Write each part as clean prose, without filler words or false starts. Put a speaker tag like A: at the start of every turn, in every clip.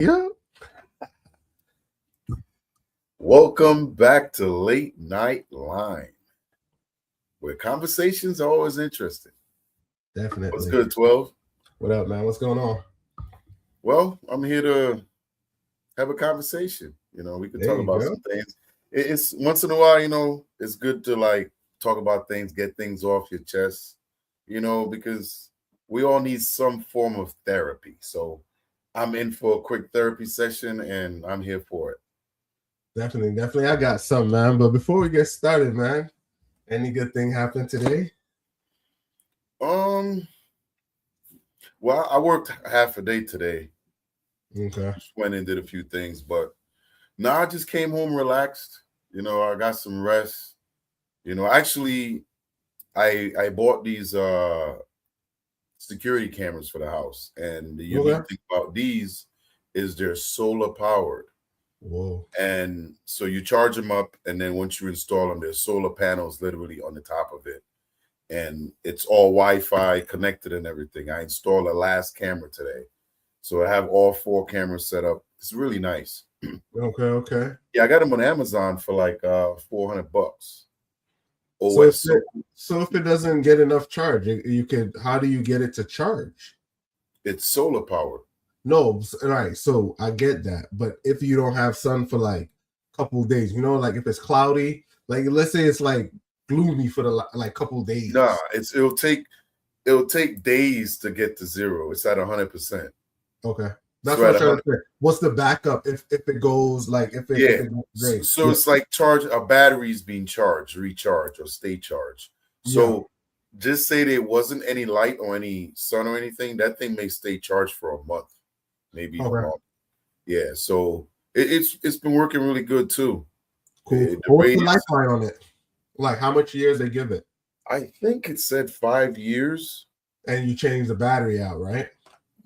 A: Yeah.
B: Welcome back to Late Night Line, where conversations are always interesting. What's
A: Definitely.
B: good, 12?
A: What up, man? What's going on?
B: Well, I'm here to have a conversation. We could
A: There
B: talk
A: you
B: about
A: go.
B: some things. It's once in a while, it's good to like talk about things, get things off your chest, because we all need some form of therapy. So I'm in for a quick therapy session and I'm here for it.
A: Definitely. I got some, man. But before we get started, man, any good thing happened today?
B: Um, well, I worked half a day today.
A: Okay.
B: Just went and did a few things, but no, I just came home relaxed. I got some rest. Actually, I bought these security cameras for the house, and the
A: Okay.
B: unique thing about these is they're solar powered,
A: Whoa.
B: and so you charge them up, and then once you install them, there's solar panels literally on the top of it, and it's all Wi-Fi connected and everything. I installed a last camera today, so I have all four cameras set up. It's really nice.
A: Okay.
B: Yeah, I got them on Amazon for like $400.
A: So if
B: OS so
A: it so if it doesn't get enough charge, you could how do you get it to charge?
B: it's solar powered.
A: No, right. So I get that. But if you don't have sun for like a couple days, like if it's cloudy, like let's say it's like gloomy for the like couple
B: Nah,
A: days.
B: it'll take days to get to zero. It's at 100%.
A: Okay. That's
B: So
A: what
B: at
A: I'm trying
B: 100,
A: to say. What's the backup if it goes like if
B: yeah.
A: it goes
B: So,
A: great?
B: so
A: Yeah.
B: it's like charge a battery's being charged, recharged, or stay charged.
A: Yeah.
B: So just say there wasn't any light or any sun or anything, that thing may stay charged for a month, maybe even
A: Okay.
B: longer. Yeah. So it's been working really good too.
A: Cool.
B: The
A: What's the
B: radius,
A: lifeline on it? Like how much years they give it?
B: I think it said 5 years.
A: And you change the battery out, right?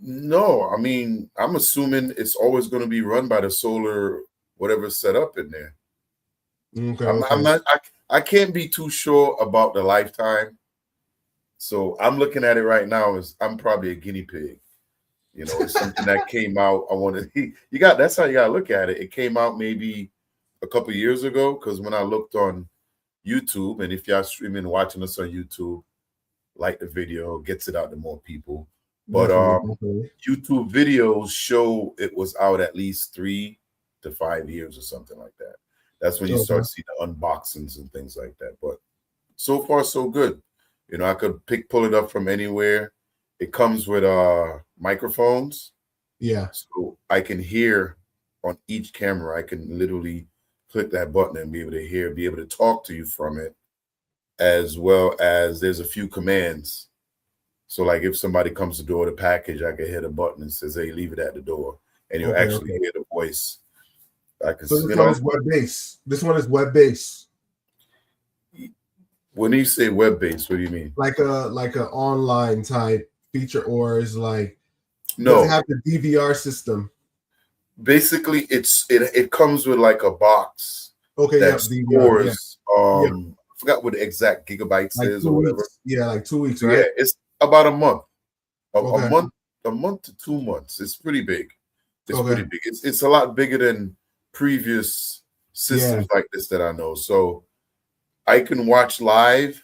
B: No, I mean, I'm assuming it's always going to be run by the solar, whatever's set up in there. I'm
A: Okay.
B: not, I can't be too sure about the lifetime. So I'm looking at it right now as I'm probably a guinea pig. It's something that came out. I want to, that's how you got to look at it. It came out maybe a couple years ago because when I looked on YouTube, and if y'all streaming, watching us on YouTube, like the video, gets it out to more people. But
A: Definitely.
B: YouTube videos show it was out at least 3 to 5 years or something like that. That's when you start
A: Okay.
B: to see the unboxings and things like that. But so far, so good. I could pull it up from anywhere. It comes with microphones,
A: Yeah.
B: so I can hear on each camera. I can literally click that button and be able to hear, be able to talk to you from it, as well as there's a few commands. So like if somebody comes to the door of the package, I can hit a button and says, "Hey, leave it at the door," and you'll actually
A: Okay.
B: hear the voice. I can,
A: So this one is web based. This one is web based.
B: when you say web based, what do you mean?
A: Like a online type feature, or is like does it
B: No,
A: have the DVR system?
B: basically it comes with like a box
A: Okay,
B: that
A: yep, DVR, yeah.
B: stores
A: Yeah.
B: I forgot what the exact gigabytes
A: Like
B: is
A: two
B: or whatever.
A: weeks. Yeah, like 2 weeks,
B: So yeah,
A: right?
B: it's about a month. A
A: Okay.
B: month to 2 months. It's pretty big. It's pretty
A: Okay.
B: big. It's a lot bigger than previous
A: Yeah.
B: systems like this that I know. So I can watch live,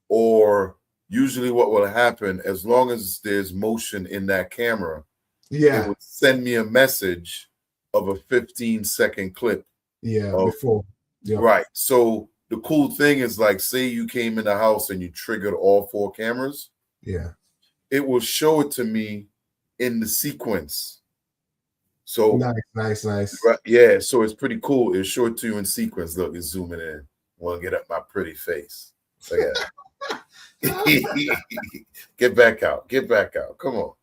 B: or usually what will happen, as long as there's motion in that camera, it
A: Yeah.
B: would send me a message of a 15-second clip
A: Yeah.
B: of
A: Before. Yep.
B: right. So the cool thing is, like, say you came in the house and you triggered all four cameras,
A: Yeah.
B: it will show it to me in the sequence. So
A: Nice.
B: right, yeah, so it's pretty cool. It'll show it to you in sequence. Look, it's zooming in. Want to get up my pretty face. Look at that. Get back out. Get back out. Come on.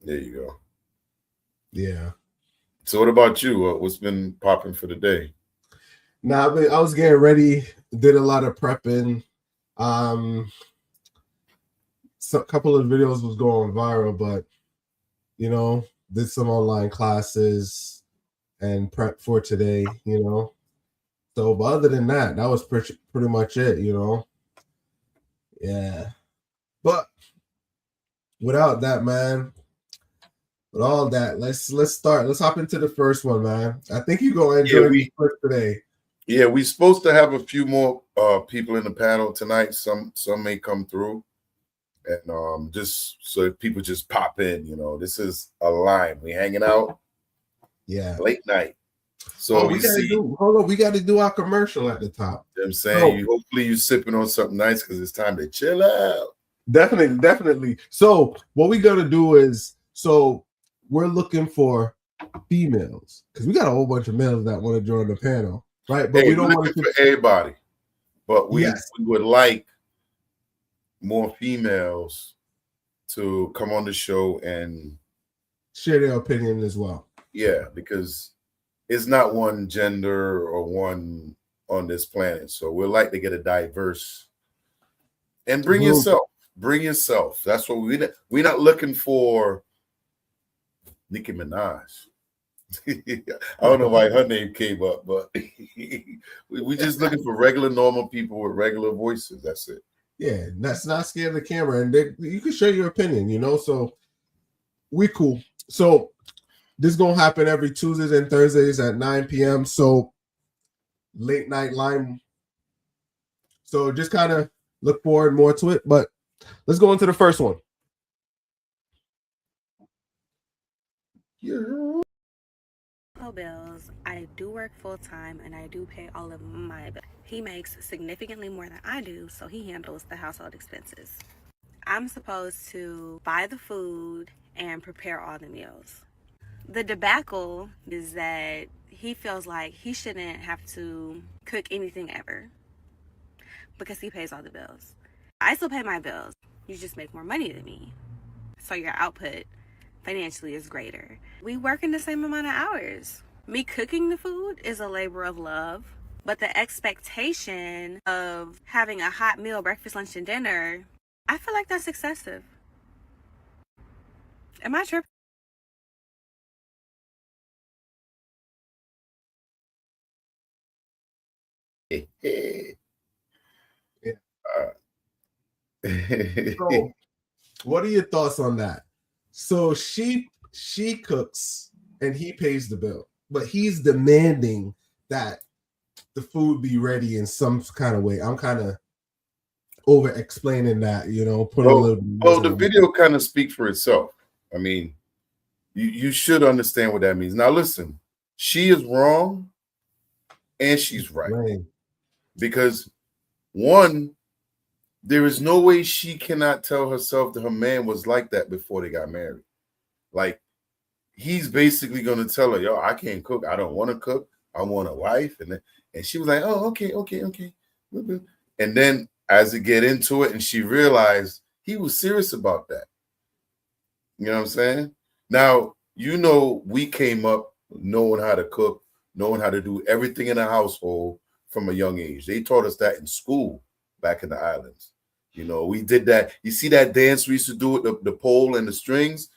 B: There you go.
A: Yeah.
B: So what about you? What's been popping for the day?
A: Now, I was getting ready, did a lot of prepping. So a couple of videos was going viral, but did some online classes and prep for today. So, but other than that, that was pretty much it. Yeah. But without that, man, With all that, let's start. Let's hop into the first one, man. I think you're gonna enjoy the first today.
B: Yeah, we're supposed to have a few more people in the panel tonight. Some may come through. And just so people just pop in, this is a line. We hanging out.
A: Yeah.
B: Late night. So
A: we got to do our commercial at the top.
B: You know what I'm saying? Hopefully you sipping on something nice because it's time to chill out.
A: Definitely. So what we're gonna do is we're looking for females because we got a whole bunch of males that want to join the panel, right? But we don't want
B: to for everybody. But we would like more females to come on the show and
A: share their opinion as well.
B: Yeah, because it's not one gender or one on this planet. So we'd like to get a diverse and bring yourself. Bring yourself. That's what we're not looking for Nicki Minaj. I don't know why her name came up, but we just looking for regular, normal people with regular voices. That's it.
A: Yeah, that's not scared of the camera, and you can share your opinion, so we cool. So this is gonna happen every Tuesdays and Thursdays at 9 p.m. So late night line. So just kind of look forward more to it. But let's go into the first one.
C: Bills. I do work full-time and I do pay all of my bills. He makes significantly more than I do, so he handles the household expenses. I'm supposed to buy the food and prepare all the meals. The debacle is that he feels like he shouldn't have to cook anything ever because he pays all the bills. I still pay my bills. You just make more money than me, so your output financially is greater. We work in the same amount of hours. Me cooking the food is a labor of love, but the expectation of having a hot meal, breakfast, lunch, and dinner, I feel like that's excessive. Am I tripping?
A: So, what are your thoughts on that? So she cooks and he pays the bill, but he's demanding that the food be ready in some kind of way. I'm kind of over explaining that, put a little.
B: Well, the video kind of speaks for itself. I mean, you should understand what that means. Now, listen, she is wrong and she's right. Because one, there is no way she cannot tell herself that her man was like that before they got married. Like, he's basically going to tell her, yo, I can't cook. I don't want to cook. I want a wife. And she was like, oh, okay. And then as it get into it and she realized he was serious about that. You know what I'm saying? Now, we came up knowing how to cook, knowing how to do everything in the household from a young age. They taught us that in school back in the islands. We did that. You see that dance we used to do with the pole and the strings?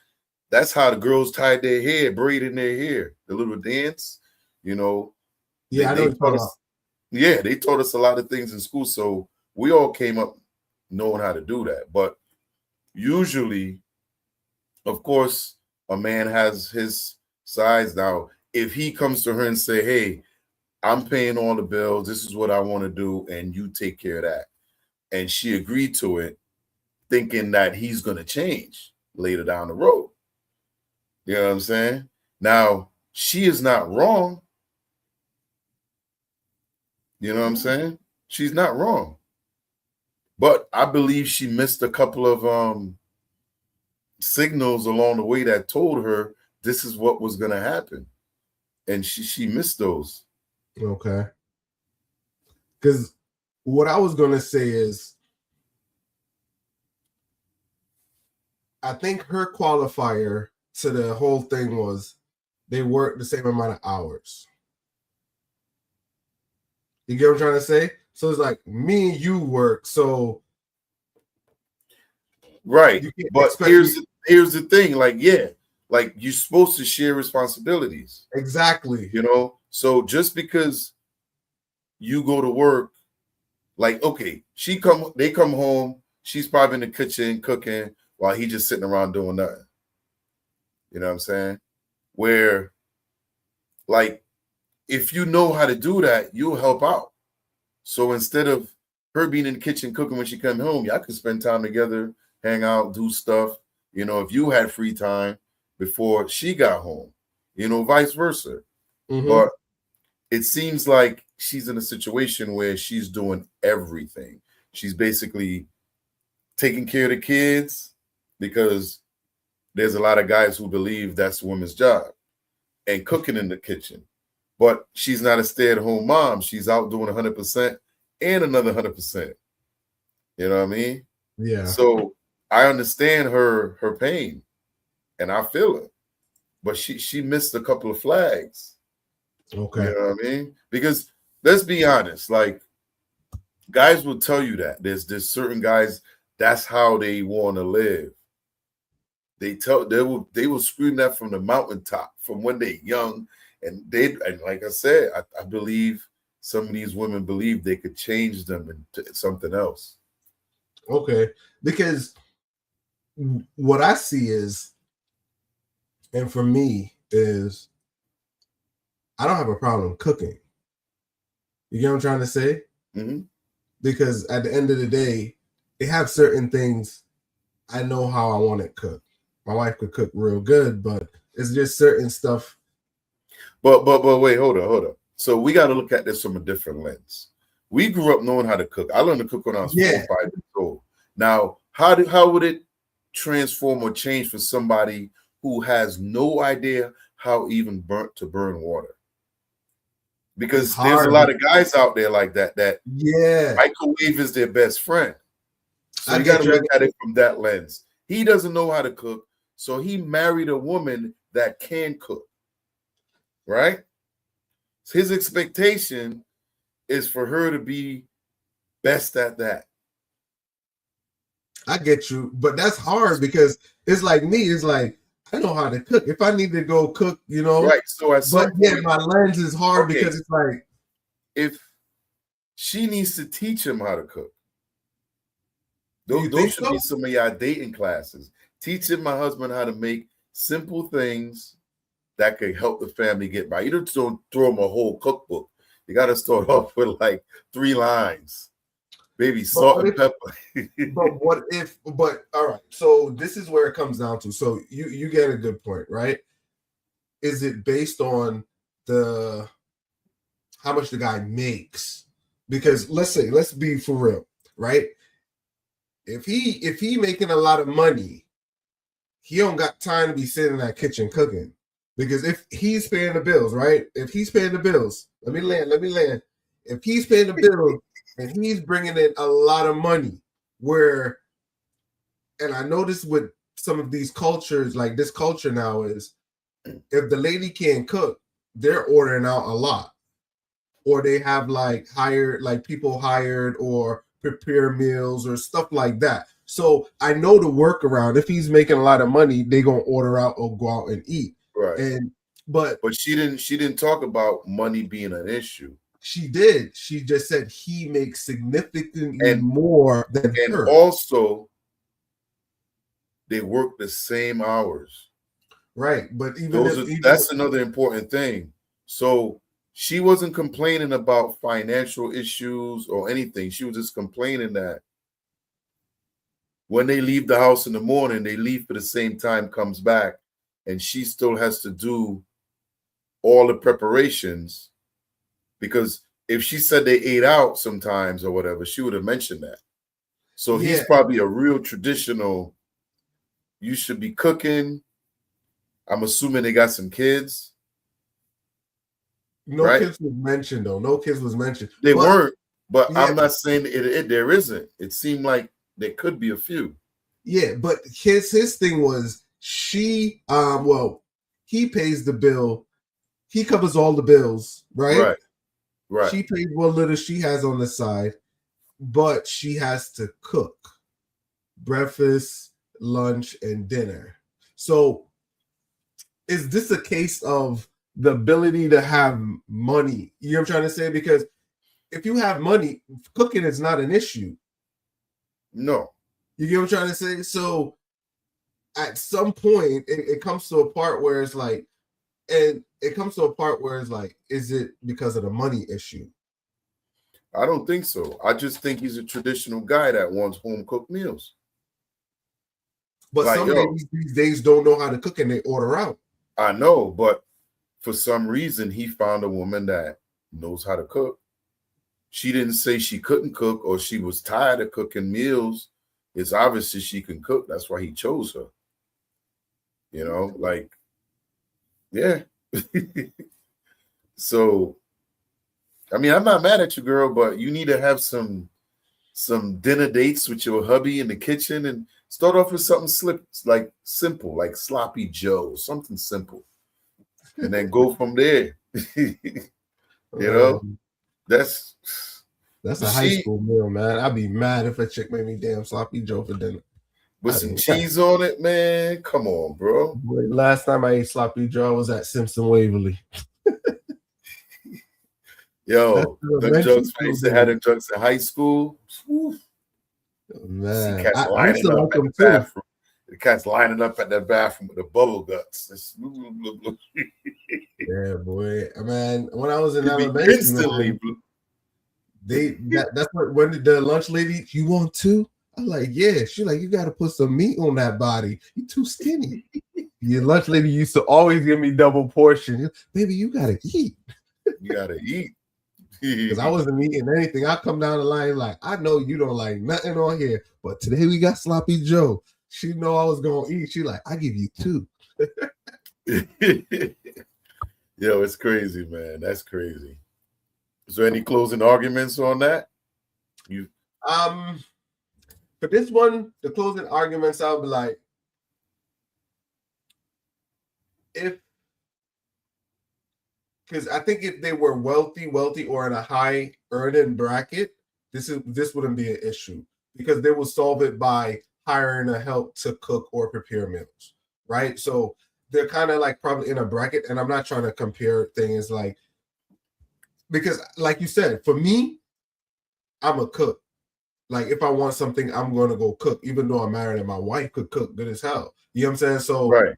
B: That's how the girls tied their hair, braiding their hair, the little dance,
A: Yeah,
B: they taught us. Yeah, they taught us a lot of things in school. So we all came up knowing how to do that. But usually, of course, a man has his sides. Now, if he comes to her and say, hey, I'm paying all the bills, this is what I want to do, and you take care of that. And she agreed to it, thinking that he's going to change later down the road. You know what I'm saying? Now, she is not wrong. You know what I'm saying? She's not wrong. But I believe she missed a couple of signals along the way that told her this is what was going to happen. And she missed those.
A: Okay. Because what I was going to say is, I think her qualifier to the whole thing was they work the same amount of hours. You get what I'm trying to say? So it's like me and you work, so
B: right. But here's the thing, like you're supposed to share responsibilities.
A: Exactly.
B: So just because you go to work, like, okay, they come home, she's probably in the kitchen cooking while he's just sitting around doing nothing. You know what I'm saying? Where, like, if you know how to do that, you'll help out. So instead of her being in the kitchen cooking when she come home, y'all could spend time together, hang out, do stuff. You know, if you had free time before she got home, you know, vice versa.
A: Mhm.
B: But it seems like she's in a situation where she's doing everything. She's basically taking care of the kids because there's a lot of guys who believe that's a woman's job, and cooking in the kitchen. But she's not a stay-at-home mom. She's out doing 100% and another 100%. You know what I mean?
A: Yeah.
B: So I understand her pain, and I feel it. But she missed a couple of flags.
A: Okay.
B: You know what I mean? Because let's be honest, like, guys will tell you that there's certain guys, that's how they want to live. They will scream that from the mountaintop from when they're young, and like I said, I believe some of these women believe they could change them into something else.
A: Okay, because what I see is, and for me is, I don't have a problem cooking. You get what I'm trying to say?
B: Mm-hmm.
A: Because at the end of the day, they have certain things I know how I want it cooked. My wife could cook real good, but it's just certain stuff.
B: But wait, hold on. So we got to look at this from a different lens. We grew up knowing how to cook. I learned to cook when I was 4 or 5 years old. Now, how would it transform or change for somebody who has no idea how even to burn water? Because there's a lot of guys out there like that microwave is their best friend. So you got to look at it from that lens. He doesn't know how to cook, so he married a woman that can cook, right? So his expectation is for her to be best at that.
A: I get you, but that's hard because it's like me. It's like, I know how to cook. If I need to go cook, you know,
B: right? So at some point,
A: my lens is hard because it's like,
B: if she needs to teach him how to cook, those should be some of y'all dating classes. Teaching my husband how to make simple things that could help the family get by. You don't throw him a whole cookbook. You got to start off with like 3 lines. Baby, salt and pepper.
A: But all right. So this is where it comes down to. So you get a good point, right? Is it based on how much the guy makes? Because let's be for real, right? If he making a lot of money, he don't got time to be sitting in that kitchen cooking. Because if he's paying the bills, right? If he's paying the bills, let me land. If he's paying the bill and he's bringing in a lot of money, and I notice with some of these cultures, like this culture now is, if the lady can't cook, they're ordering out a lot, or they have people hired or prepare meals or stuff like that. So I know the workaround. If he's making a lot of money, they gonna order out or go out and eat.
B: Right. But she didn't talk about money being an issue.
A: She did. She just said he makes significantly more than her. And
B: also, they work the same hours.
A: Right. But
B: that's another important thing. So she wasn't complaining about financial issues or anything. She was just complaining that when they leave the house in the morning, they leave for the same time, comes back, and she still has to do all the preparations. Because if she said they ate out sometimes or whatever, she would have mentioned that. So he's probably a real traditional, you should be cooking. I'm assuming they got some kids.
A: No kids was mentioned, though. No kids was mentioned.
B: They weren't, but I'm not saying there isn't. It seemed like there could be a few.
A: Yeah, but his thing was he pays the bill. He covers all the bills, right?
B: Right.
A: She pays what little she has on the side, but she has to cook breakfast, lunch, and dinner. So is this a case of the ability to have money? You know what I'm trying to say? Because if you have money, cooking is not an issue.
B: No.
A: You get what I'm trying to say? So at some point it comes to a part where it's like, and it comes to a part where it's like, is it because of the money issue?
B: I don't think so. I just think he's a traditional guy that wants home cooked meals.
A: But
B: Like,
A: some
B: yo,
A: ladies these days don't know how to cook and they order out.
B: I know, but for some reason he found a woman that knows how to cook. She didn't say she couldn't cook or she was tired of cooking meals. It's obviously she can cook. That's why he chose her. You know, like, yeah. So, I mean, I'm not mad at you, girl, but you need to have some dinner dates with your hubby in the kitchen and start off with something simple, like sloppy Joe, something simple, and then go from there. You know, that's
A: a high school meal, man. I'd be mad if a chick made me damn sloppy Joe for dinner
B: with some cheese on it, man. Come on, bro.
A: Boy, last time I ate sloppy Joe, I was at Simpson Waverly.
B: Yo, the jokes I used to have the jokes in high school. Whew.
A: Man,
B: I used to like them too. The cat's lining up at that bathroom with the bubble guts.
A: Yeah, boy. Man, when I was in elementary, instantly, that's what when the lunch lady, you want two? I'm like, yeah. She's like, you got to put some meat on that body. You too skinny. Your lunch lady used to always give me double portion. Baby, you got to eat.
B: You got to eat.
A: Because I wasn't eating anything. I come down the line like, I know you don't like nothing on here, but today we got sloppy Joe. She know I was gonna eat. She like, I give you two.
B: Yo, it's crazy, man. That's crazy. Is there any closing arguments on that?
A: For this one, the closing arguments, I'll be like, because I think if they were wealthy, or in a high earning bracket, this wouldn't be an issue because they will solve it by hiring a help to cook or prepare meals, right? So they're kind of like probably in a bracket, and I'm not trying to compare things like, because like you said, for me, I'm a cook. Like if I want something, I'm going to go cook, even though I'm married and my wife could cook good as hell. You know what I'm saying? So
B: right.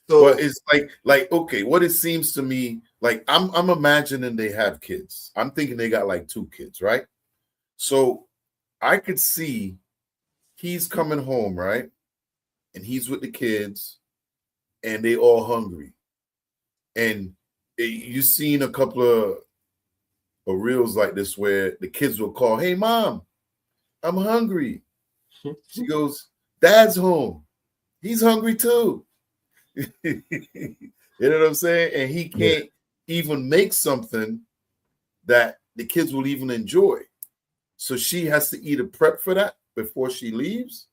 A: So
B: but it's like okay, what it seems to me, like I'm imagining they have kids. I'm thinking they got like 2 kids, right? So I could see he's coming home, right? And he's with the kids and they all hungry. And you've seen a couple of reels like this where the kids will call, hey, mom, I'm hungry. She goes, Dad's home. He's hungry too. You know what I'm saying? And he can't even make something that the kids will even enjoy. So she has to either prep for that before she leaves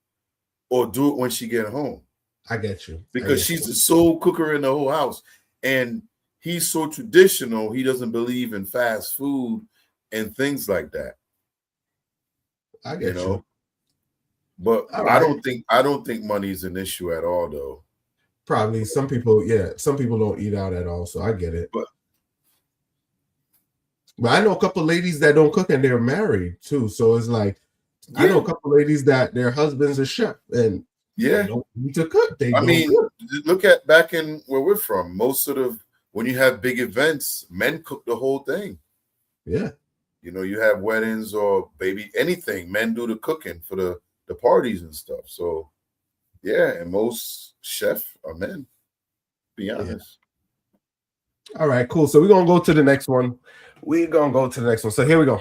B: or do it when she get home.
A: I get you.
B: Because she's the sole cooker in the whole house. And he's so traditional, he doesn't believe in fast food and things like that.
A: I get you.
B: But I don't think money is an issue at all, though.
A: Probably some people don't eat out at all, so I get it. But I know a couple ladies that don't cook and they're married too. So it's like I know a couple ladies that their husband's a chef and they don't need to cook.
B: Look at back in where we're from. Most of when you have big events, men cook the whole thing.
A: Yeah.
B: You know, you have weddings or anything, men do the cooking for the parties and stuff. So yeah, and most chefs are men, be honest.
A: Yeah. All right, cool. So we're gonna go to the next one. So here we go.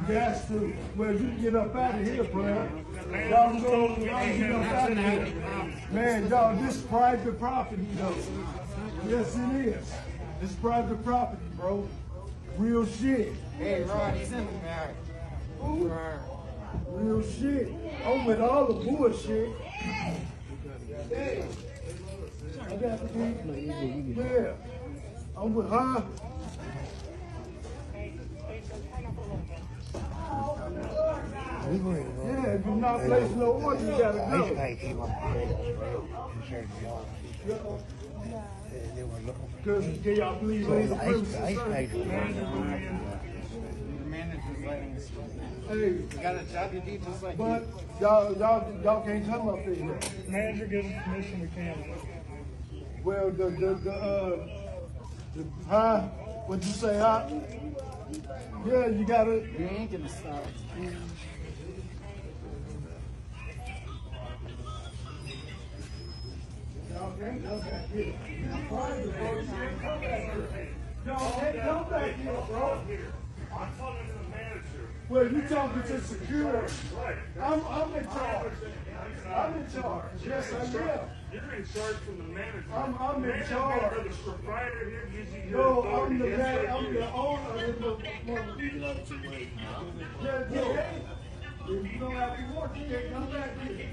D: Gas to where you get up out of here, bro. Y'all go get up out of here. Man, y'all, this is private property, though. Yes, it is. This is private property, bro. Real shit.
E: Hey, Rod, he's in the marriage.
D: Real shit. I'm with all the bullshit. Hey. I got to be. Yeah. I'm with her. Yeah, if you're not placing no order, you gotta go. Because y'all believe in the Hey,
E: You gotta drop your beat just like
D: but y'all can't come up in here.
F: Manager gives us permission, we can.
D: Well, huh? What'd you say, huh? Yeah, you gotta.
E: you ain't gonna stop.
D: Y'all can't come back here. Y'all can't come back here, bro.
F: I'm talking to the manager.
D: Well, you talking to security.
F: Right.
D: I'm in charge. I'm in charge. Yes, I am.
F: You're in charge from the manager.
D: I'm in
F: Manager
D: charge.
F: member, the proprietor here gives you your
D: No,
F: authority.
D: I'm the
F: Yes,
D: man.
F: sir,
D: I'm
F: you.
D: the owner of the. Yeah. If you don't have to work, you can't come back here.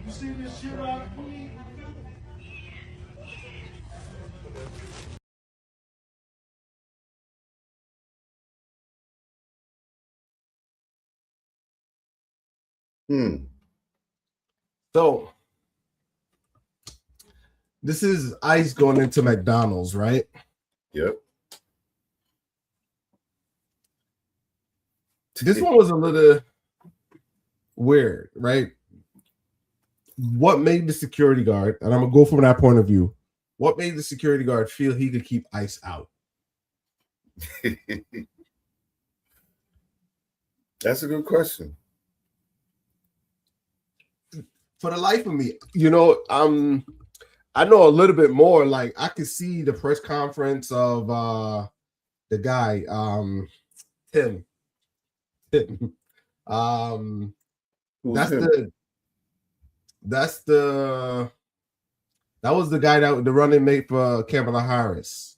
D: You see this shit out?
A: So this is ICE going into McDonald's, right?
B: Yep.
A: This one was a little weird, right? What made the security guard, and I'm gonna go from that point of view, what made the security guard feel he could keep ICE out?
B: That's a good question.
A: For the life of me, you know, I know a little bit more. Like I could see the press conference of the guy, Tim.
B: Who's
A: That's
B: him?
A: that was the guy that the running mate for Kamala Harris.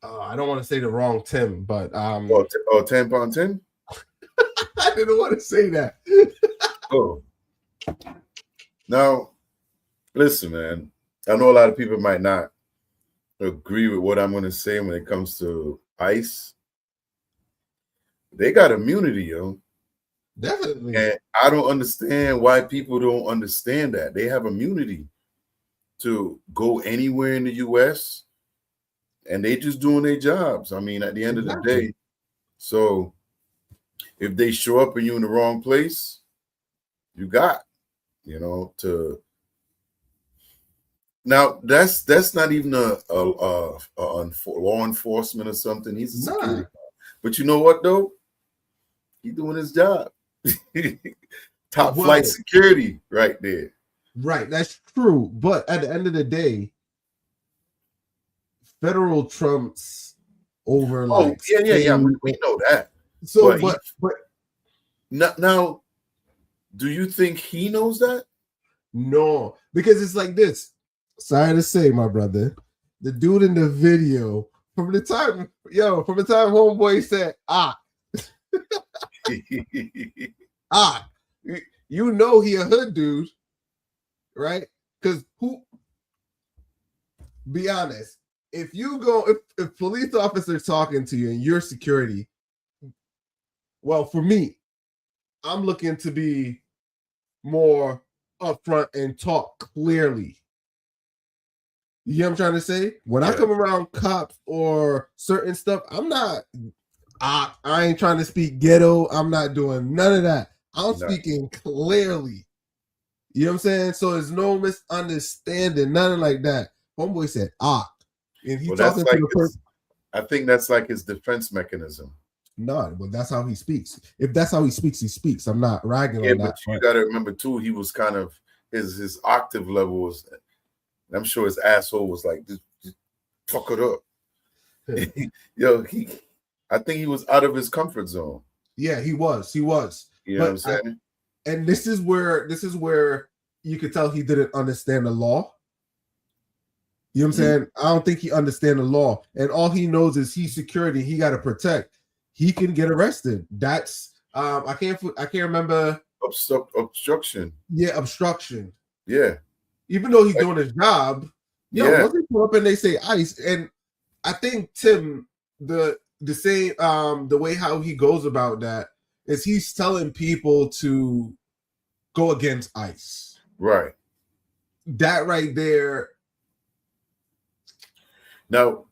A: I don't want to say the wrong Tim, but
B: Oh, Tampon Tim?
A: I didn't want to say that.
B: Oh. Now, listen, man. I know a lot of people might not agree with what I'm going to say when it comes to ICE. They got immunity, yo.
A: Definitely.
B: And I don't understand why people don't understand that. They have immunity to go anywhere in the U.S. and they just doing their jobs. I mean, at the end of the day, so if they show up and you in the wrong place, you got, you know, to now that's not even a law enforcement or something. He's a security guard. But you know what though? He's doing his job. Top flight security right there.
A: Right, that's true. But at the end of the day, federal trumps over like
B: yeah. We know that.
A: So but
B: now, do you think he knows that?
A: No, because it's like this. Sorry to say, my brother, the dude in the video from the time homeboy said, you know he a hood dude, right? Because be honest, if police officers talking to you and you're security, well, for me, I'm looking to be more upfront and talk clearly. You know what I'm trying to say? When I come around cops or certain stuff, I ain't trying to speak ghetto. I'm not doing none of that. I'm speaking clearly. You know what I'm saying? So there's no misunderstanding, nothing like that. Homeboy said, and he talking to the person.
B: I think that's like his defense mechanism.
A: No, but that's how he speaks. If that's how he speaks, he speaks. I'm not ragging on that.
B: But you got to remember too, he was kind of his octave level was. I'm sure his asshole was like, just fuck it up. Yo, I think he was out of his comfort zone.
A: Yeah, he was. You know
B: what I'm saying?
A: And this is where you could tell he didn't understand the law. You know what I'm saying? I don't think he understands the law. And all he knows is he's security. He got to protect. He can get arrested. That's I can't remember.
B: Obstruction.
A: Yeah, obstruction.
B: Yeah.
A: Even though he's doing his job, once they pull up and they say ICE, and I think Tim, the same the way how he goes about that is he's telling people to go against ICE.
B: Right.
A: That right there.
B: Now,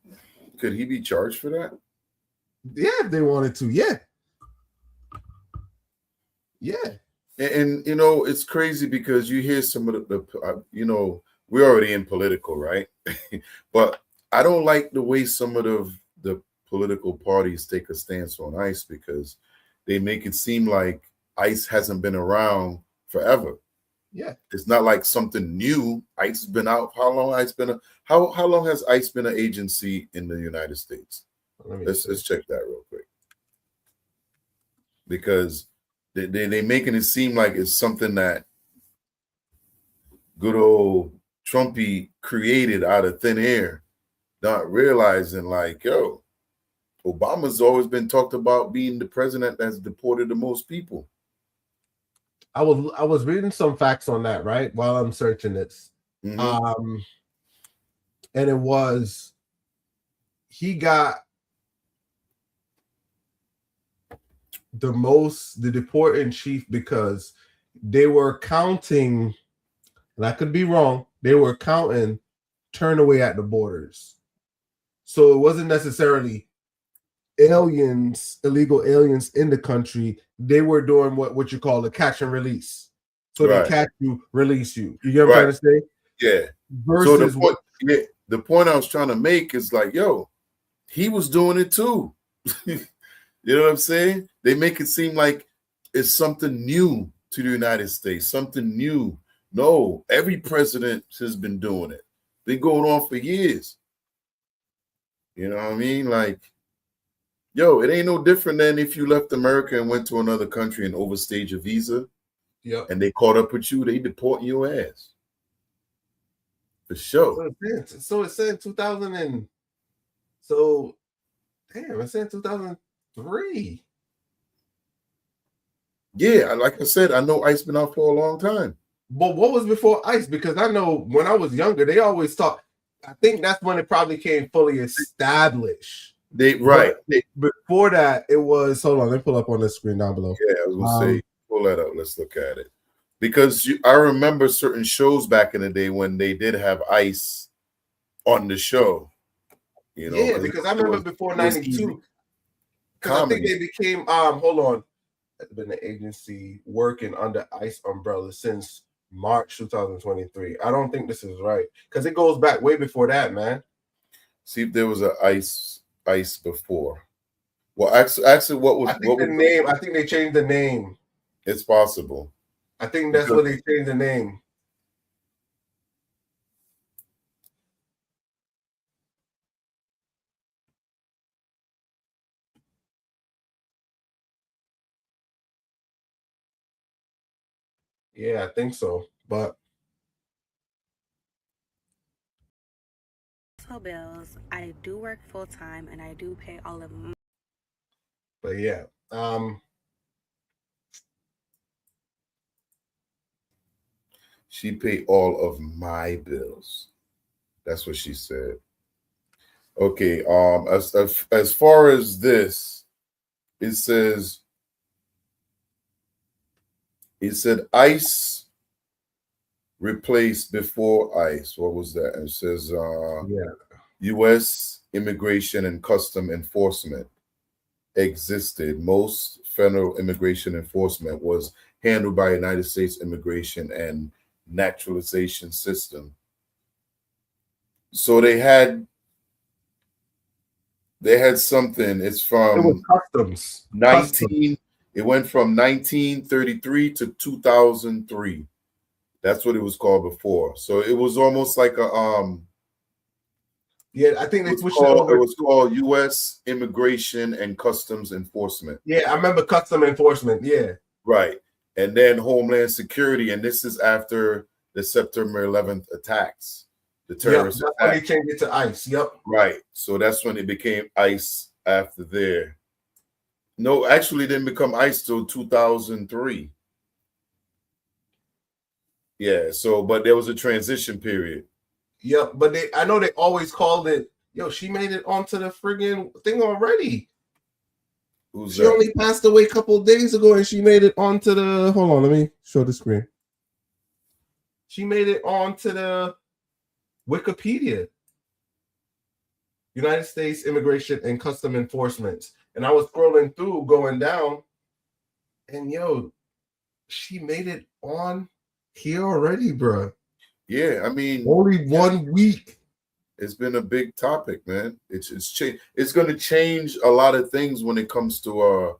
B: could he be charged for that?
A: Yeah, if they wanted to. Yeah.
B: And you know, it's crazy because you hear some of you know, we're already in political, right? But I don't like the way some of the political parties take a stance on ICE because they make it seem like ICE hasn't been around forever.
A: Yeah.
B: It's not like something new. ICE has been out. How long ICE been? How long has ICE been an agency in the United States? Let's check that real quick. Because they making it seem like it's something that good old Trumpy created out of thin air, not realizing like, yo, Obama's always been talked about being the president that's deported the most people.
A: I was reading some facts on that, right, while I'm searching this.
B: Mm-hmm.
A: And it was he got the deport in chief because they were counting, and I could be wrong, they were counting turn away at the borders. So it wasn't necessarily aliens, illegal aliens in the country. They were doing what you call a catch and release. So
B: Right.
A: they catch you, release you. You get what I'm trying to say?
B: Yeah.
A: Versus
B: So the point I was trying to make is like, yo, he was doing it too. You know what I'm saying? They make it seem like it's something new to the United States, something new. No, every president has been doing it. Been going on for years. You know what I mean? Like, yo, it ain't no different than if you left America and went to another country and overstayed your visa.
A: Yeah.
B: And they caught up with you, they deporting your ass. For sure.
A: So it's saying 2000 and so damn, it's saying 2003.
B: Yeah, like I said, I know ICE been out for a long time.
A: But what was before ICE? Because I know when I was younger, they always talk. I think that's when it probably came fully established.
B: Right.
A: Before that, it was. Hold on, let me pull up on the screen down below.
B: Yeah, I was gonna say, pull that up. Let's look at it. Because I remember certain shows back in the day when they did have ICE on the show. You know,
A: yeah, because I remember before '92. Because I think they became. Hold on, it's been an agency working under ICE umbrella since March 2023. I don't think this is right because it goes back way before that, man.
B: See if there was an ICE before. Well, actually, what was
A: the name? I think they changed the name.
B: It's possible.
A: I think that's what they changed the name. Yeah, I think so. But
C: bills, I do work full time and I do pay all of them.
A: But yeah,
B: she paid all of my bills. That's what she said. Okay. As far as this, it said ICE replaced before ICE. What was that? It says U.S. Immigration and Custom Enforcement existed. Most federal immigration enforcement was handled by United States Immigration and Naturalization System. So they had something. It's from
A: it was customs.
B: 19. It went from 1933 to 2003. That's what it was called before. So it was almost like a
A: yeah, I think they switched
B: it over. It was called U.S. Immigration and Customs Enforcement.
A: Yeah, I remember Custom Enforcement. Yeah,
B: right. And then Homeland Security, and this is after the September 11th attacks, the terrorist
A: attacks. That's when they changed it to ICE. Yep.
B: Right. So that's when it became ICE after there. No, actually, it didn't become ICE till 2003. Yeah. So, but there was a transition period.
A: Yep. But I know they always called it. Yo, she made it onto the friggin' thing already. She only passed away a couple of days ago, and she made it onto the. Hold on, let me show the screen. She made it onto the Wikipedia. United States Immigration and Custom Enforcement. And I was scrolling through, going down, and yo, she made it on here already, bro.
B: Yeah, I mean,
A: Only 1 week.
B: it's been a big topic, man. It's going to change a lot of things when it comes to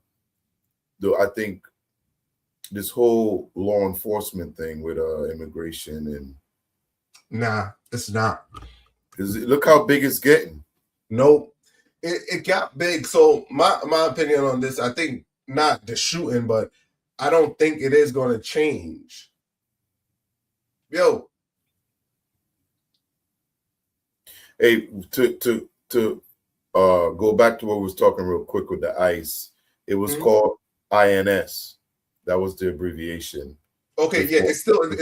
B: I think this whole law enforcement thing with immigration and.
A: Nah, it's not.
B: Because look how big it's getting.
A: Nope. It got big. So my opinion on this, I think not the shooting, but I don't think it is going to change. Yo.
B: Hey, to go back to what we was talking real quick with the ICE, it was called INS. That was the abbreviation.
A: Okay, yeah, it's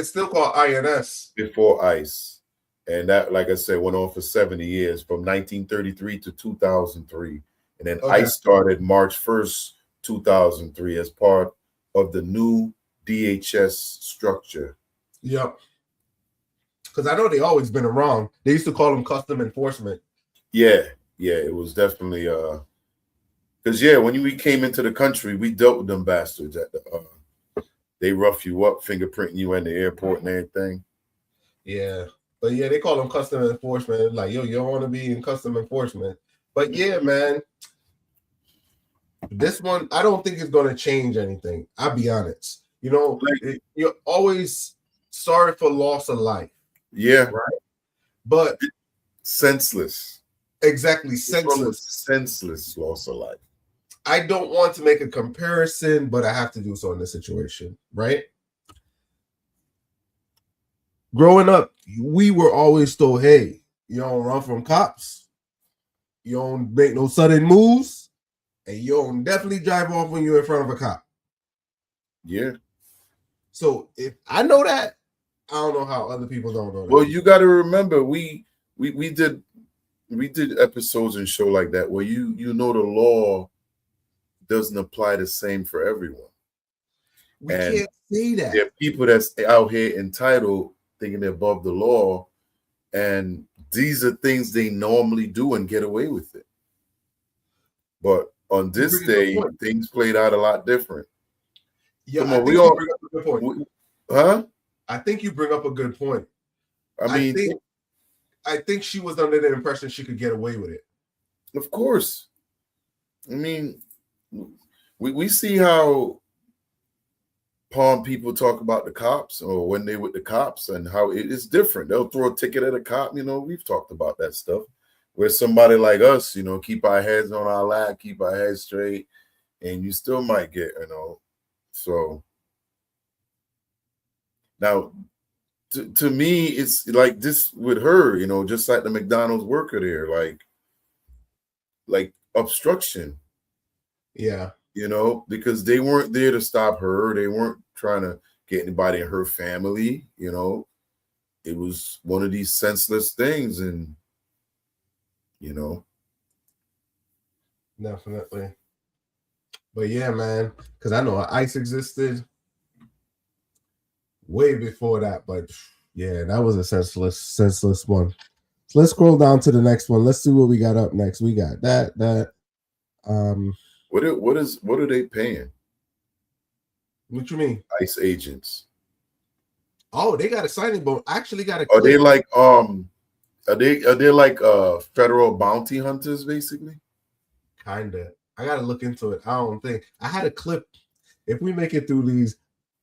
A: still called INS.
B: Before ICE. And that, like I said, went on for 70 years, from 1933 to 2003. And then ICE started March 1st, 2003, as part of the new DHS structure.
A: Yep. Because I know they always been around. They used to call them custom enforcement.
B: Yeah, it was definitely because when we came into the country, we dealt with them bastards at the they rough you up, fingerprinting you in the airport and everything.
A: Yeah. But yeah, they call them custom enforcement. Like, yo, you don't want to be in custom enforcement. But yeah, man, this one, I don't think it's going to change anything. I'll be honest. You know, you're always sorry for loss of life.
B: Yeah.
A: Right. But
B: senseless.
A: Exactly. Senseless.
B: Senseless loss of life.
A: I don't want to make a comparison, but I have to do so in this situation. Right. Growing up, we were always told, hey, you don't run from cops. You don't make no sudden moves. And you don't definitely drive off when you're in front of a cop.
B: Yeah.
A: So if I know that, I don't know how other people don't know that.
B: Well, you got to remember, we did episodes and show like that where you know the law doesn't apply the same for everyone.
A: We can't say that.
B: There are people that's out here entitled, thinking they're above the law, and these are things they normally do and get away with it. But on this day, things played out a lot different.
A: Yeah,
B: I
A: think you bring up a good point.
B: I
A: think she was under the impression she could get away with it.
B: Of course. I mean, we see how Palm people talk about the cops or when they with the cops and how it is different. They'll throw a ticket at a cop. You know, we've talked about that stuff. Where somebody like us, you know, keep our heads on our lap, keep our heads straight, and you still might get, you know. So now, to me, it's like this with her, you know, just like the McDonald's worker there, like obstruction.
A: Yeah.
B: You know, because they weren't there to stop her. They weren't trying to get anybody in her family. You know, it was one of these senseless things. And, you know.
A: Definitely. But yeah, man, because I know ICE existed way before that. But yeah, that was a senseless one. So let's scroll down to the next one. Let's see what we got up next. We got that.
B: What are they paying?
A: What you mean?
B: ICE agents.
A: Oh, they got a signing bonus. Actually got a
B: Are they like are they like federal bounty hunters basically?
A: Kinda. I gotta look into it. I don't think I had a clip. If we make it through these,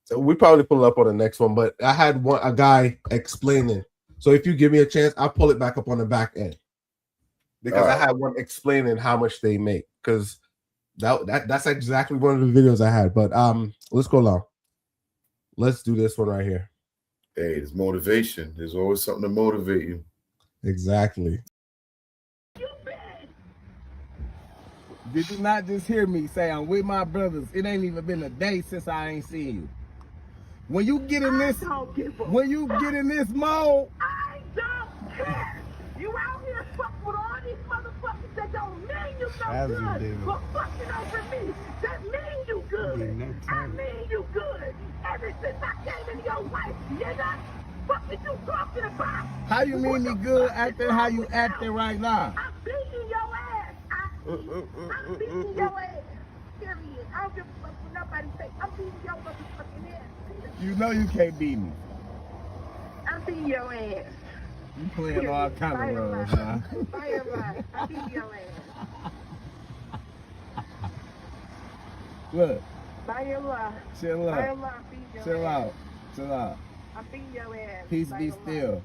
A: so we probably pull it up on the next one. But I had a guy explaining. So if you give me a chance, I'll pull it back up on the back end because I had one explaining how much they make. Because that's exactly one of the videos I had. But let's go along. Let's do this one right here.
B: Hey, it's motivation. There's always something to motivate you.
A: Exactly.
E: Did you not just hear me say I'm with my brothers? It ain't even been a day since I ain't seen you. When you get in this mode,
G: I don't care. You out here fucking with all these motherfuckers that don't mean you no good. But fucking over me, that mean you good. I mean you good. Ever since I came in your life, nigga. What are you talking about?
E: How you mean me good acting how you acting right now?
G: I'm beating your ass. I'm beating your ass. Period. I don't give a fuck what nobody say. I'm beating your motherfucking ass.
E: You know you can't beat me.
G: I'm beating your ass.
E: You playing all kind of roles, huh?
G: Fire. I'm beating your ass.
E: Look,
G: By your lie.
E: chill
G: By your
E: out.
G: lie, I'm beating your
E: Chill
G: ass.
E: out. Chill out.
G: I'm beating your ass.
E: Peace
G: By
E: be
G: your lie.
E: still.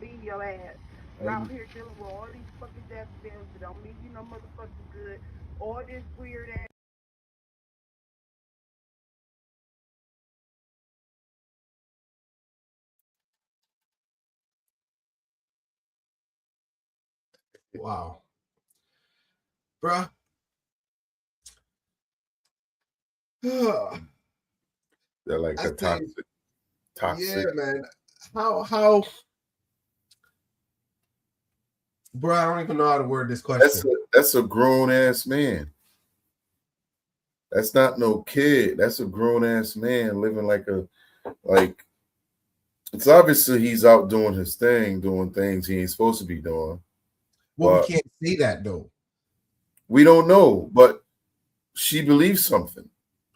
G: Beating your ass.
E: Hey.
G: Out here dealing with all these fucking death bills that don't mean you no motherfucking good. All this weird ass.
A: Wow. Bruh.
B: They're like
A: I
B: a
A: think-
B: toxic.
A: Yeah, man. How bro, I don't even know how to word this question.
B: That's a grown ass man. That's not no kid. That's a grown ass man living like it's obviously he's out doing his thing, doing things he ain't supposed to be doing.
A: Well,
B: but
A: we can't say that though.
B: We don't know, but she believes something.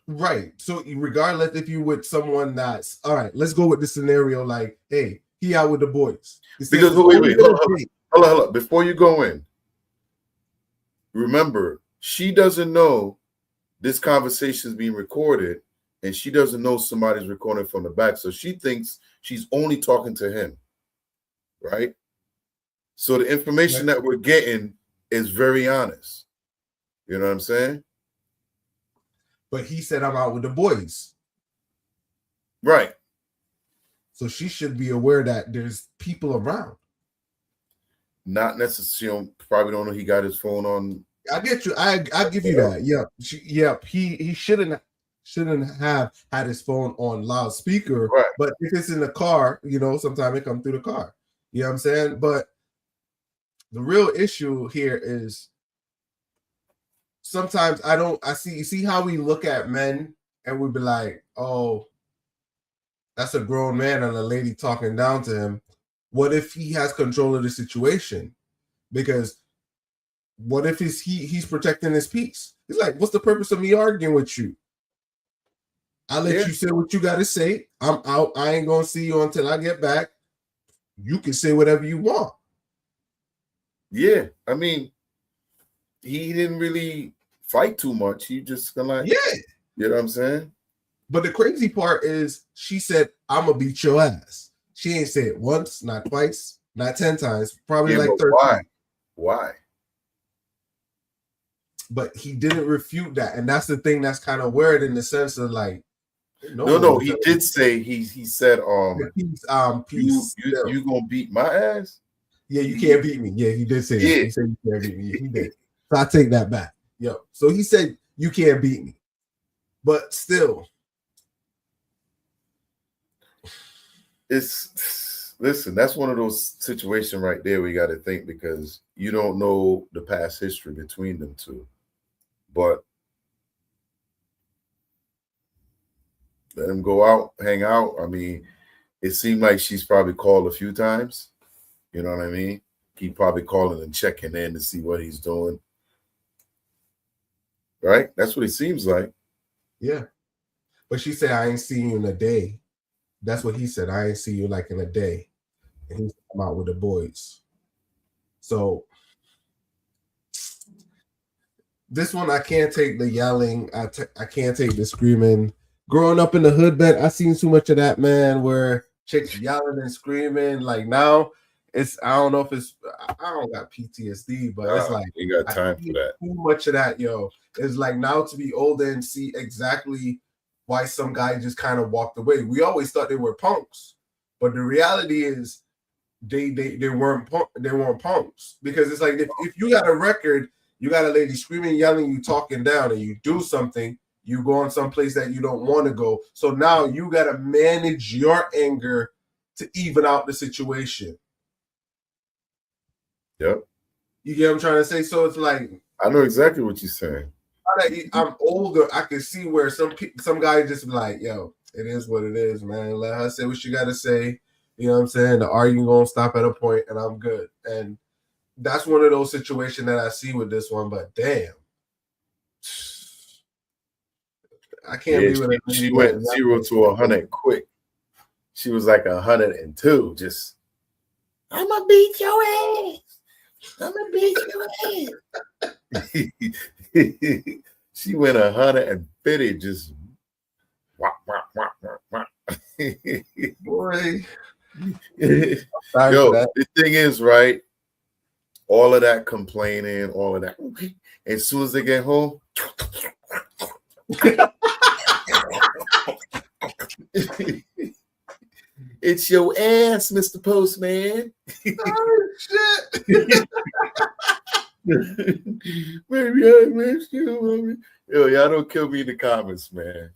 A: Right. So regardless if you with someone that's all right, let's go with the scenario like, hey, he out with the boys.
B: Because wait, hold on. Before you go in, remember, she doesn't know this conversation is being recorded, and she doesn't know somebody's recording from the back. So she thinks she's only talking to him, right? So the information that we're getting is very honest. You know what I'm saying?
A: But he said, I'm out with the boys.
B: Right.
A: So she should be aware that there's people around.
B: Not necessarily, probably don't know he got his phone on.
A: I get you. I give you that. Yep. He shouldn't have had his phone on loudspeaker.
B: Right.
A: But if it's in the car, sometimes it comes through the car. You know what I'm saying? But the real issue here is sometimes you see how we look at men and we be like, oh, that's a grown man and a lady talking down to him. What if he has control of the situation? Because what if he's protecting his peace? He's like, what's the purpose of me arguing with you? I'll let you say what you got to say. I'm out. I ain't going to see you until I get back. You can say whatever you want.
B: Yeah. I mean, he didn't really fight too much. He just kind of like,
A: yeah.
B: You know what I'm saying?
A: But the crazy part is she said, I'm going to beat your ass. She ain't said it once, not twice, not 10 times, probably like 13.
B: Why?
A: But he didn't refute that. And that's the thing that's kind of weird in the sense of like,
B: no, he did say he said
A: peace.
B: You gonna beat my ass?
A: Yeah, you can't beat me. Yeah, he did say that. He said you can't beat me. Yeah, he did. So I take that back. Yo. So he said you can't beat me. But still.
B: Listen, that's one of those situations right there we got to think, because you don't know the past history between them two. But let him go out, hang out. I mean, it seemed like she's probably called a few times. You know what I mean? He probably calling and checking in to see what he's doing. Right? That's what it seems like.
A: Yeah. But she said, I ain't seen you in a day. That's what he said. I ain't see you like in a day. And he's come out with the boys. So this one, I can't take the yelling. I can't take the screaming. Growing up in the hood, bet I seen too much of that, man, where chicks yelling and screaming. Like now, I don't know if it's, I don't got PTSD, but it's like,
B: you got time for that.
A: Too much of that, yo. It's like now to be older and see exactly why some guy just kind of walked away. We always thought they were punks, but the reality is they weren't punks, because it's like if you got a record, you got a lady screaming, yelling, you talking down, and you do something, you go on someplace that you don't want to go. So now you got to manage your anger to even out the situation.
B: Yep.
A: You get what I'm trying to say? So it's like,
B: I know exactly what you're saying.
A: I'm older. I can see where some guy just be like, yo, it is what it is, man. Let her say what she got to say. You know what I'm saying? The arguing gonna stop at a point, and I'm good. And that's one of those situations that I see with this one, but damn. I can't
B: Yeah,
A: be with a
B: she
A: lady
B: went
A: that-
B: 0 to 100 quick. She was like 102. Just, I'ma beat your ass. I'ma beat your ass. She went 150. Just whack, whack, whack, whack, whack.
A: Boy.
B: Yo,
A: Sorry for that.
B: the thing is, right? All of that complaining, all of that. As soon as they get home, it's your ass, Mr. Postman.
A: Oh, shit.
B: Baby, I miss you, mommy. Yo, y'all don't kill me in the comments, man.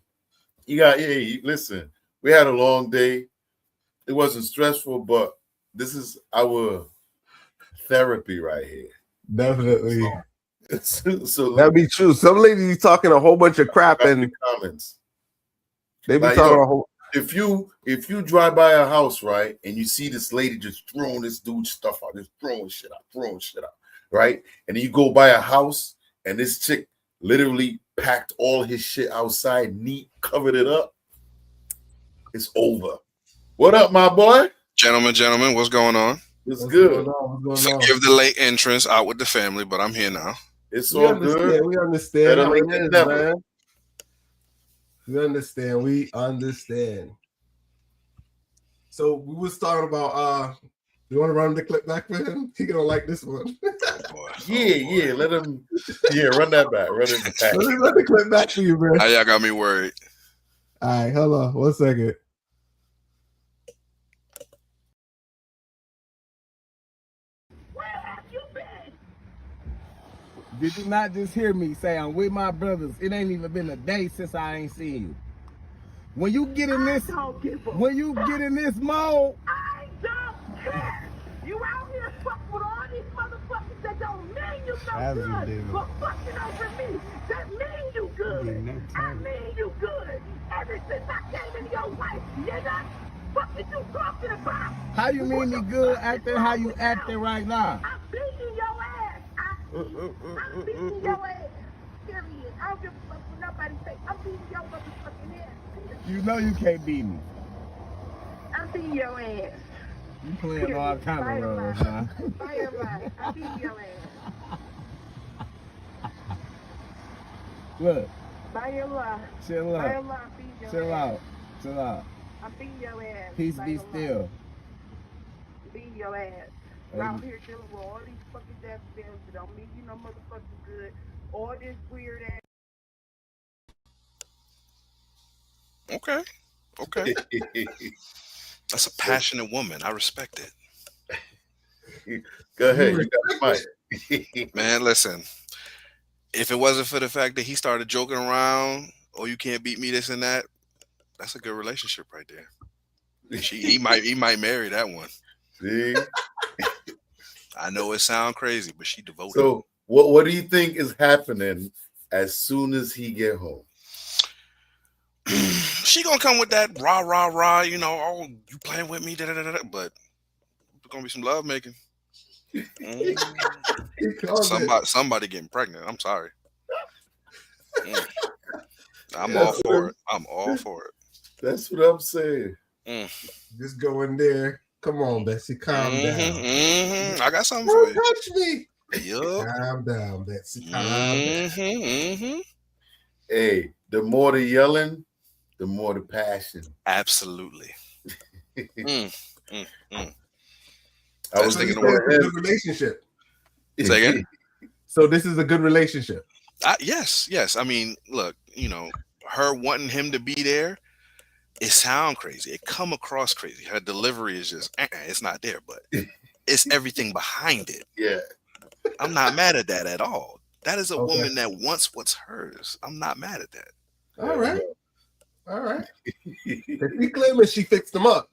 B: Listen, we had a long day. It wasn't stressful, but this is our therapy right here.
A: Definitely.
B: So
A: That'd be true. Some ladies be talking a whole bunch of crap
B: in
A: and
B: the comments.
A: they be
B: Like,
A: talking
B: yo,
A: a whole.
B: If you drive by a house, right, and you see this lady just throwing this dude's stuff out, just throwing shit out, right? And then you go by a house and this chick literally packed all his shit outside, neat, covered it up. It's over. What up, my boy?
H: Gentlemen, what's going on?
B: It's
A: What's
B: good.
A: going on? What's going on?
H: Forgive the late entrance, out with the family, but I'm here now.
B: It's
A: We
B: all
A: understand.
B: good.
A: We understand.
B: Better
A: how
B: late
A: it
B: than
A: is,
B: never.
A: man. We understand. We understand. So we was talking about you want to run the clip back for him? He gonna like this one.
H: Oh, boy.
B: Yeah. Let him. Yeah, run that back. Run it back.
A: Let me run the clip back for you, man.
H: Now y'all got me worried.
A: All right, hold on 1 second.
G: Where have you been?
E: Did you not just hear me say I'm with my brothers? It ain't even been a day since I ain't seen you. When you get in this,
G: Don't give a
E: when you get in this mode,
G: I don't care. You out here fucking with all these motherfuckers that don't mean you no good. But fucking over me, that mean you good. I mean you good. Ever since I came into your life, nigga, what is you talking about?
E: how you mean me good acting how you acting right now?
G: I'm beating your ass. I'm beating your ass. Period. I don't give a fuck what nobody say. I'm beating your motherfucking ass.
E: You know you can't beat me.
G: I'm beating your ass.
E: You playing all kind of roles, huh?
G: Fire, I'm beating your ass.
E: Look,
G: By your lie.
E: chill
G: By your
E: out,
G: lie, I'm beating your
E: chill
G: ass.
E: out, chill out.
G: I'm beating your ass.
E: Peace
G: By
E: be
G: your lie.
E: still.
G: Beating your ass.
E: Hey.
G: Out here dealing with all these fucking death spells that don't mean you no motherfucking good. All this weird ass.
H: Okay. That's a passionate woman. I respect it.
B: Go ahead. You got the mic.
H: Man, listen. If it wasn't for the fact that he started joking around, oh, you can't beat me, this and that, that's a good relationship right there. He might marry that one.
B: See?
H: I know it sounds crazy, but she devoted.
B: So what do you think is happening as soon as he get home?
H: She gonna come with that rah, you know, oh, you playing with me, but there's gonna be some love making. Somebody getting pregnant. I'm sorry. I'm all for it. I'm all for it.
B: That's what I'm saying.
A: Just go in there. Come on, Betsy, calm down.
H: I got something for
A: Don't
H: you.
A: touch me.
H: Yup.
A: Calm down, Betsy. Calm down.
B: Hey, the more the yelling, the more the passion.
H: Absolutely.
B: I
H: That's
B: was
H: thinking
B: thinking
H: the
A: It's
H: word.
A: a good relationship.
H: Say again?
A: So this is a good relationship.
H: Yes. I mean, look, you know, her wanting him to be there, it sound crazy. It come across crazy. Her delivery is just, it's not there, but it's everything behind it.
B: Yeah.
H: I'm not mad at that at all. That is a
A: Okay.
H: woman that wants what's hers. I'm not mad at that.
A: All right. If he claiming she fixed him up.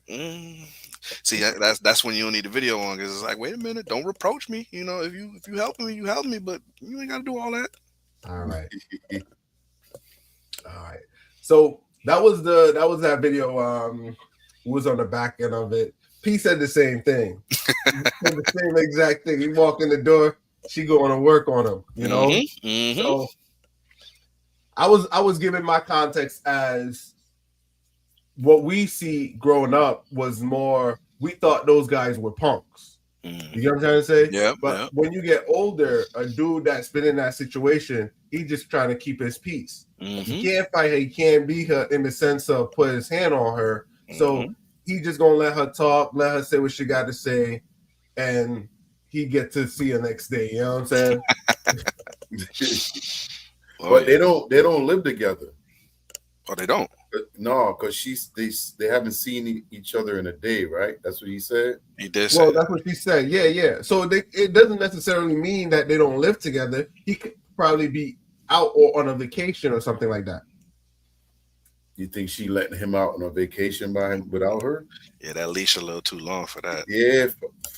H: See, that's when you don't need the video on, because it's like, wait a minute, don't reproach me. You know, if you helping me, you help me, but you ain't got to do all that.
A: All right. So that was that video. Who was on the back end of it? P said the same thing. He said the same exact thing. He walked in the door, she going to work on him, you know? So I was giving my context as what we see growing up was more, we thought those guys were punks. You get what I'm trying to say?
H: Yeah.
A: But when you get older, a dude that's been in that situation, he's just trying to keep his peace. He can't fight her, he can't beat her in the sense of put his hand on her. So he just gonna let her talk, let her say what she got to say, and he get to see her next day. You know what I'm saying?
B: But they don't live together.
H: Oh, they don't.
B: No, because they haven't seen each other in a day, right? That's what he said.
H: He did say.
A: Well, that's what she said. Yeah. So it doesn't necessarily mean that they don't live together. He could probably be out or on a vacation or something like that.
B: You think she letting him out on a vacation without her?
H: Yeah, that leash a little too long for that.
B: Yeah.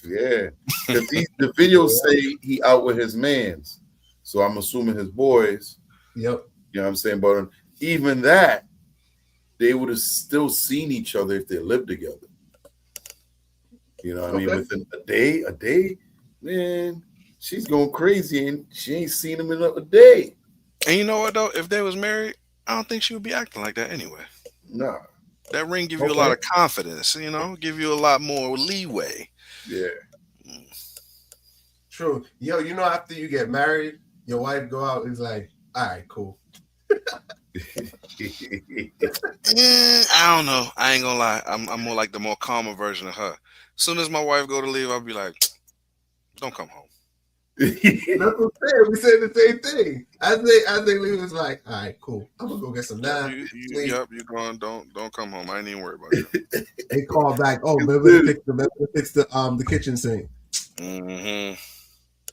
B: Because the videos say he out with his mans, so I'm assuming his boys.
A: Yep.
B: You know what I'm saying? But even that, they would have still seen each other if they lived together. You know what I mean? Within a day, man, she's going crazy and she ain't seen him in a day.
H: And you know what though? If they was married, I don't think she would be acting like that anyway.
B: Nah.
H: That ring give you a lot of confidence, you know, give you a lot more leeway.
B: Yeah.
A: True. Yo, you know, after you get married, your wife go out, it's like, all right, cool.
H: I don't know. I ain't gonna lie. I'm more like the more calmer version of her. As soon as my wife go to leave, I'll be like, don't come home.
A: That's what I'm saying. We said the same thing. As they leave, it's like, all right, cool. I'm gonna go get some nap.
H: You going? Don't come home. I ain't even worried about it.
A: They call back. Oh, remember to fix the kitchen sink.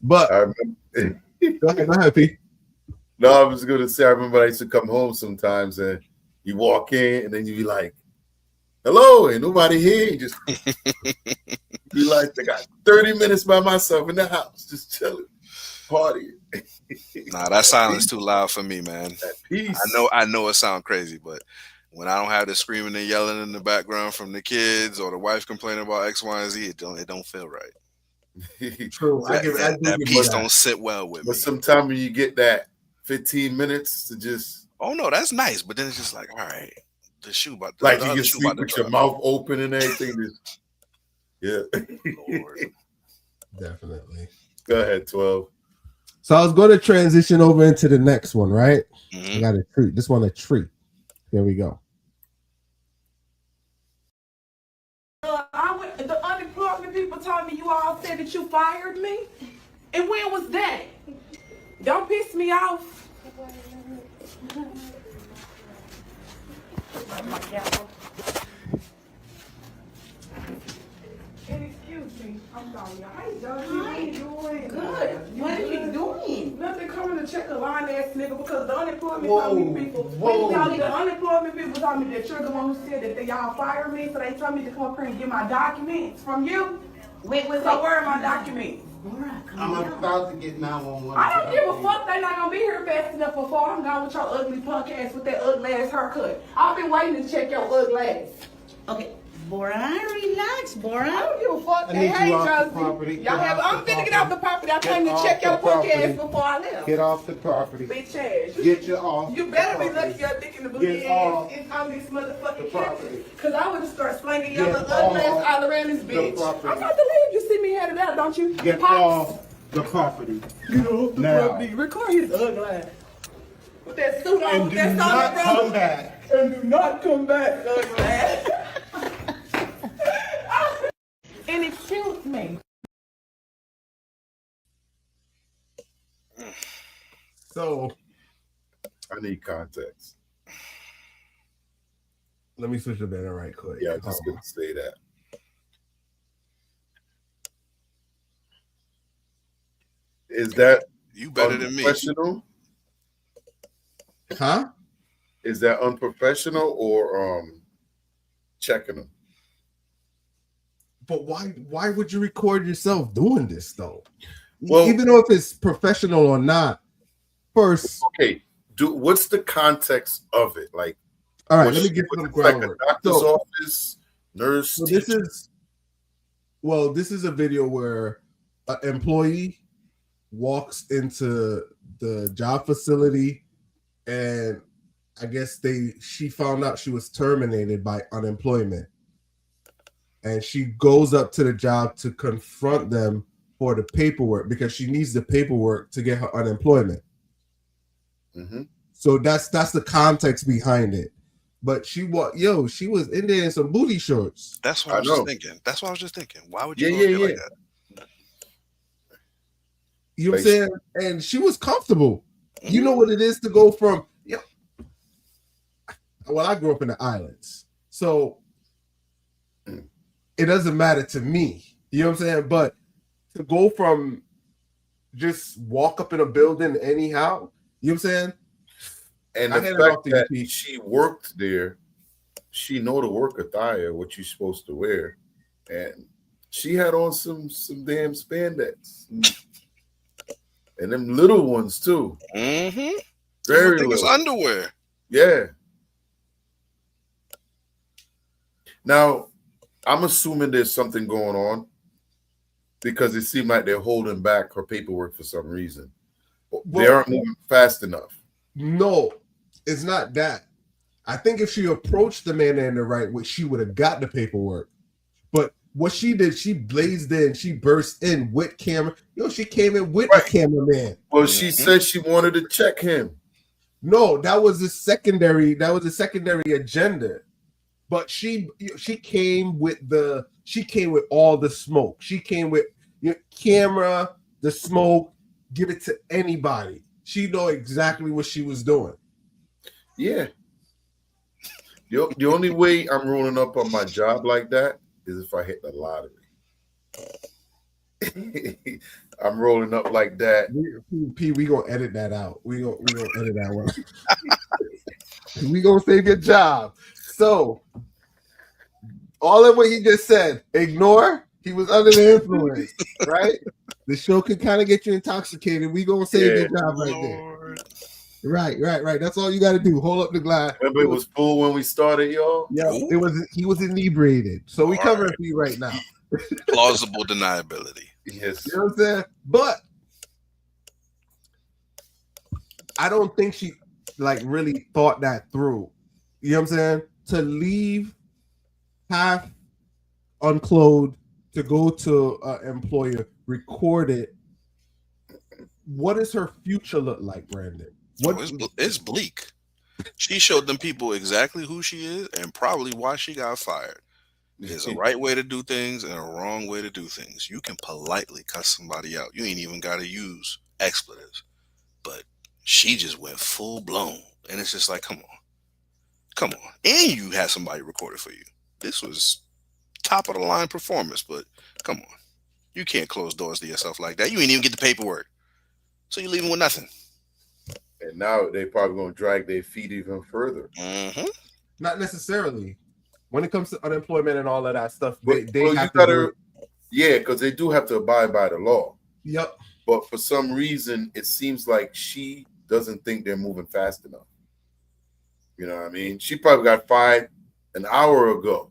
A: But go ahead, P.
B: No, I was going to say, I remember I used to come home sometimes and you walk in and then you be like, hello, ain't nobody here. You just be like, I got 30 minutes by myself in the house, just chilling, partying.
H: Nah, that silence too loud for me, man.
B: That peace.
H: I know it sounds crazy, but when I don't have the screaming and yelling in the background from the kids or the wife complaining about X, Y, and Z, it don't feel right.
A: True.
H: That peace don't sit well with me.
B: But sometimes when you get that 15 minutes to just...
H: Oh, no, that's nice. But then it's just like, all right, the shoe about
B: like you can sleep with your mouth open and everything. Yeah.
H: Lord.
A: Definitely.
B: Go ahead, 12.
A: So I was going to transition over into the next one, right? I got a treat. This one a treat. Here we go.
G: The unemployment people told me you all said that you fired me. And when was that? Don't piss me off. And excuse me, I'm sorry. Hi, Josie. How you doing? Good. What are you doing? Nothing, coming to check a line ass nigga because the unemployment told me people. The unemployment people told me that you're the one who said that y'all fired me, so they told me to come up here and get my documents from you. So where are my documents?
I: I'm about to get 911.
G: I don't give a fuck. They're not gonna be here fast enough before I'm gone with your ugly punk ass with that ugly ass haircut. I've been waiting to check your ugly ass.
J: Okay, Bora, relax, Bora.
G: I don't give a fuck.
I: I need
G: Hey,
I: you off the
G: Josie.
I: property.
G: Y'all have. I'm finna get off the property. I came to check your punk ass before I left.
I: Get off the property.
G: Bitch ass.
I: Get you off.
G: You better be lucky your dick in the booty
I: Get
G: ass
I: off
G: is on this motherfucking
I: property.
G: kitchen. Cause I would have started slinging your
I: Get
G: little ugly ass
I: off
G: all around this bitch.
I: property.
G: I'm about to leave. You see me headed out, don't you?
I: Get
G: Pops.
I: off the property.
G: Get off the
I: Now.
G: property. Record his ugly ass. With that suit on,
I: And
G: with
I: do
G: that
I: not
G: solid
I: come
G: rubber.
I: back.
G: And do not come back, ugly ass. And excuse me.
A: So
B: I need context.
A: let me switch the banner right quick.
B: Yeah, I just couldn't say that. Is that
H: you better than me?
B: Unprofessional?
A: Huh?
B: Is that unprofessional or checking them?
A: But why would you record yourself doing this though?
B: Well,
A: even though if it's professional or not, first.
B: Okay, what's the context of it? Like,
A: all right, let me get some groundwork.
B: Like a doctor's office, nurse.
A: So this is Well, this is a video where an employee walks into the job facility, and I guess she found out she was terminated by unemployment, and she goes up to the job to confront them for the paperwork because she needs the paperwork to get her unemployment.
B: Mm-hmm.
A: So that's the context behind it. But she was in there in some booty shorts.
H: That's what I was just thinking. That's what I was just thinking. Why would you go there like that?
A: You know what I'm saying? And she was comfortable. You know what it is to go from, well, I grew up in the islands, so it doesn't matter to me. You know what I'm saying? But to go from just walk up in a building anyhow, you know what I'm saying?
B: And the fact that she worked there, she know the work attire, what you're supposed to wear, and she had on some damn spandex, and them little ones too.
H: Mm-hmm.
B: Very
H: I think it's
B: little
H: underwear.
B: Yeah. Now, I'm assuming there's something going on because it seemed like they're holding back her paperwork for some reason. They aren't moving fast enough.
A: No, it's not that. I think if she approached the man in the right way, she would have got the paperwork. But what she did, she blazed in, she burst in with camera. She came in with a cameraman.
B: Well, she said she wanted to check him.
A: No, that was a secondary agenda. But she came with all the smoke. She came with your camera, the smoke, give it to anybody. She know exactly what she was doing.
B: Yeah. The only way I'm rolling up on my job like that is if I hit the lottery. I'm rolling up like that.
A: We gonna edit that out. We gonna edit that one. We gonna save your job. So all of what he just said, ignore. He was under the influence, right? The show can kind of get you intoxicated. We gonna save your job right there. Right. That's all you got to do. Hold up the glass.
B: Remember, it was full when we started, y'all.
A: Yeah, he was inebriated, so we covering for you right now.
H: Plausible deniability.
B: Yes.
A: You know what I'm saying? But I don't think she really thought that through. You know what I'm saying? To leave half unclothed to go to an employer, record it. What does her future look like, Brandon?
H: It's bleak. She showed them people exactly who she is and probably why she got fired. There's a right way to do things and a wrong way to do things. You can politely cuss somebody out. You ain't even got to use expletives. But she just went full blown. And it's just like, come on. And you had somebody record it for you. This was top of the line performance, but come on. You can't close doors to yourself like that. You ain't even get the paperwork. So you're leaving with nothing.
B: And now they probably going to drag their feet even further.
H: Mm-hmm.
A: Not necessarily. When it comes to unemployment and all of that stuff, they have
B: because they do have to abide by the law.
A: Yep.
B: But for some reason, it seems like she doesn't think they're moving fast enough. You know what I mean? She probably got fired an hour ago.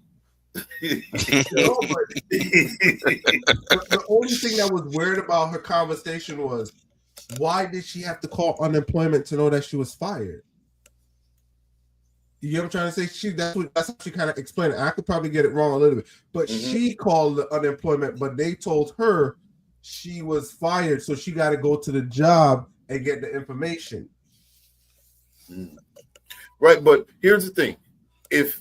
A: The only thing that was weird about her conversation was, why did she have to call unemployment to know that she was fired? You know what I'm trying to say? That's how she kind of explained it. I could probably get it wrong a little bit, but she called the unemployment, but they told her she was fired, so she got to go to the job and get the information.
B: Right, but here's the thing. If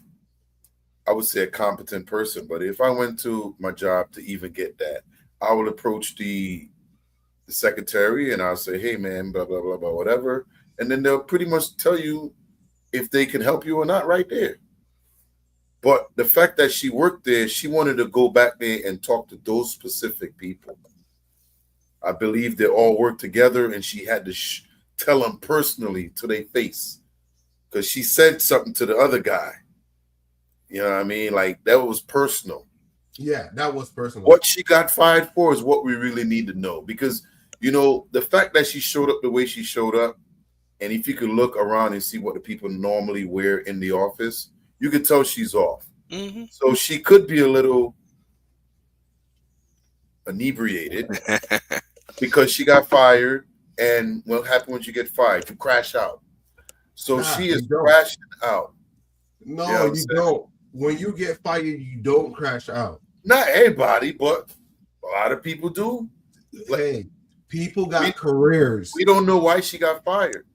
B: I would say a competent person, but if I went to my job to even get that, I would approach the secretary and I'll say, hey, man, blah, blah, blah, blah, whatever. And then they'll pretty much tell you if they can help you or not right there. But the fact that she worked there, she wanted to go back there and talk to those specific people. I believe they all worked together and she had to tell them personally to their face because she said something to the other guy. You know what I mean? Like, that was personal.
A: Yeah, that was personal.
B: What she got fired for is what we really need to know because, you know, the fact that she showed up the way she showed up, and if you could look around and see what the people normally wear in the office, you could tell she's off.
H: Mm-hmm.
B: So she could be a little inebriated because she got fired. And what happened when you get fired? You crash out. So she is crashing out.
A: No,
B: You know what I'm
A: you
B: saying?
A: don't. When you get fired, you don't crash out.
B: Not everybody, but a lot of people do.
A: Hey, people got careers.
B: We don't know why she got fired.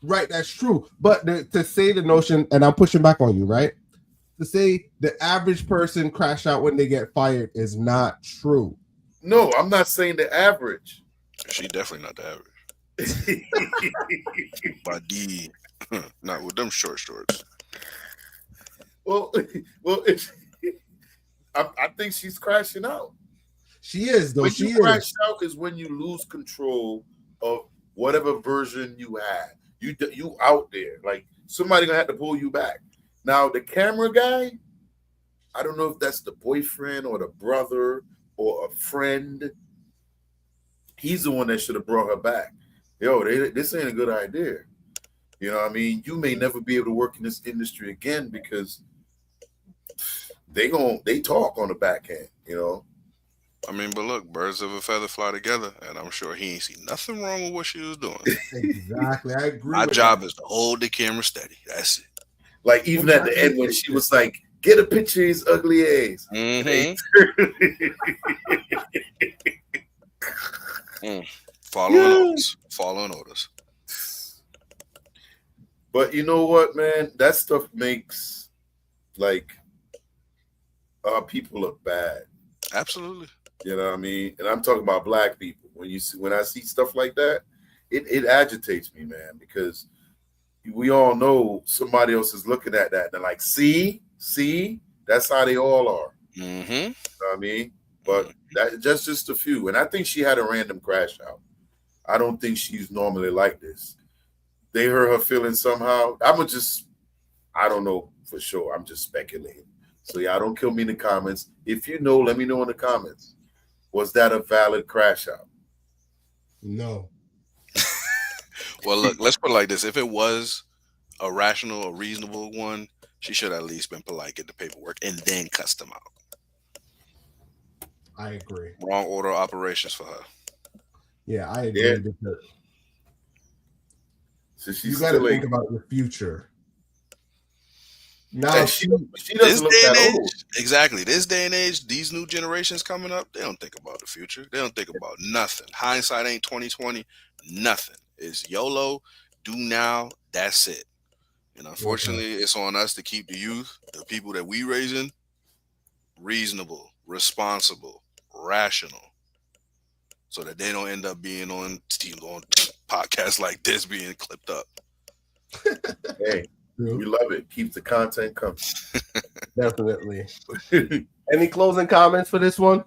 A: Right, that's true. But to say the notion, and I'm pushing back on you, right? To say the average person crash out when they get fired is not true.
B: No, I'm not saying the average.
H: She definitely not the average. By D, not with them short shorts.
B: well, I think she's crashing out.
A: She is, though.
B: When
A: She
B: you
A: is.
B: crash out is when you lose control of whatever version you had. You out there, like somebody gonna have to pull you back. Now the camera guy, I don't know if that's the boyfriend or the brother or a friend. He's the one that should have brought her back. Yo, this ain't a good idea. You know what I mean? You may never be able to work in this industry again because they talk on the back end, you know.
H: I mean, but look, birds of a feather fly together, and I'm sure he ain't see nothing wrong with what she was doing.
A: Exactly, I agree.
H: My job is to hold the camera steady. That's it.
B: Like even at the end when she was like, "Get a picture of his ugly ass."
H: Following orders.
B: But you know what, man? That stuff makes like people look bad.
H: Absolutely.
B: You know what I mean? And I'm talking about black people. When I see stuff like that, it agitates me, man, because we all know somebody else is looking at that. And they're like, see, that's how they all are.
H: Mm-hmm.
B: You know what I mean? But that's just a few. And I think she had a random crash out. I don't think she's normally like this. They hurt her feelings somehow. I don't know for sure. I'm just speculating. So yeah, don't kill me in the comments. If you know, let me know in the comments. Was that a valid crash out?
A: No.
H: Well, look, let's put it like this. If it was a rational or reasonable one, she should at least been polite, get the paperwork, and then cuss them out.
A: I agree.
H: Wrong order of operations for her.
A: Yeah, I agree. Because
B: so
A: you got to think about your future. Now
B: she doesn't look that old.
H: Exactly. This day and age, these new generations coming up, they don't think about the future. They don't think about nothing. Hindsight ain't 20/20. Nothing. It's YOLO. Do now. That's it. And unfortunately, it's on us to keep the youth, the people that we raising, reasonable, responsible, rational, so that they don't end up being on podcasts like this being clipped up.
B: Hey. We love it. Keeps the content coming.
A: Definitely. Any closing comments for this one?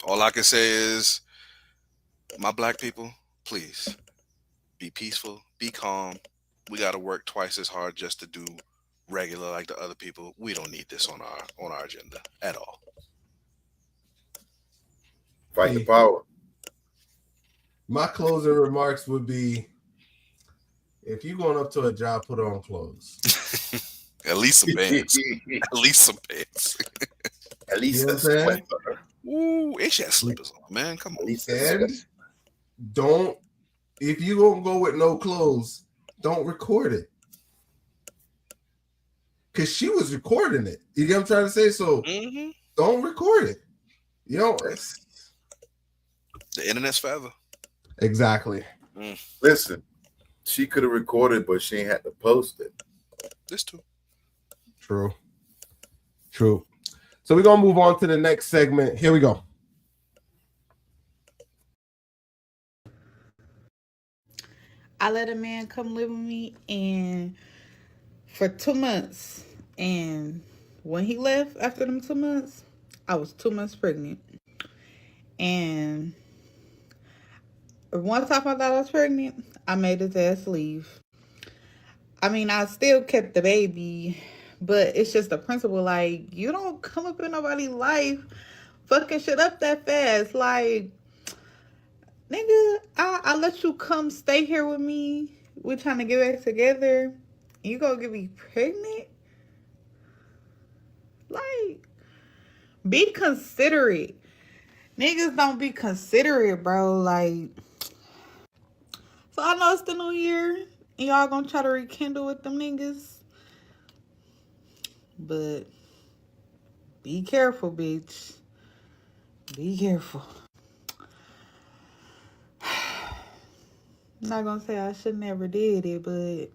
H: All I can say is, my black people, please be peaceful, be calm. We got to work twice as hard just to do regular like the other people. We don't need this on our agenda at all.
B: Fight the power.
A: My closing remarks would be, if you're going up to a job, put on clothes.
H: At least some pants. At least some pants.
B: At least
A: a sweater.
H: Ooh, it should have slippers on, man. Come on.
A: And don't, if you're going to go with no clothes, don't record it. Because she was recording it. You get what I'm trying to say? So don't record it. You know,
H: the internet's forever.
A: Exactly.
B: Listen, she could have recorded, but she ain't had to post it.
H: This too.
A: True. So we're going to move on to the next segment. Here we go.
J: I let a man come live with me and for 2 months. And when he left after them 2 months, I was 2 months pregnant. And once I found out I was pregnant, I made his ass leave. I mean, I still kept the baby, but it's just a principle. Like, you don't come up in nobody's life fucking shit up that fast. Like, nigga, I let you come stay here with me. We're trying to get back together. You gonna get me pregnant? Like, Be considerate. Niggas don't be considerate, bro. Like, so I know it's the new year, and y'all gonna try to rekindle with them niggas. But be careful, bitch. Be careful. I'm not gonna say I should never did it, but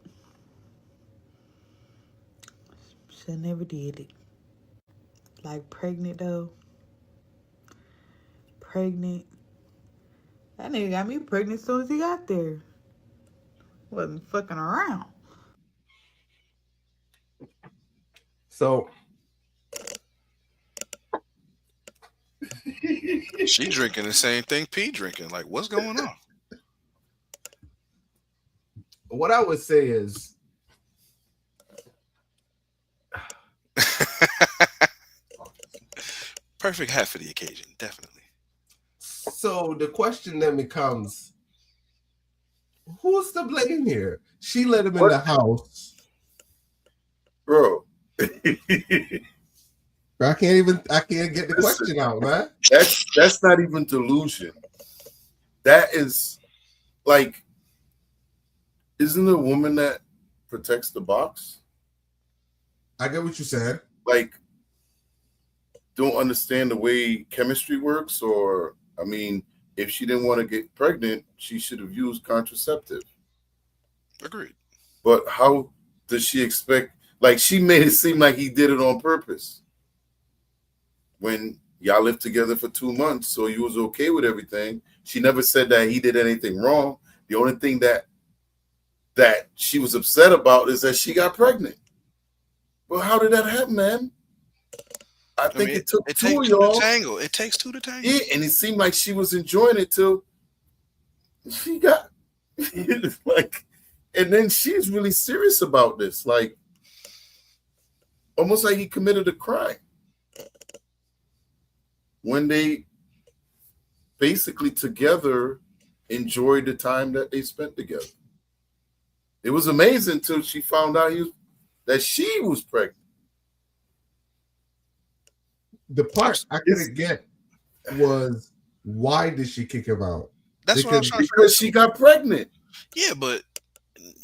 J: should never did it. Like pregnant though. Pregnant. That nigga got me pregnant as soon as he got there. Wasn't fucking around.
A: So
H: She drinking the same thing P drinking. Like, what's going on?
A: what I would say is,
H: Perfect hat for the occasion, definitely.
A: so the question then becomes, who's to blame here? She let him in the house.
B: Bro.
A: I can't get the question out, man.
B: That's not even delusion. That is like, isn't a woman that protects the box?
A: I get what you said.
B: Like, don't understand the way chemistry works, or I mean, if she didn't want to get pregnant, she should have used contraceptive.
H: Agreed.
B: But how does she expect? Like, she made it seem like he did it on purpose. When y'all lived together for 2 months, so you was okay with everything. She never said that he did anything wrong. The only thing that she was upset about is that she got pregnant. Well, how did that happen, man? I think it took two of y'all.
H: It takes two to tangle.
B: Yeah, and it seemed like she was enjoying it till she got like, and then she's really serious about this, like almost like he committed a crime when they basically together enjoyed the time that they spent together. It was amazing till she found out that she was pregnant.
A: The part I couldn't get was, why did she kick him out?
H: That's what I'm trying to
B: because she got pregnant.
H: Yeah, but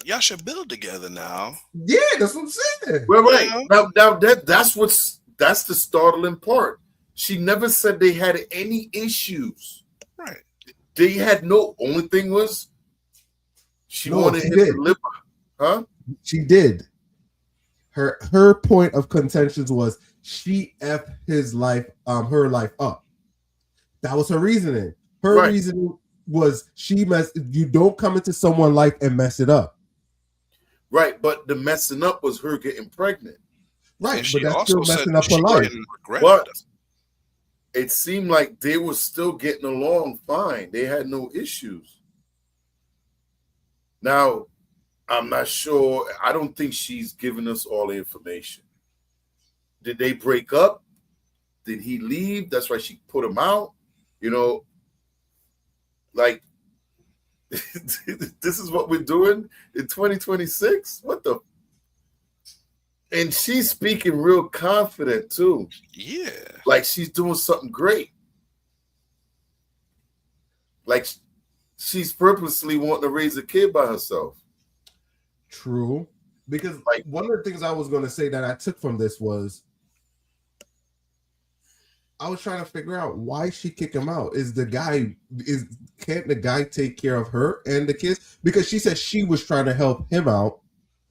H: y'all should build together now.
A: Yeah, that's what I'm saying.
B: Well, right. Now that's the startling part. She never said they had any issues.
H: Right.
B: They had no. Only thing was she wanted him to live. Huh?
A: She did. Her point of contention was she effed his life, her life up. That was her reasoning. Her reasoning was you don't come into someone's life and mess it up.
B: Right, but the messing up was her getting pregnant.
A: Right, but that's still messing up her life.
B: But it seemed like they were still getting along fine. They had no issues. Now, I'm not sure. I don't think she's giving us all the information. Did they break up? Did he leave? That's why she put him out. You know, like, this is what we're doing in 2026? What the? And she's speaking real confident, too.
H: Yeah.
B: Like she's doing something great. Like she's purposely wanting to raise a kid by herself.
A: True. Because one of the things I was going to say that I took from this was, I was trying to figure out why she kicked him out. Can't the guy take care of her and the kids? Because she said she was trying to help him out.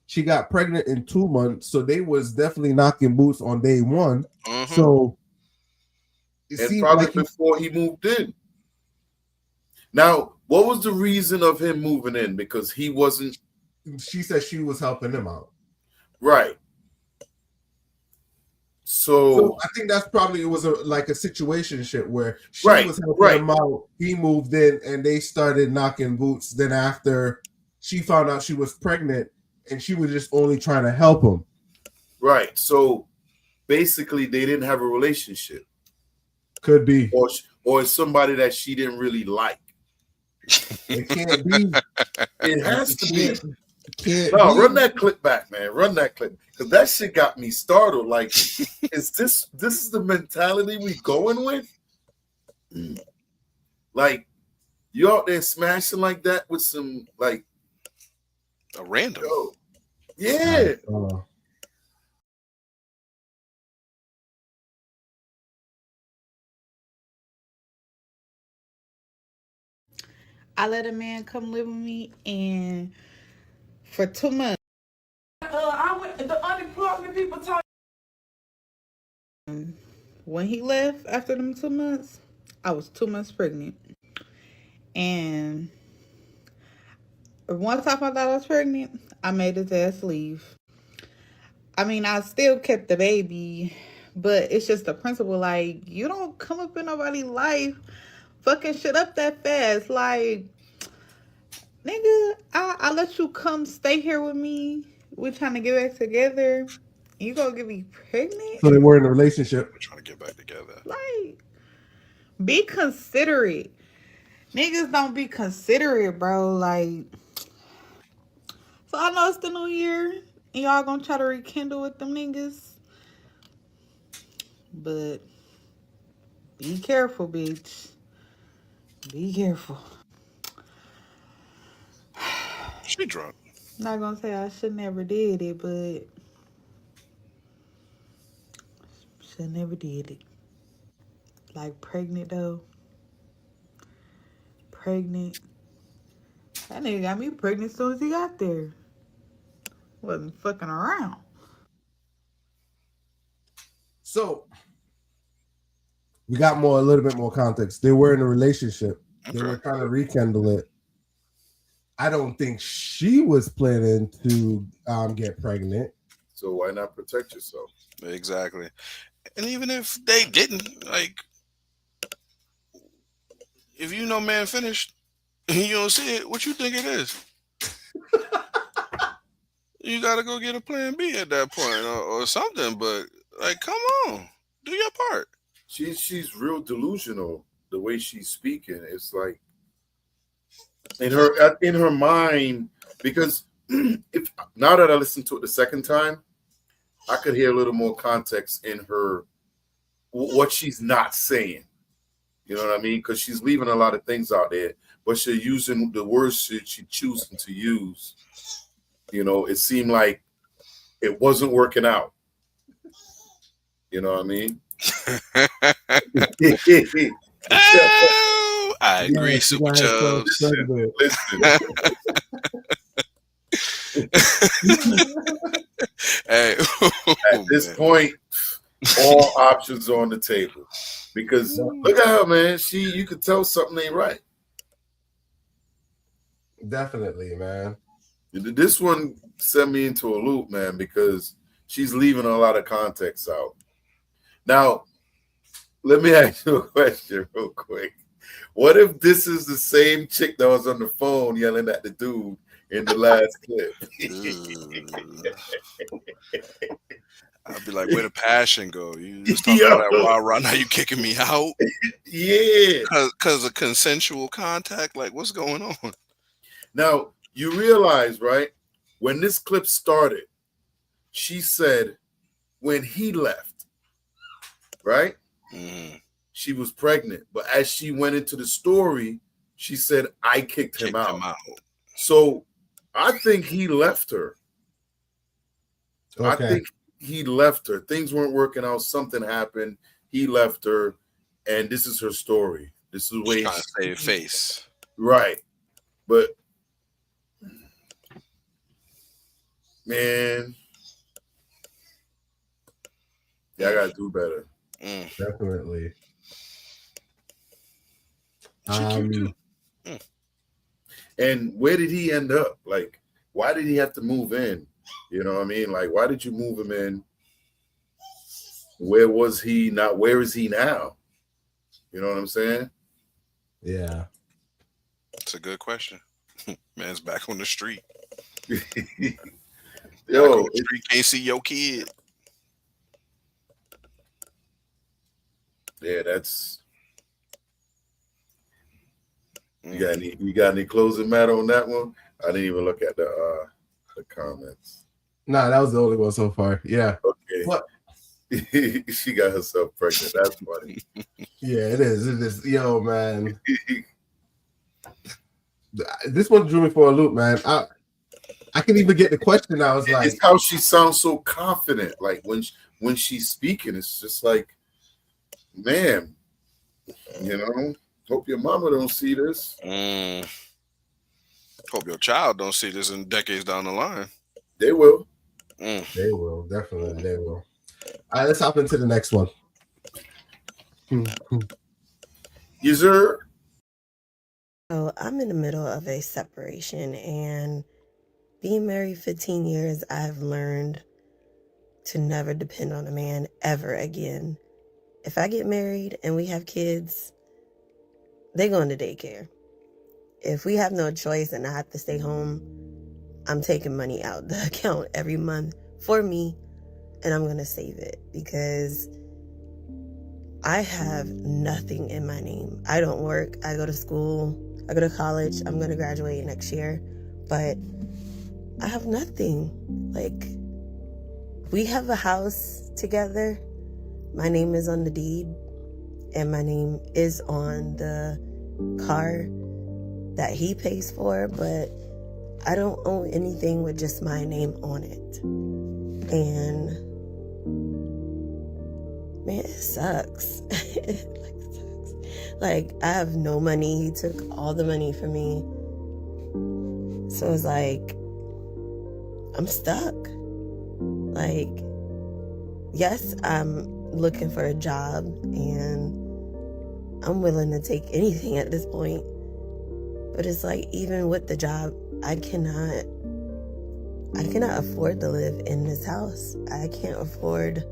A: She got pregnant in 2 months, so they was definitely knocking boots on day one.
H: Mm-hmm.
A: So
B: and probably like before he moved in. Now, what was the reason of him moving in? Because he wasn't.
A: She said she was helping him out.
B: Right. So
A: I think that's probably, it was like a situationship where she was helping him out. He moved in and they started knocking boots. Then after she found out she was pregnant and she was just only trying to help him.
B: Right. So basically they didn't have a relationship.
A: Could be.
B: Or somebody that she didn't really like.
A: It can't be.
B: It has to be.
A: Can't
B: No,
A: be.
B: run that clip back, man. Run that clip. Because that shit got me startled. Like, is this is the mentality we going with? Like, you out there smashing like that with some, like,
H: a random.
B: Yo, yeah.
J: I let a man come live with me, and for 2 months.
G: I went. The unemployment people talk.
J: When he left after them 2 months, I was 2 months pregnant. And once I found out I was pregnant, I made his ass leave. I mean, I still kept the baby, but it's just the principle. Like, you don't come up in nobody's life fucking shit up that fast. Like, nigga, I let you come stay here with me. We're trying to get back together. You gonna get me pregnant?
A: So they were in a relationship.
H: We're trying to get back together.
J: Like, be considerate. Niggas don't be considerate, bro. Like, so I know it's the new year, and y'all gonna try to rekindle with them niggas. But be careful, bitch. Be careful.
H: She drunk.
J: I'm not gonna say I should never did it, but should never did it. Like, pregnant though. Pregnant. That nigga got me pregnant as soon as he got there. Wasn't fucking around.
A: So we got a little bit more context. They were in a relationship. They were trying to rekindle it. I don't think she was planning to get pregnant.
B: So why not protect yourself?
H: Exactly. And even if they didn't, like, if you know man finished and you don't see it, what you think it is? You gotta go get a plan B at that point or something. But like, come on, do your part.
B: She's real delusional the way she's speaking. It's like in her mind, because if now that I listened to it the second time, I could hear a little more context in her what she's not saying. You know what I mean? Because she's leaving a lot of things out there, but she's using the words she's choosing to use. You know, it seemed like it wasn't working out. You know what I mean?
H: Oh, I agree, Super Chubbs.
B: Listen.
H: Hey,
B: at this point, all options are on the table. Because look at her, man. You could tell something ain't right.
A: Definitely, man.
B: This one sent me into a loop, man, because she's leaving a lot of context out. Now, let me ask you a question real quick. What if this is the same chick that was on the phone yelling at the dude in the last clip?
H: I'd be like, where the passion go? You just talking about that rah, now you kicking me out?
B: Yeah.
H: Because of consensual contact? Like, what's going on?
B: Now, you realize, right, when this clip started, she said when he left, right? She was pregnant. But as she went into the story, she said, I kicked him out. So I think he left her.
A: Okay.
B: I think he left her. Things weren't working out. Something happened. He left her. And this is her story. This is the way
H: trying to save face.
B: Right. But man, I gotta do better.
A: Definitely.
B: And where did he end up? Like, why did he have to move in? You know what I mean? Like, why did you move him in? Where was he not? Where is he now? You know what I'm saying?
A: Yeah.
H: It's a good question. Man's back on the street.
B: Yo,
H: street can't see your kid.
B: Yeah, that's. You got any closing matter on that one? I didn't even look at the the comments.
A: Nah, that was the only one so far. Yeah.
B: Okay.
A: What?
B: She got herself pregnant. That's funny.
A: Yeah, it is. It is. Yo, man. This one drew me for a loop, man. I can even get the question. I was like,
B: it's how she sounds so confident. Like when she's speaking, it's just like, man, you know, hope your mama don't see this.
H: Hope your child don't see this in decades down the line.
B: They will.
A: They will. Definitely, they will. All right, let's hop into the next one.
B: Yes, sir.
K: So I'm in the middle of a separation, and being married 15 years, I've learned to never depend on a man ever again. If I get married and we have kids, they go into daycare. If we have no choice and I have to stay home, I'm taking money out the account every month for me, and I'm going to save it because I have nothing in my name. I don't work. I go to school. I go to college. I'm going to graduate next year, but I have nothing. Like, we have a house together. My name is on the deed, and my name is on the car that he pays for, but I don't own anything with just my name on it. And man, it sucks. It sucks. Like, I have no money. He took all the money from me. So it's like, I'm stuck. Like, yes, I'm looking for a job and I'm willing to take anything at this point. But it's like, even with the job, I cannot afford to live in this house. I can't afford,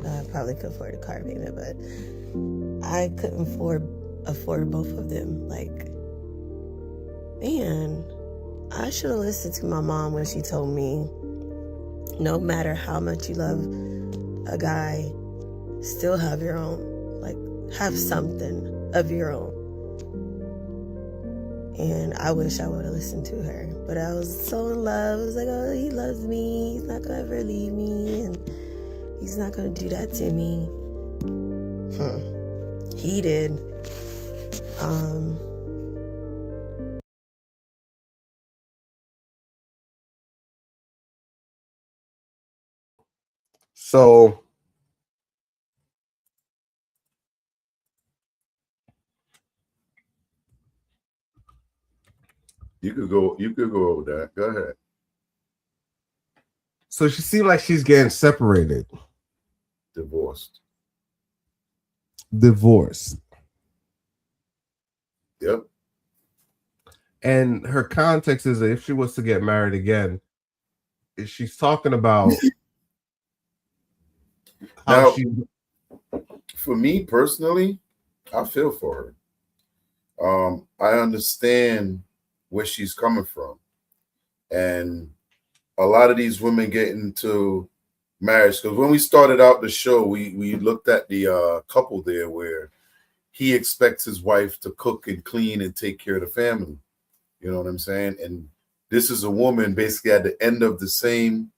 K: I probably could afford a car payment, but I couldn't afford both of them. Like, man, I should have listened to my mom when she told me, no matter how much you love a guy, still have your own. Like, have something of your own. And I wish I would have listened to her. But I was so in love. I was like, oh, he loves me. He's not going to ever leave me. And he's not going to do that to me. He did.
A: So
B: You could go over that. Go ahead.
A: So she seemed like she's getting separated.
B: Divorced. Yep.
A: And her context is that if she was to get married again, she's talking about how
B: now, for me personally, I feel for her. I understand where she's coming from. And a lot of these women get into marriage, because when we started out the show, we looked at the couple there where he expects his wife to cook and clean and take care of the family. You know what I'm saying? And this is a woman basically at the end of the same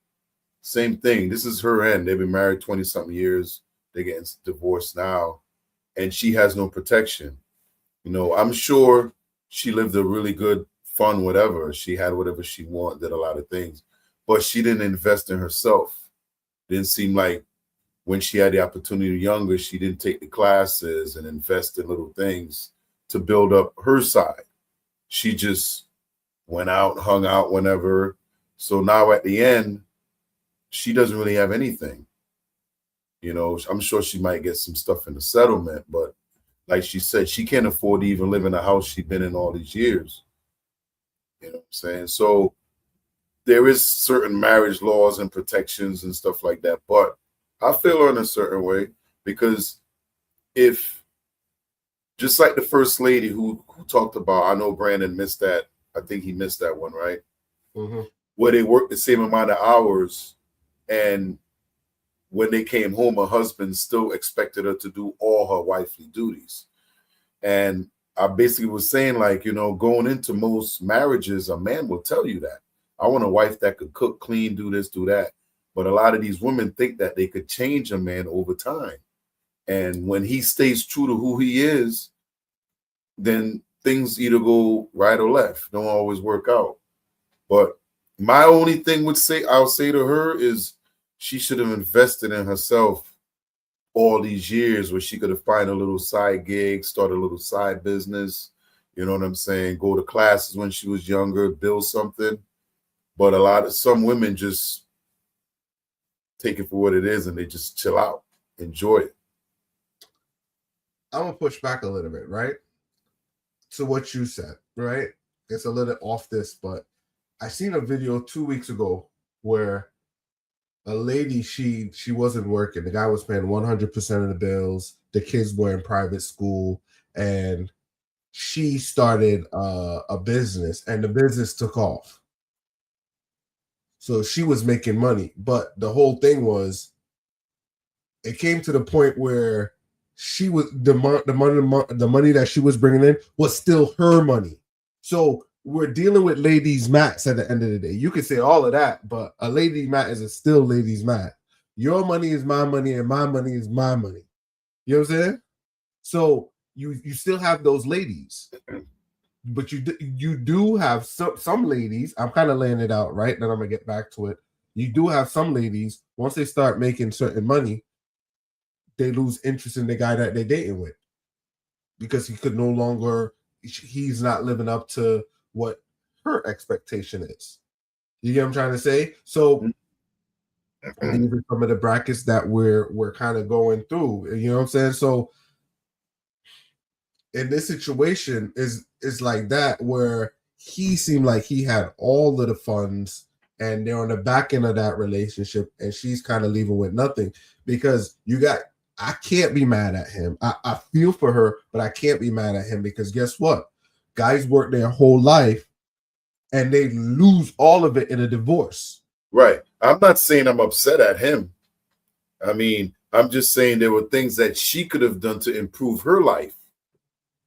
B: thing. This is her end. They've been married 20-something years. They're getting divorced now. And she has no protection. You know, I'm sure she lived a really good, fun, whatever. She had whatever she wanted, did a lot of things. But she didn't invest in herself. Didn't seem like when she had the opportunity younger, she didn't take the classes and invest in little things to build up her side. She just went out, hung out whenever. So now at the end, she doesn't really have anything. You know, I'm sure she might get some stuff in the settlement, but like she said, she can't afford to even live in a house she's been in all these years. You know what I'm saying? So there is certain marriage laws and protections and stuff like that, but I feel her in a certain way, because if, just like the first lady who talked about, I know Brandon missed that. I think he missed that one, right?
A: Mm-hmm.
B: Where they worked the same amount of hours, and when they came home, her husband still expected her to do all her wifely duties. And I basically was saying, like, you know, going into most marriages, a man will tell you that. I want a wife that could cook, clean, do this, do that. But a lot of these women think that they could change a man over time. And when he stays true to who he is, then things either go right or left. Don't always work out. But my only thing I'll say to her is she should have invested in herself all these years where she could have find a little side gig, start a little side business. You know what I'm saying? Go to classes when she was younger, build something. But some women just take it for what it is and they just chill out, enjoy it.
A: I'm gonna push back a little bit, right? To what you said, right? It's a little off this, but I seen a video 2 weeks ago where a lady, she wasn't working. The guy was paying 100% of the bills. The kids were in private school, and she started a business, and the business took off. So she was making money, but the whole thing was, it came to the point where she was the money that she was bringing in was still her money. So we're dealing with ladies' mats at the end of the day. You can say all of that, but a lady mat is still ladies' mat. Your money is my money, and my money is my money. You know what I'm saying? So you still have those ladies, but you do have some ladies. I'm kind of laying it out, right? Then I'm gonna get back to it. You do have some ladies, once they start making certain money, they lose interest in the guy that they're dating with because he's not living up to what her expectation is. You get what I'm trying to say? So these are some of the brackets that we're kind of going through. You know what I'm saying? So in this situation is like that, where he seemed like he had all of the funds and they're on the back end of that relationship, and she's kind of leaving with nothing because I can't be mad at him. I feel for her, but I can't be mad at him because guess what? Guys work their whole life and they lose all of it in a divorce.
B: Right. I'm not saying I'm upset at him. I mean, I'm just saying there were things that she could have done to improve her life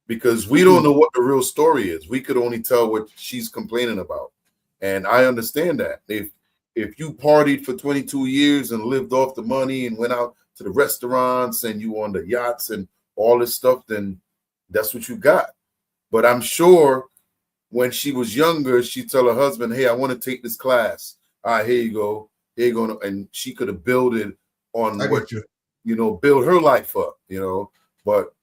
B: because we don't know what the real story is. We could only tell what she's complaining about. And I understand that. If you partied for 22 years and lived off the money and went out to the restaurants and you on the yachts and all this stuff, then that's what you got. But I'm sure when she was younger, she'd tell her husband, hey, I want to take this class. All right, here you go. Here you go. And she could have built it on build her life up, But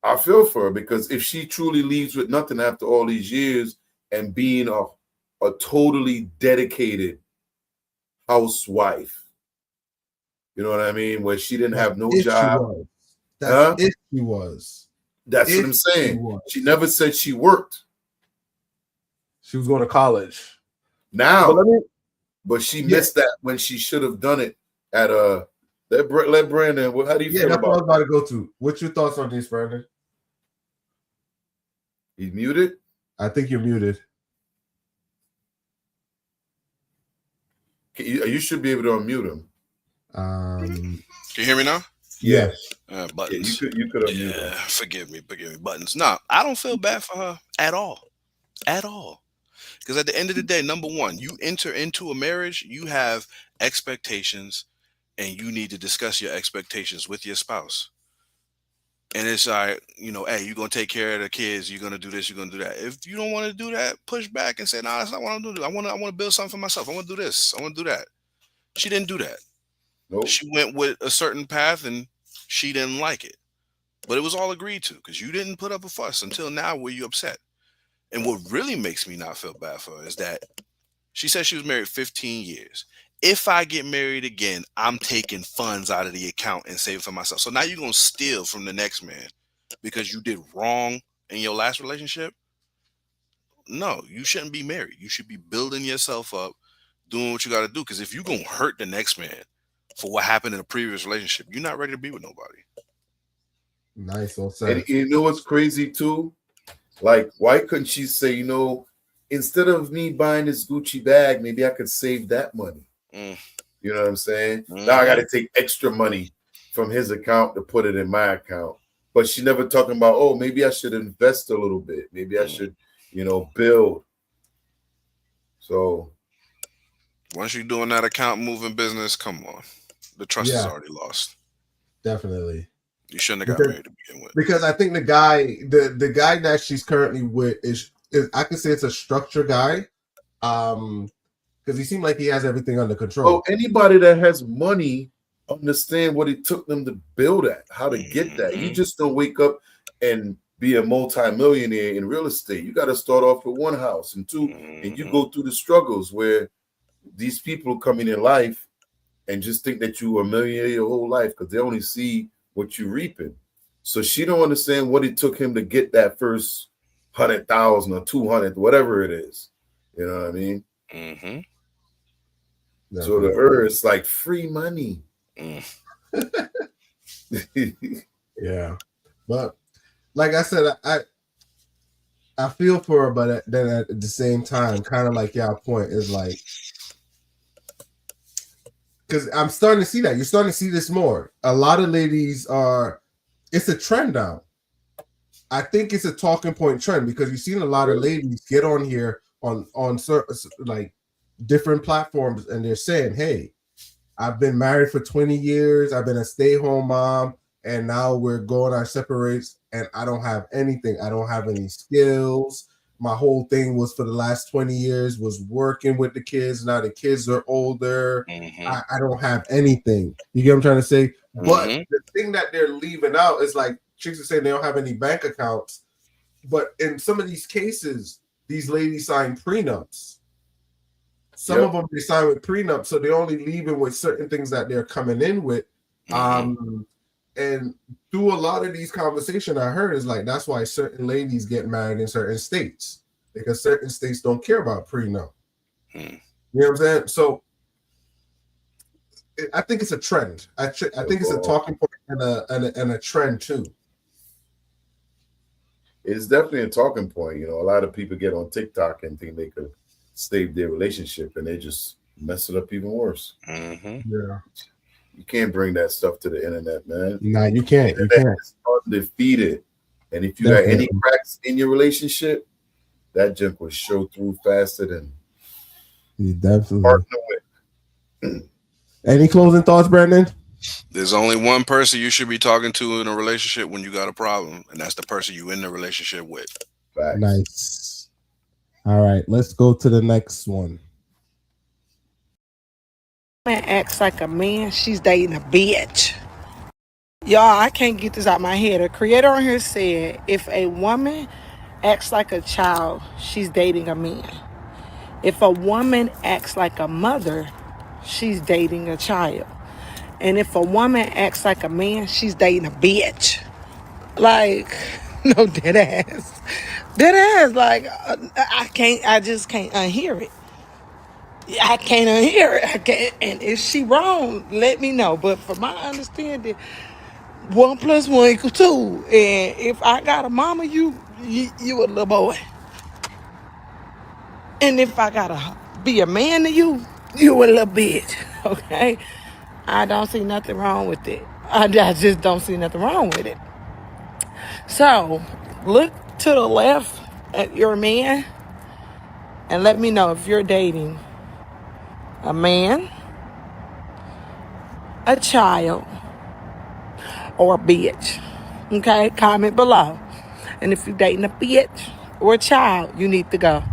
B: I feel for her because if she truly leaves with nothing after all these years and being a totally dedicated housewife, you know what I mean? Where she didn't have no job.
A: That's if she was.
B: That's what I'm saying. She never said she worked.
A: She was going to college.
B: Now, but she missed that when she should have done it at let Brandon. How do you feel
A: that's
B: about
A: what I was about to go to. What's your thoughts on this, Brandon?
B: He's muted?
A: I think you're muted.
B: You should be able to unmute him.
H: Can you hear me now?
A: Yes.
H: Buttons.
B: Yeah, you could unmute him.
H: Forgive me. Buttons. No, I don't feel bad for her at all. At all. Because at the end of the day, number one, you enter into a marriage, you have expectations, and you need to discuss your expectations with your spouse. And it's like, hey, you're going to take care of the kids, you're going to do this, you're going to do that. If you don't want to do that, push back and say, no, that's not what I want to do. I want to build something for myself. I want to do this. I want to do that. She didn't do that.
B: Nope.
H: She went with a certain path and she didn't like it. But it was all agreed to because you didn't put up a fuss until now where you upset. And what really makes me not feel bad for her is that she said she was married 15 years. If I get married again, I'm taking funds out of the account and saving for myself. So now you're going to steal from the next man because you did wrong in your last relationship? No, you shouldn't be married. You should be building yourself up, doing what you got to do. Because if you're going to hurt the next man for what happened in a previous relationship, you're not ready to be with nobody.
A: Nice. Well said.
B: And you know what's crazy too? Like, why couldn't she say, instead of me buying this Gucci bag, maybe I could save that money. You know what I'm saying? Now I got to take extra money from his account to put it in my account. But she never talking about, maybe I should invest a little bit. Maybe I should, build. So
H: once you're doing that account moving business, come on, the trust is
A: Yeah.
H: already lost.
A: Definitely.
H: You shouldn't have got married to begin with.
A: Because I think the guy that she's currently with is I can say it's a structured guy. Because he seemed like he has everything under control.
B: Well, anybody that has money understand what it took them to build that, how to get that. You just don't wake up and be a multi-millionaire in real estate. You got to start off with one house and two, and you go through the struggles where these people come in life and just think that you are a millionaire your whole life because they only see what you're reaping. So she don't understand what it took him to get that first 100,000 or 200, whatever it is. You know what I mean?
H: Mm-hmm.
B: So to her, it's like free money.
A: Yeah, but like I said, I feel for her, but then at the same time, kind of like y'all point is like, because I'm starting to see that you're starting to see this more. A lot of ladies are. It's a trend now. I think it's a talking point trend because you've seen a lot of ladies get on here on certain like different platforms and they're saying, hey, I've been married for 20 years, I've been a stay-home mom, and now we're going our separates and I don't have anything. I don't have any skills. My whole thing was for the last 20 years was working with the kids. Now the kids are older. I don't have anything. You get what I'm trying to say? But the thing that they're leaving out is like chicks are saying they don't have any bank accounts. But in some of these cases, these ladies sign prenups. Some of them they sign with prenups, so they're only leaving with certain things that they're coming in with. And through a lot of these conversations I heard is like that's why certain ladies get married in certain states because certain states don't care about prenup. You know what I'm saying? So I think it's a trend. I think it's a talking point and a trend too.
B: It's definitely a talking point. You know, a lot of people get on TikTok and think they could save their relationship, and they just mess it up even worse.
A: Yeah,
B: you can't bring that stuff to the internet, man.
A: Nah, you can't. You can't.
B: It's undefeated, and if you got any cracks in your relationship, that junk will show through faster than
A: you definitely.
B: partner with.
A: Any closing thoughts, Brandon?
H: There's only one person you should be talking to in a relationship when you got a problem, and that's the person you in the relationship with.
B: Facts.
A: Nice. All right, let's go to the next one.
G: Man acts like a man, she's dating a bitch. Y'all, I can't get this out my head. A creator on here said, if a woman acts like a child, she's dating a man. If a woman acts like a mother, she's dating a child. And if a woman acts like a man, she's dating a bitch. Like, no, dead ass. Dead ass, like, I just can't unhear it. I can't unhear it. I can't, and if she wrong, let me know. But from my understanding, 1 + 1 = 2. And if I got a mama, you a little boy. And if I gotta be a man to you, you a little bitch. Okay? I don't see nothing wrong with it. I just don't see nothing wrong with it. So, look to the left at your man and let me know if you're dating a man, a child, or a bitch. Okay? Comment below. And if you're dating a bitch or a child, you need to go.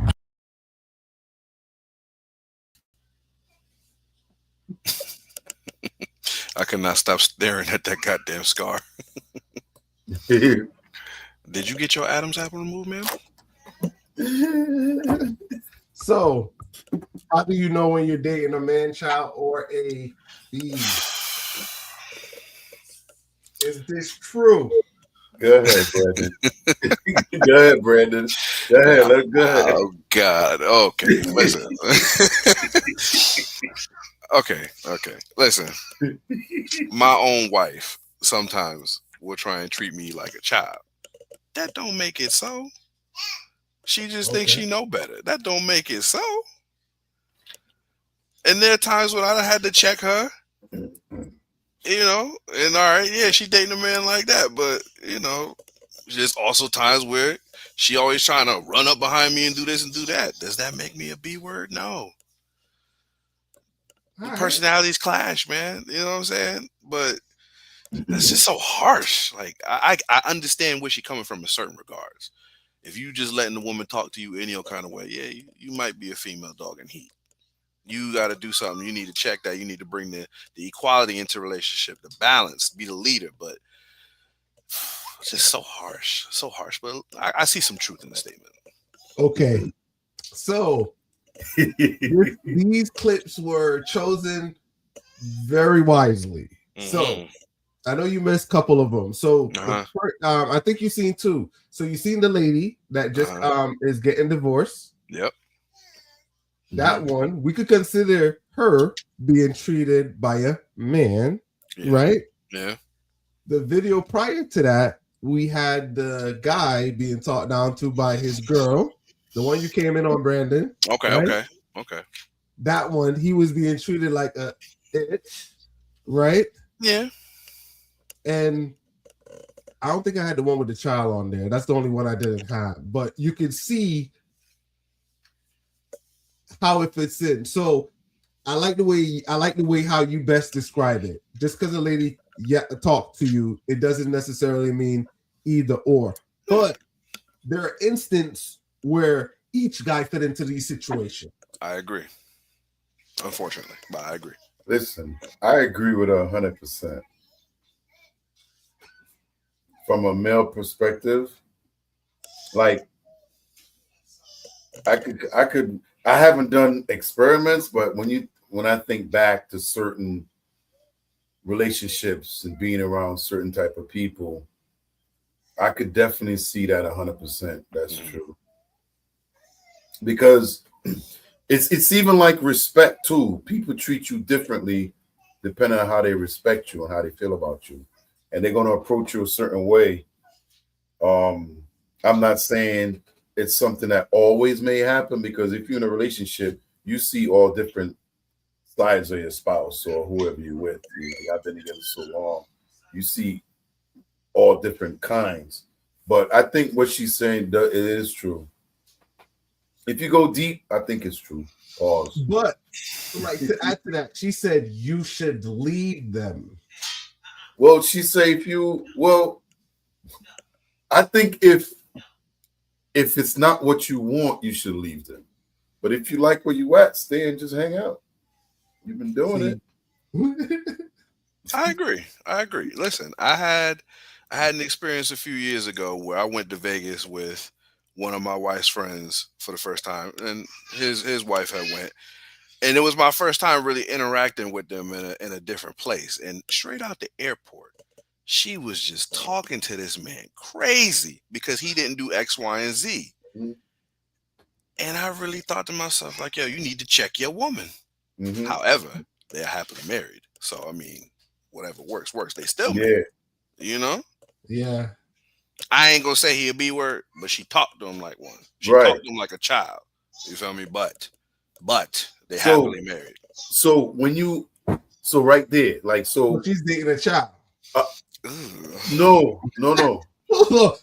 H: I could not stop staring at that goddamn scar. Did you get your Adam's apple removed, man?
A: So, how do you know when you're dating a man, child, or a bee? Is this true?
B: Go ahead, Brandon. Go ahead, Brandon. Go ahead. Let's go ahead.
H: Oh God. Okay. Listen. Okay. Listen. My own wife sometimes will try and treat me like a child. That don't make it so. She just thinks she know better. That don't make it so. And there are times when I had to check her. You know, and all right, yeah, she dating a man like that, but you know, there's also times where she always trying to run up behind me and do this and do that. Does that make me a B word? No. The personalities clash, man. You know what I'm saying? But that's just so harsh. Like I understand where she's coming from in certain regards. If you just letting the woman talk to you any old kind of way, yeah, you might be a female dog in heat. You got to do something. You need to check that. You need to bring the equality into relationship, the balance, be the leader. But it's just so harsh, so harsh. But I see some truth in the statement.
A: Okay, so these clips were chosen very wisely. So I know you missed a couple of them. So I think you've seen two. So you've seen the lady that just is getting divorced.
H: Yep.
A: That one, we could consider her being treated by a man, right?
H: Yeah.
A: The video prior to that, we had the guy being talked down to by his girl, the one you came in on, Brandon.
H: Okay.
A: That one, he was being treated like a bitch, right?
H: Yeah.
A: And I don't think I had the one with the child on there. That's the only one I didn't have. But you can see how it fits in. So I like the way how you best describe it. Just because a lady talk to you, it doesn't necessarily mean either or. But there are instances where each guy fit into these situations.
H: I agree. Unfortunately, but I agree.
B: Listen, I agree with her 100%. From a male perspective, like I haven't done experiments, but when I think back to certain relationships and being around certain type of people, I could definitely see that 100%. That's true. Because it's even like respect too. People treat you differently depending on how they respect you and how they feel about you. And they're going to approach you a certain way. I'm not saying it's something that always may happen, because if you're in a relationship, you see all different sides of your spouse or whoever you're with. I've been together so long. You see all different kinds. But I think what she's saying, it is true. If you go deep, I think it's true. Pause.
A: But like to add to that, she said you should leave them.
B: Well, she say I think if it's not what you want, you should leave them. But if you like where you at, stay and just hang out. You've been doing it.
H: I agree. Listen, I had an experience a few years ago where I went to Vegas with one of my wife's friends for the first time, and his wife had went. And it was my first time really interacting with them in a different place. And straight out the airport, she was just talking to this man crazy because he didn't do X, Y, and Z. Mm-hmm. And I really thought to myself, like, yo, you need to check your woman. Mm-hmm. However, they're happily married. So, I mean, whatever works. They still married, you know?
A: Yeah.
H: I ain't going to say he a B word, but she talked to him like one. She talked to him like a child. You feel me? But they happily married.
B: So right there, like, so
A: she's dating a child.
B: No.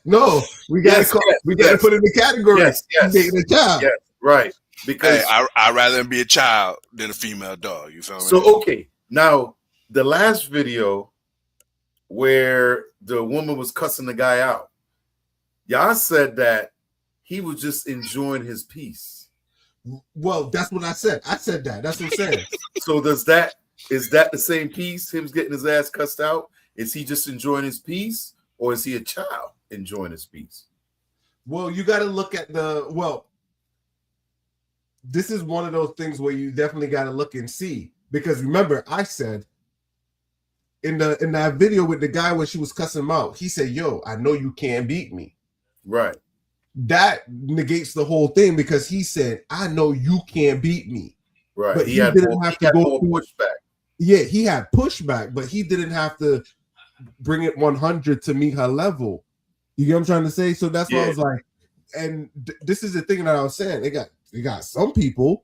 A: No, we gotta put in the category.
B: Yes.
A: Dating a child.
B: Yes, right. Because
H: I'd rather be a child than a female dog. You feel me?
B: So okay, now the last video where the woman was cussing the guy out, y'all said that he was just enjoying his peace.
A: Well, that's what I said. I said that. That's what I'm saying.
B: So is that the same piece? Him getting his ass cussed out? Is he just enjoying his peace, or is he a child enjoying his peace?
A: Well, you got to look at this is one of those things where you definitely got to look and see, because remember I said in that video with the guy when she was cussing him out, he said, "Yo, I know you can't beat me."
B: Right.
A: That negates the whole thing, because he said, "I know you can't beat me."
B: Right.
A: But he didn't have to go through
B: pushback.
A: Yeah, he had pushback, but he didn't have to bring it 100 to meet her level. You get what I'm trying to say? So that's why I was like, and this is the thing that I was saying. They got some people,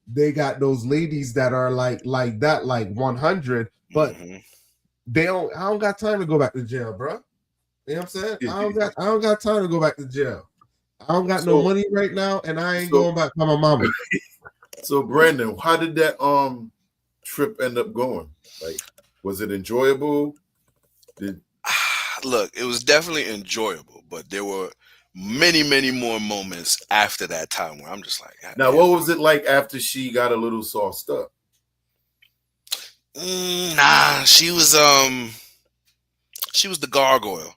A: they got those ladies that are like that, like 100, but I don't got time to go back to jail, bro. You know what I'm saying? I don't got time to go back to jail. I don't got no
B: So-
A: money right now, and I ain't
B: so-
A: going back to my mama.
B: So Brandon, how did that trip end up going? Like, was it enjoyable?
H: Look, it was definitely enjoyable, but there were many, many more moments after that time where I'm just like, God
B: Now,
H: damn.
B: what was it like after she got a little sauced up?
H: Nah, she was the gargoyle.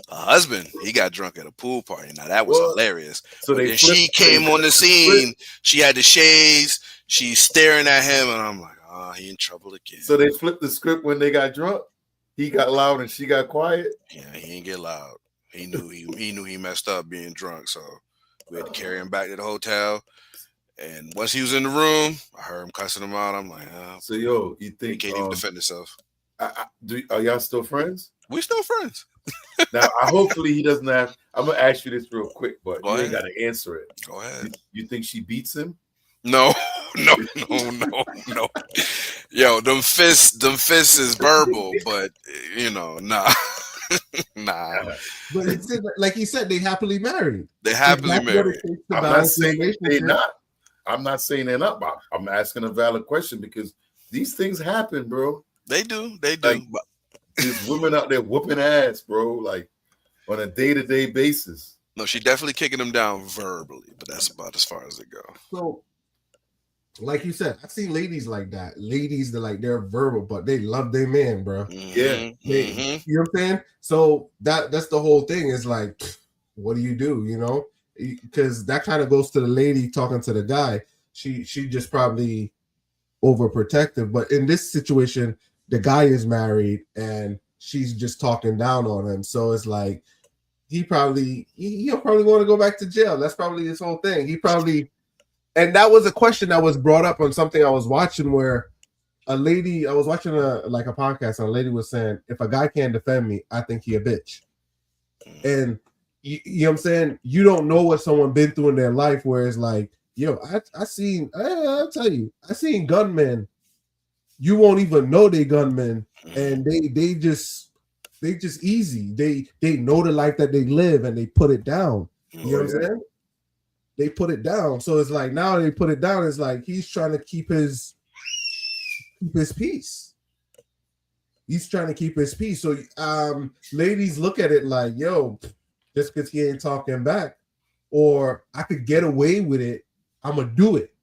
H: Her husband, he got drunk at a pool party. Now that was
B: Well,
H: hilarious.
B: so
H: But
B: they
H: then she came on the scene. She had the shades. She's staring at him, and I'm like, oh, he in trouble again.
B: So they flipped the script when they got drunk. He got loud and she got quiet.
H: Yeah, he didn't get loud. He knew he messed up being drunk, so we had to carry him back to the hotel. And once he was in the room, I heard him cussing him out. I'm like, oh,
B: So yo, you
H: he
B: think
H: can't even defend himself.
B: are y'all still friends?
H: We still friends.
B: Now, hopefully he doesn't have. I'm gonna ask you this real quick, but
H: Go
B: you ain't
H: ahead.
B: got to answer it.
H: Go ahead.
B: You think she beats him?
H: No. Yo, them fists is verbal, but nah. Nah.
A: But it's like he said, they happily married.
H: They happily
A: That's what
H: married.
A: it takes to
B: I'm not
A: balance the
B: saying they're
A: relationship.
B: not. I'm not saying they're not. But I'm asking a valid question because these things happen, bro.
H: They do. They do.
B: Like, there's women out there whooping ass, bro, like on a day-to-day basis.
H: No, she definitely kicking him down verbally, but that's about as far as it go.
A: So, like you said, I've seen ladies like that. Ladies that like they're verbal, but they love their man, bro.
B: Yeah.
A: You know what I'm saying? So that's the whole thing. Is like, what do? You know, because that kind of goes to the lady talking to the guy. She just probably overprotective. But in this situation, the guy is married and she's just talking down on him. So it's like he'll probably want to go back to jail. That's probably his whole thing. And that was a question that was brought up on something I was watching where I was watching a podcast and a lady was saying, if a guy can't defend me, I think he a bitch. And you know what I'm saying? You don't know what someone been through in their life where it's like, yo, I'll tell you, I seen gunmen. You won't even know they gunmen, and they just easy. They know the life that they live and they put it down. You know what I'm saying? They put it down. So it's like now they put it down. It's like he's trying to keep his peace. He's trying to keep his peace. So ladies look at it like, yo, just because he ain't talking back, or I could get away with it, I'm gonna do it.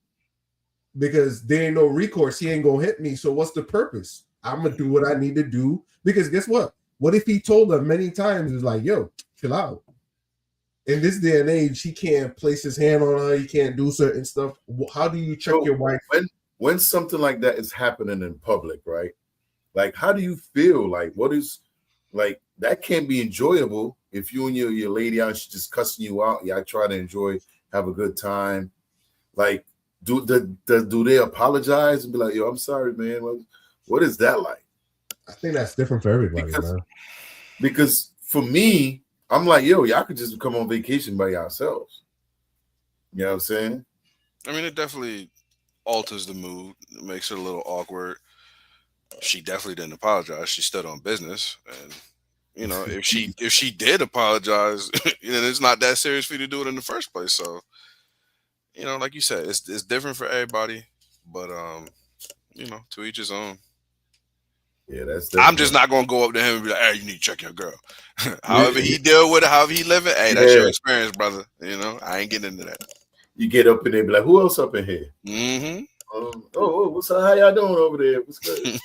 A: Because there ain't no recourse. He ain't gonna hit me. So what's the purpose? I'm gonna do what I need to do. Because guess what? What if he told her many times, is like, yo, chill out. In this day and age, he can't place his hand on her. He can't do certain stuff. How do you check your wife?
B: When something like that is happening in public, right? Like, how do you feel? Like, what is like that? Can't be enjoyable if you and your lady out, she's just cussing you out. Yeah, I try to enjoy, have a good time. Like, do they apologize and be like, yo, I'm sorry, man? What is that like?
A: I think that's different for everybody, man.
B: Because for me, I'm like, yo, y'all could just come on vacation by yourselves. You know what I'm saying?
H: I mean, it definitely alters the mood. It makes it a little awkward. She definitely didn't apologize. She stood on business, and if she did apologize, then it's not that serious for you to do it in the first place. So, like you said, it's different for everybody, but to each his own.
B: Yeah, that's.
H: I'm just not gonna go up to him and be like, "Hey, you need to check your girl." However he deal with it, however he live it, hey, that's your experience, brother. I ain't getting into that.
B: You get up in there, be like, "Who else up in here?"
H: Mm-hmm.
B: What's up? How y'all doing over there? What's good?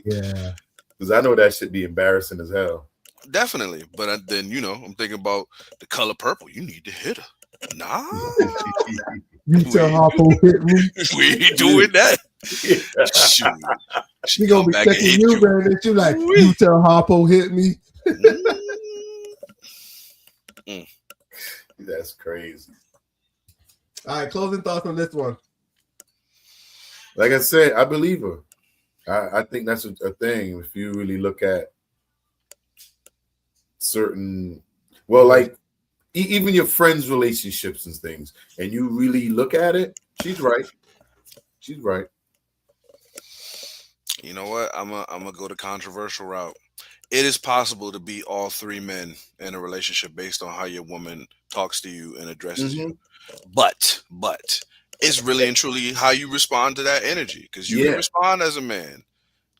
A: Yeah,
B: because I know that should be embarrassing as hell.
H: Definitely, but then I'm thinking about the color purple. You need to hit her. Nah,
A: you tell Harpo hit me.
H: We ain't doing that. Shoot.
A: She gonna be checking you, man. That you like, you tell Harpo hit me.
B: That's crazy.
A: All right, closing thoughts on this one.
B: Like I said, I believe her. I think that's a thing. If you really look at certain, like even your friends' relationships and things, and you really look at it, she's right. She's right.
H: You know what? I'm gonna go the controversial route. It is possible to be all three men in a relationship based on how your woman talks to you and addresses you. But it's really and truly how you respond to that energy. Because you can respond as a man,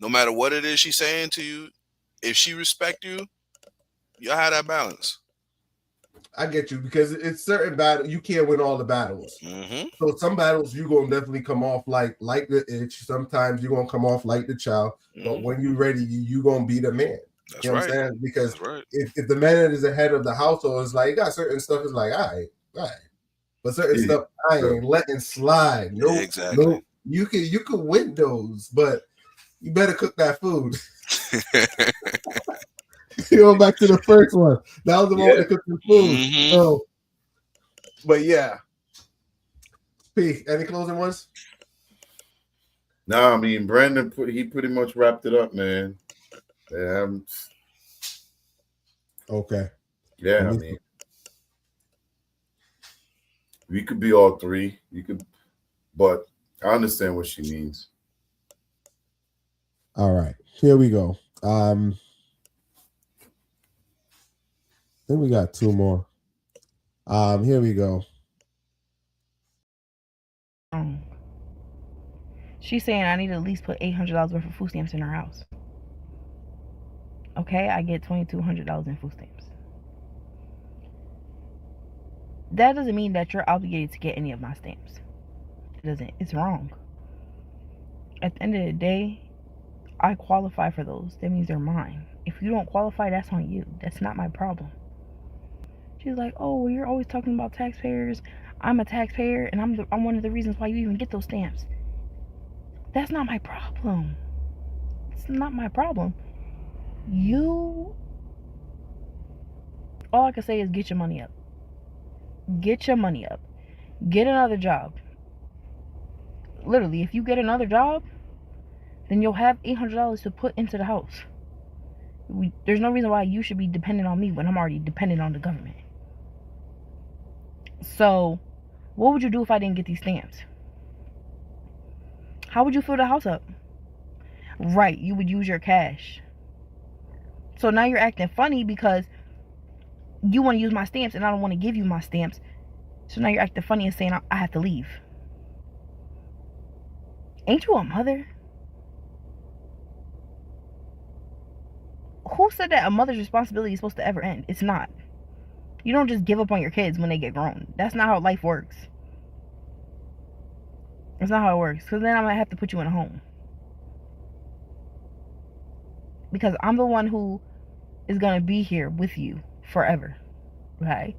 H: no matter what it is she's saying to you. If she respect you, you'll have that balance.
A: I get you, because it's certain battles you can't win all the battles. So some battles you gonna definitely come off like the itch. Sometimes you're gonna come off like the child. But when you're ready, you gonna be the man.
H: That's
A: you know
H: right.
A: what I'm saying? Because
H: That's right.
A: if the man is the head of the household, it's like you got certain stuff. It's like all right. But certain stuff I ain't letting slide. No,
H: exactly.
A: No, you can win those, but you better cook that food. Go back to the first one. That was the one to cook the food. So, but yeah. P, any closing ones?
B: No, I mean Brandon he pretty much wrapped it up, man.
A: Okay.
B: Yeah, I mean, we could be all three. You could, but I understand what she means.
A: All right, here we go. Then we got two more. Here we go.
L: She's saying I need to at least put $800 worth of food stamps in her house. Okay, I get $2,200 in food stamps. That doesn't mean that you're obligated to get any of my stamps. It doesn't. It's wrong. At the end of the day, I qualify for those. That means they're mine. If you don't qualify, that's on you. That's not my problem. She's like, oh, well, you're always talking about taxpayers. I'm a taxpayer, and I'm one of the reasons why you even get those stamps. That's not my problem. It's not my problem. All I can say is get your money up. Get your money up. Get another job. Literally, if you get another job, then you'll have $800 to put into the house. There's no reason why you should be dependent on me when I'm already dependent on the government. So, what would you do if I didn't get these stamps? How would you fill the house up? Right, you would use your cash. So now you're acting funny because you want to use my stamps and I don't want to give you my stamps. So now you're acting funny and saying I have to leave. Ain't you a mother? Who said that a mother's responsibility is supposed to ever end? It's not. You don't just give up on your kids when they get grown. That's not how life works. It's not how it works. Because then I might have to put you in a home. Because I'm the one who is going to be here with you forever. Okay?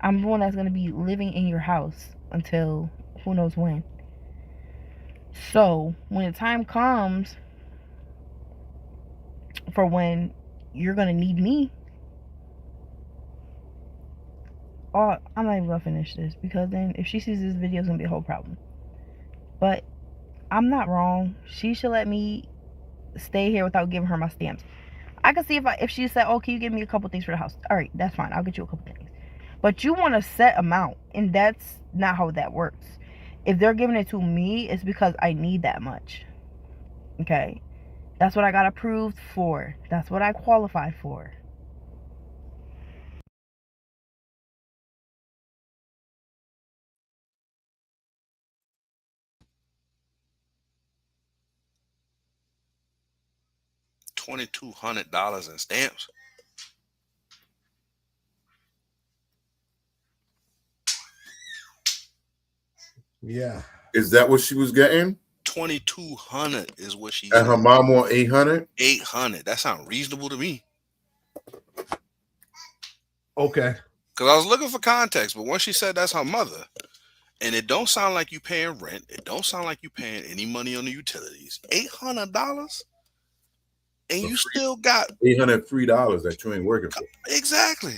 L: I'm the one that's going to be living in your house until who knows when. So, when the time comes for when you're going to need me, I'm not even going to finish this, because then if she sees this video, it's going to be a whole problem. But I'm not wrong. She should let me stay here without giving her my stamps. I can see if she said, oh, can you give me a couple things for the house? All right, that's fine. I'll get you a couple things. But you want a set amount, and that's not how that works. If they're giving it to me, it's because I need that much. Okay? That's what I got approved for. That's what I qualified for.
H: $2,200 in stamps.
A: Yeah.
B: Is that what she was getting?
H: 2,200 is what she.
B: And her mom want 800.
H: 800. That sounds reasonable to me.
A: Okay.
H: Because I was looking for context, but once she said that's her mother, and it don't sound like you paying rent, it don't sound like you paying any money on the utilities. $800, and you still got
B: $800 free dollars that you ain't working for.
H: Exactly.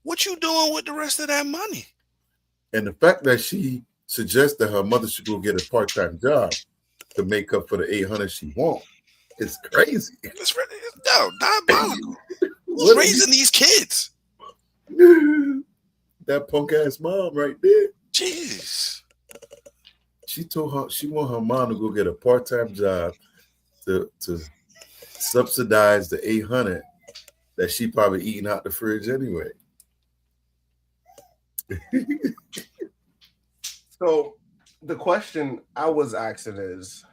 H: What you doing with the rest of that money?
B: And the fact that she suggests that her mother should go get a part-time job to make up for the $800 she wants, it's crazy.
H: It's diabolical. Who's raising these kids?
B: That punk ass mom right there.
H: Jeez.
B: She told her she want her mom to go get a part-time job to subsidize the 800 that she probably eating out the fridge anyway.
A: So the question I was asking is,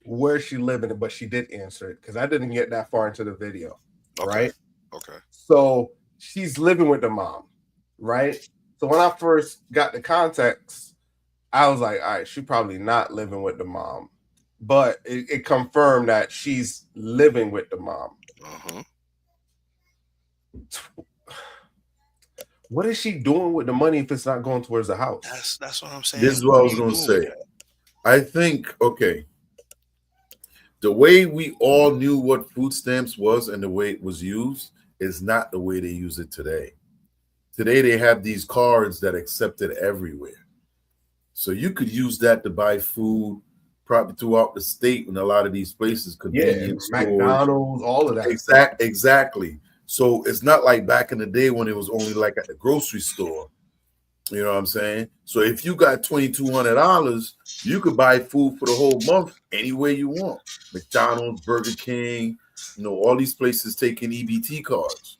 A: where's she living? But she did answer it because I didn't get that far into the video, right?
H: Okay.
A: So she's living with the mom, right? So when I first got the context, I was like, all right, she's probably not living with the mom. But it confirmed that she's living with the mom.
H: Uh-huh.
A: What is she doing with the money if it's not going towards the house?
H: That's what I'm saying.
B: This is what I was going to say. I think, okay, the way we all knew what food stamps was and the way it was used is not the way they use it today. Today, they have these cards that accept it everywhere. So you could use that to buy food probably throughout the state in a lot of these places. Convenience stores,
A: McDonald's, all of that.
B: Exactly. So it's not like back in the day when it was only like at the grocery store. You know what I'm saying? So if you got $2,200, you could buy food for the whole month anywhere you want. McDonald's, Burger King, you know, all these places taking EBT cards.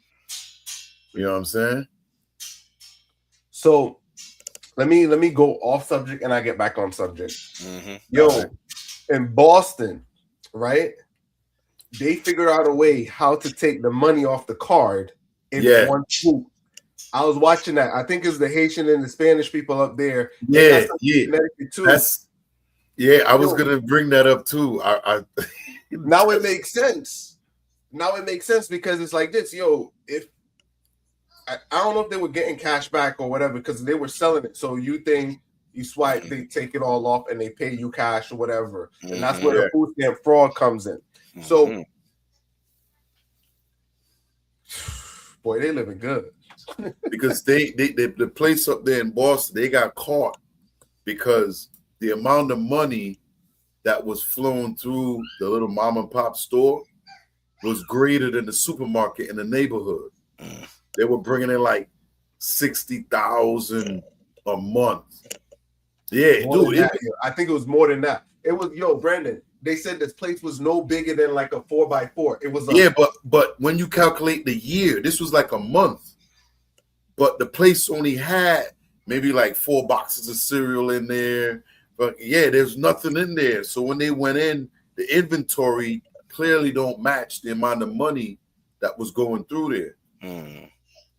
B: You know what I'm saying?
A: So let me go off subject and I get back on subject.
H: Mm-hmm.
A: Yo, in Boston, right? They figured out a way how to take the money off the card in one swoop. I was watching that. I think it's the Haitian and the Spanish people up there.
B: Yeah,
A: too.
B: I was gonna bring that up too.
A: Now it makes sense. Now it makes sense because it's like this, yo. If I don't know if they were getting cash back or whatever because they were selling it. So you think you swipe, they take it all off and they pay you cash or whatever, and that's where the food stamp fraud comes in. So, boy, they living good.
B: Because the place up there in Boston, they got caught because the amount of money that was flowing through the little mom and pop store was greater than the supermarket in the neighborhood. They were bringing in like $60,000 a month. Yeah, dude.
A: I think it was more than that. It was, Brandon. They said this place was no bigger than like a 4x4. It was
B: but when you calculate the year, this was like a month. But the place only had maybe like 4 boxes of cereal in there. But yeah, there's nothing in there. So when they went in, the inventory clearly don't match the amount of money that was going through there.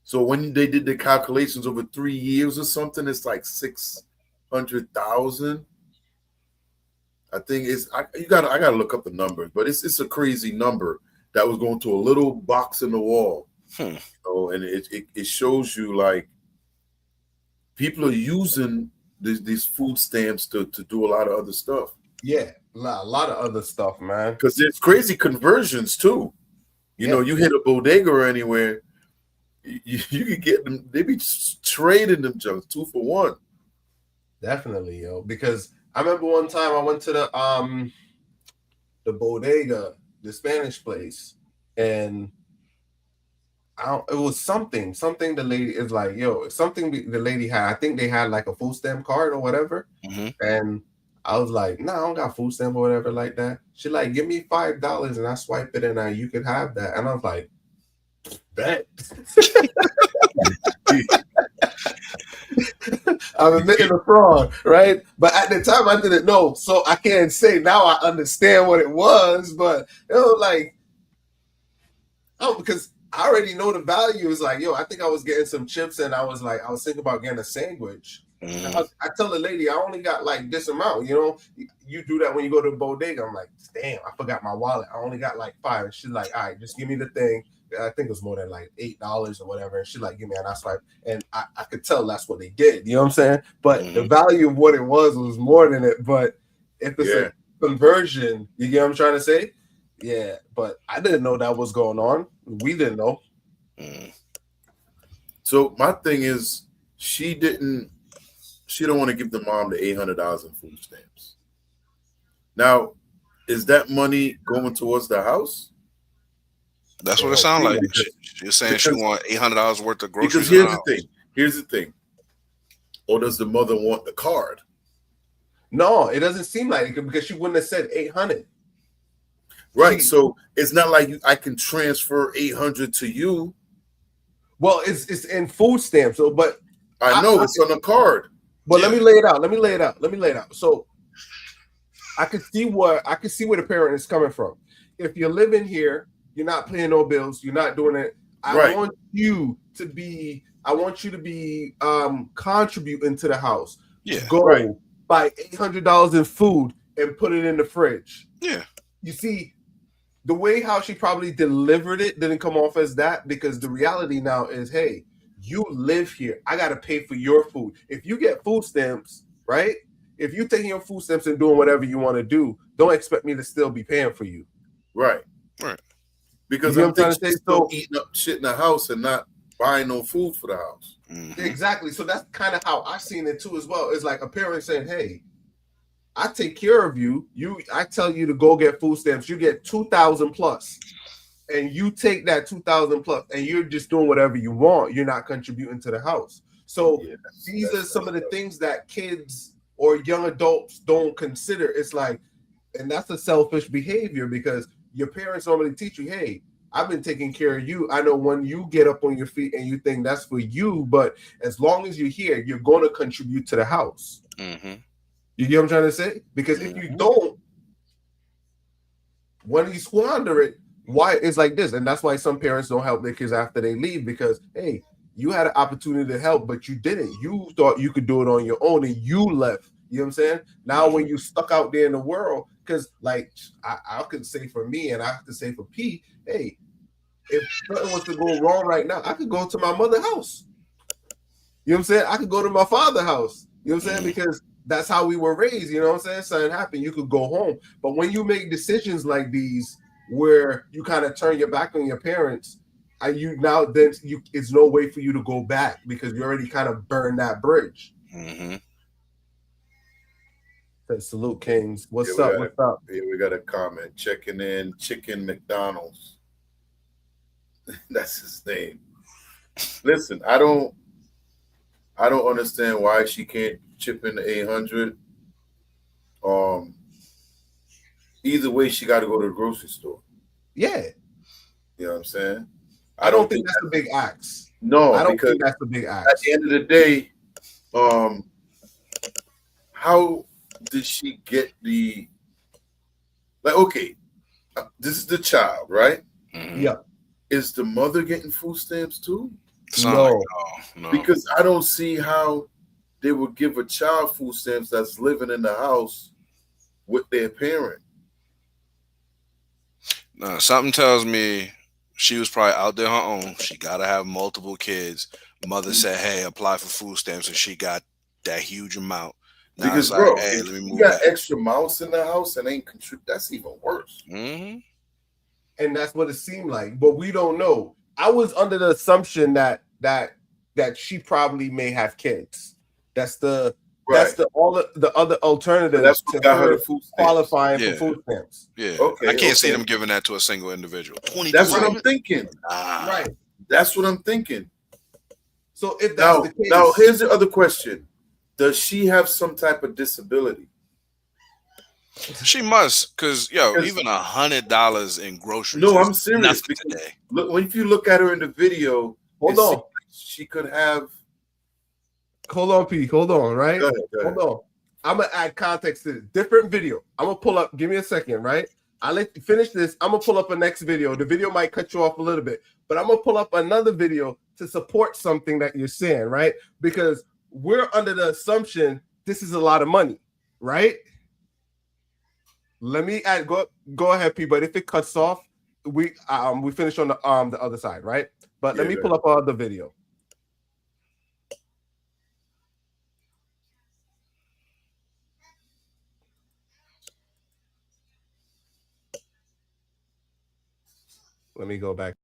B: So when they did the calculations over 3 years or something, it's like 600,000. I think I gotta look up the numbers, but it's a crazy number that was going to a little box in the wall. So, and it shows you like people are using these food stamps to do a lot of other stuff.
A: Yeah, a lot of other stuff, man.
B: Because there's crazy conversions too. You know, you hit a bodega or anywhere, you could get them. They be trading them junk 2 for 1.
A: Definitely, yo. Because I remember one time I went to the bodega, the Spanish place, and it was something the lady is like, yo, something the lady had. I think they had like a food stamp card or whatever. And I was like, no, I don't got food stamp or whatever like that. She like, give me $5 and I swipe it and you could have that. And I was like, bet. I'm admitting a fraud, right? But at the time I didn't know, so I can't say now I understand what it was. But like, because I already know the value. Is like, yo, I think I was getting some chips and I was thinking about getting a sandwich. I tell the lady I only got like this amount. You do that when you go to the bodega. I'm like, damn, I forgot my wallet. I only got like $5. And she's like, all right, just give me the thing. I think it was more than like $8 or whatever. And she's like, give me, and I swipe. And I could tell that's what they did. You know what I'm saying? But the value of what it was more than it. But if it's a conversion, you get what I'm trying to say? Yeah. But I didn't know that was going on. We didn't know.
B: So my thing is, she don't want to give the mom the $800 in food stamps. Now, is that money going towards the house?
H: That's what it sounds like. She's saying she want $800 worth of groceries.
B: Because here's the thing. Or does the mother want the card?
A: No, it doesn't seem like it because she wouldn't have said 800.
B: Right. So it's not like I can transfer 800 to you.
A: Well, it's in food stamps. So, but
B: I know it's on a card.
A: But let me lay it out. So I can see where the parent is coming from. If you're living here, you're not paying no bills, you're not doing it. I want you to be contributing to the house.
H: Yeah.
A: Go buy $800 in food and put it in the fridge.
H: Yeah.
A: You see, the way how she probably delivered it didn't come off as that, because the reality now is, hey, you live here. I got to pay for your food. If you get food stamps, right? If you're taking your food stamps and doing whatever you want to do, don't expect me to still be paying for you.
B: Right. Because I'm thinking she's still eating up shit in the house and not buying no food for the house.
A: Exactly. So that's kind of how I seen it too as well. It's like a parent saying, hey, I take care of you. I tell you to go get food stamps. You get 2,000 plus. And you take that 2,000 plus and you're just doing whatever you want. You're not contributing to the house. So these are some of the things that kids or young adults don't consider. It's like, and that's a selfish behavior, because your parents normally teach you, hey, I've been taking care of you. I know when you get up on your feet and you think that's for you, but as long as you're here, you're going to contribute to the house. You get what I'm trying to say? Because if you don't, when you squander it, why it's like this. And that's why some parents don't help their kids after they leave, because, hey, you had an opportunity to help, but you didn't. You thought you could do it on your own and you left. You know what I'm saying? Now, when you stuck out there in the world, because like I could say for me and I have to say for P, hey, if something was to go wrong right now, I could go to my mother's house. You know what I'm saying? I could go to my father's house. You know what I'm saying? Because that's how we were raised. You know what I'm saying? Something happened, you could go home. But when you make decisions like these, where you kind of turn your back on your parents, it's no way for you to go back, because you already kind of burned that bridge. Salute Kings. What's up?
B: Here we got a comment. Checking in, Chicken McDonald's. That's his name. Listen, I don't understand why she can't chip in the 800. Either way, she got to go to the grocery store.
A: Yeah.
B: You know what I'm saying?
A: I don't think that's a big axe.
B: No,
A: I don't think that's a big axe.
B: At the end of the day, how did she get okay, this is the child, right?
A: Yeah.
B: Is the mother getting food stamps too?
A: No.
B: Because I don't see how they would give a child food stamps that's living in the house with their parent.
H: No, something tells me she was probably out there on her own. She got to have multiple kids. Mother said, hey, apply for food stamps, and she got that huge amount. Now
B: Because,
H: it's like,
B: bro,
H: hey,
B: if
H: let me
B: you
H: move
B: got
H: back.
B: extra mouths in the house and ain't contribute, that's even worse.
A: And that's what it seemed like, but we don't know. I was under the assumption that she probably may have kids. That's the all the other alternatives.
B: That's what got her the food stamps.
A: Qualifying for food stamps.
H: Yeah,
B: okay.
H: I can't see them giving that to a single individual.
B: That's what I'm thinking.
A: Right.
B: That's what I'm thinking.
A: So if that's the case,
B: now here's the other question: does she have some type of disability?
H: She must, because even $100 in groceries.
B: No, I'm serious.
H: Today.
B: Look, if you look at her in the video,
A: hold on,
B: she could have.
A: Hold on, P. Hold on, right?
B: Go ahead.
A: Hold on. I'm gonna add context to this. Different video. I'm gonna pull up. Give me a second, right? I'll let you finish this. I'm gonna pull up a next video. The video might cut you off a little bit, but I'm gonna pull up another video to support something that you're saying, right? Because we're under the assumption this is a lot of money, right? Let me add. Go ahead, P. But if it cuts off, we finish on the other side, right? But let me pull up another video. Let me go back.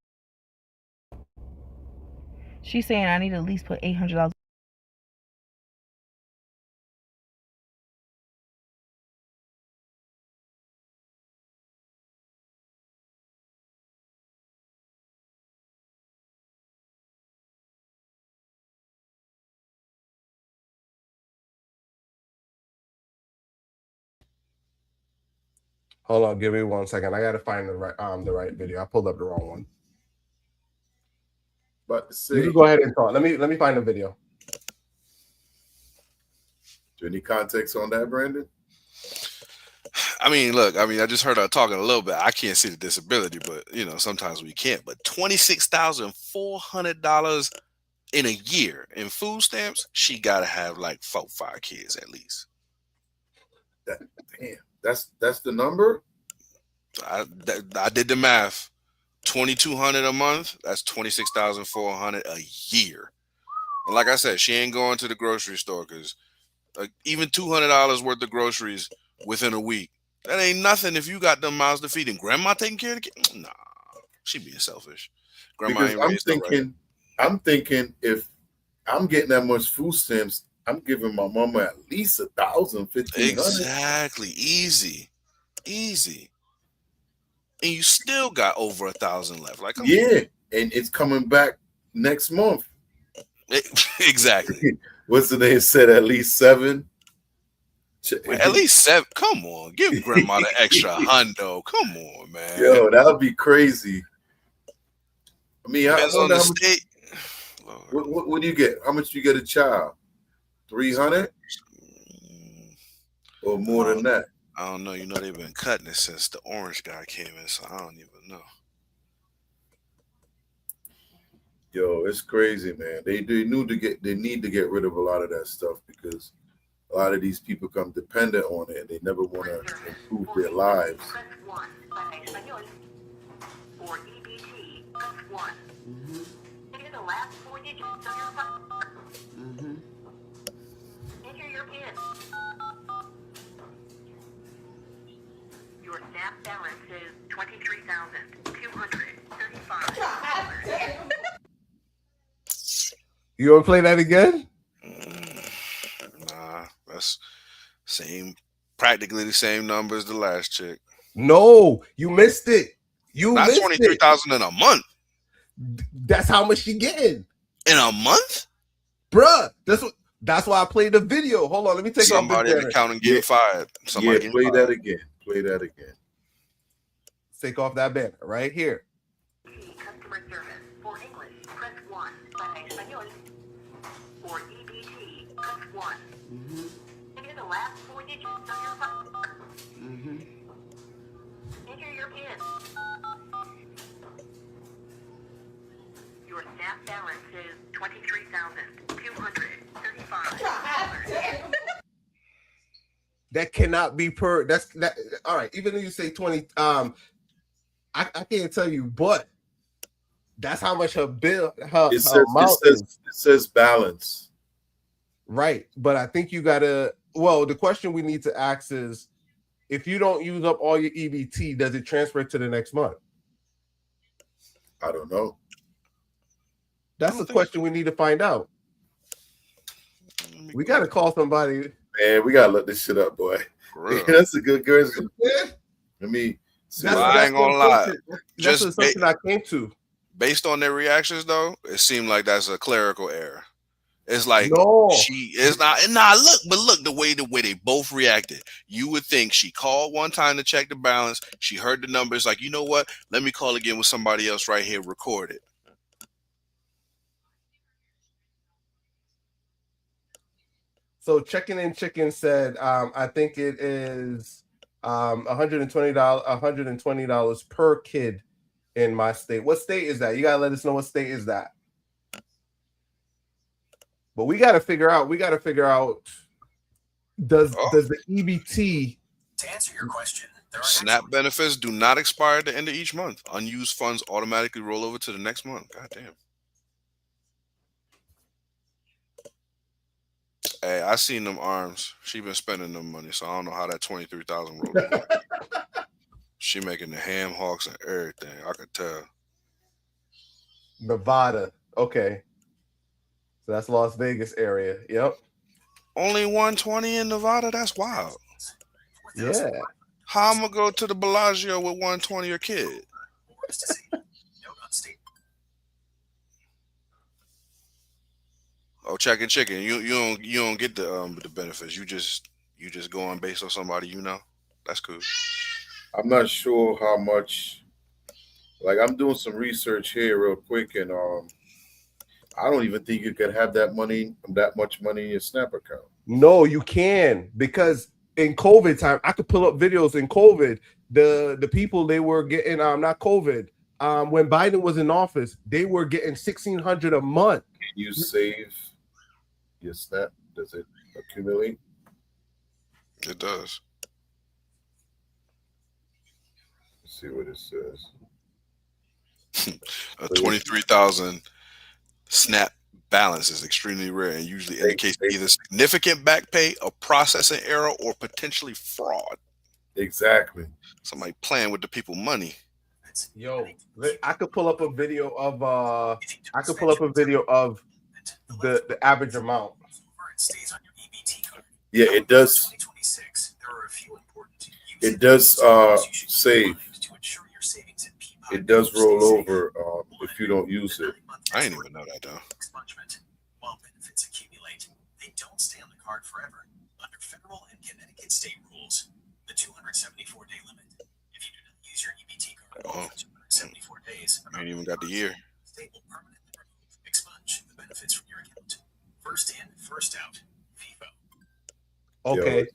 L: She's saying I need to at least put $800.
A: Hold on, give me 1 second. I gotta find the right video. I pulled up the wrong one.
B: But
A: You can go ahead and talk. Let me find the video.
B: Do any context on that, Brandon?
H: I mean, look, I just heard her talking a little bit. I can't see the disability, but sometimes we can't. But $26,400 in a year in food stamps, she gotta have like 4-5 kids at least.
B: Damn, that's the number.
H: I did the math. 2,200 a month. That's 26,400 a year. And like I said, she ain't going to the grocery store because even $200 worth of groceries within a week. That ain't nothing if you got them mouths to feed and grandma taking care of the kids. Nah, she being selfish. Grandma
B: Because I'm thinking if I'm getting that much food stamps, I'm giving my mama at least 1,000, 1,500.
H: Exactly. Easy. And you still got over 1,000 left. Like,
B: yeah, and it's coming back next month.
H: Exactly.
B: What's the name said? At least 7.
H: At least 7. Come on, give grandma the extra hundo. Come on, man.
B: Yo, that would be crazy. I mean,
H: depends on the state.
B: What do you get? How much do you get a child? 300 or more than that?
H: I don't know. They've been cutting it since the orange guy came in, so I don't even know.
B: Yo, it's crazy, man. They need to get rid of a lot of that stuff because a lot of these people come dependent on it and they never want to improve their lives.
G: For EBT, press 1. Enter the last 4 digits of your phone. Enter your PIN. Your SNAP balance is $23,235.
A: You want to play that again?
H: Nah, that's practically the same number as the last chick.
A: No, you missed it.
H: Not 23,000 in a month.
A: That's how much she getting
H: in a month,
A: bruh. That's why I played the video. Hold on, let me take
H: somebody in the counting getting fired. Somebody
B: play that again. Play that again.
A: Take off that banner right here.
G: Customer service for English, press 1. Para español. For EBT, press 1. Enter the last 4 digits of your phone. Enter your PIN. Your SNAP balance is $23,235.
A: That cannot be that. All right, even if you say 20, I can't tell you, but that's how much her bill. It
B: says balance.
A: Right, but I think you gotta. Well, the question we need to ask is, if you don't use up all your EBT, does it transfer to the next month?
B: I don't know.
A: That's the question we need to find out. We gotta call somebody.
B: Man, we gotta look this shit up, boy. That's a good question. I mean,
H: I ain't gonna lie.
A: That's something I came to.
H: Based on their reactions, though, it seemed like that's a clerical error. It's like she is not. Nah, look the way they both reacted. You would think she called one time to check the balance. She heard the numbers, like, you know what? Let me call again with somebody else right here. Record it.
A: So Checking In Chicken said, I think it is $120 per kid in my state. What state is that? You gotta let us know what state is that. But we gotta figure out. Does the EBT,
M: to answer your question,
H: SNAP benefits do not expire at the end of each month. Unused funds automatically roll over to the next month. God damn. Hey, I seen them arms. She been spending them money, so I don't know how that 23,000 rolled over. She making the ham hocks and everything. I could tell.
A: Nevada. Okay. So that's Las Vegas area. Yep.
H: Only 120 in Nevada? That's wild.
A: Yeah.
H: How I'm gonna go to the Bellagio with 120 a kid? Oh, Checking Chicken. You don't get the benefits. You just going based on somebody you know. That's cool.
B: I'm not sure how much. Like I'm doing some research here real quick, and I don't even think you could have that much money in your Snap account.
A: No, you can, because in COVID time, I could pull up videos in COVID. The people they were getting not COVID. When Biden was in office, they were getting $1,600 a month.
B: Can you save your Snap? Does it accumulate?
H: It does.
B: Let's see what it says.
H: A 23,000 Snap balance is extremely rare and usually indicates either significant back pay, a processing error, or potentially fraud.
B: Exactly.
H: Somebody playing with the people money.
A: Yo, I could pull up a video of the average amount.
B: Yeah, it does. It does save. It does roll over if you don't use it.
H: I didn't even know that though.
M: While benefits accumulate, they don't stay on the card forever. Under federal and Connecticut state rules, the 274-day limit. If you do not use your EBT card for 274 days,
H: I ain't even got the year.
M: state will permanently remove, expunge the benefits from your account. First in, first out. FIFO.
A: Okay,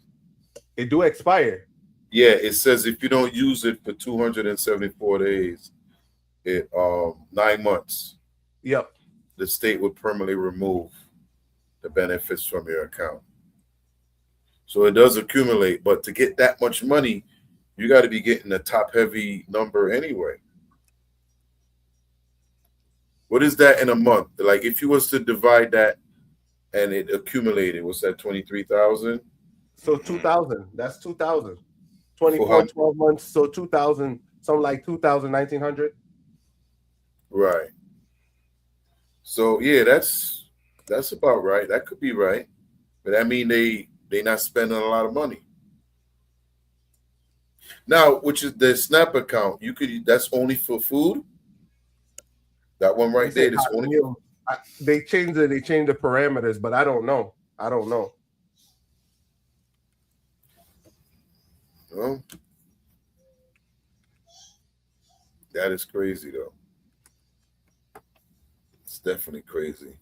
A: it do expire.
B: Yeah, it says if you don't use it for 274 days, it 9 months.
A: Yep.
B: The state would permanently remove the benefits from your account. So it does accumulate, but to get that much money, you got to be getting a top-heavy number anyway. What is that in a month? Like if you was to divide that and it accumulated, what's that, 23,000?
A: So 2,000. That's 2,000. 24, 12 months. So 2,000, something like 2,000, 1,900.
B: Right. So yeah, that's about right. That could be right, but that mean they not spending a lot of money. Now, which is the Snap account, that's only for food. That one right there is only.
A: They changed the parameters, but I don't know.
B: Well, that is crazy though. It's definitely crazy.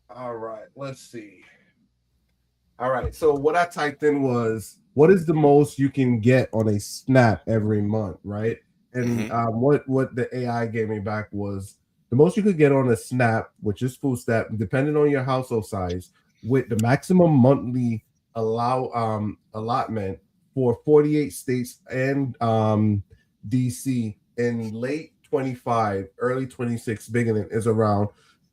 A: All right, let's see. All right, so what I typed in was, what is the most you can get on a Snap every month, right? And what the AI gave me back was the most you could get on a Snap, which is food stamp, depending on your household size, with the maximum monthly allotment for 48 states and DC in late 25, early 26 beginning is around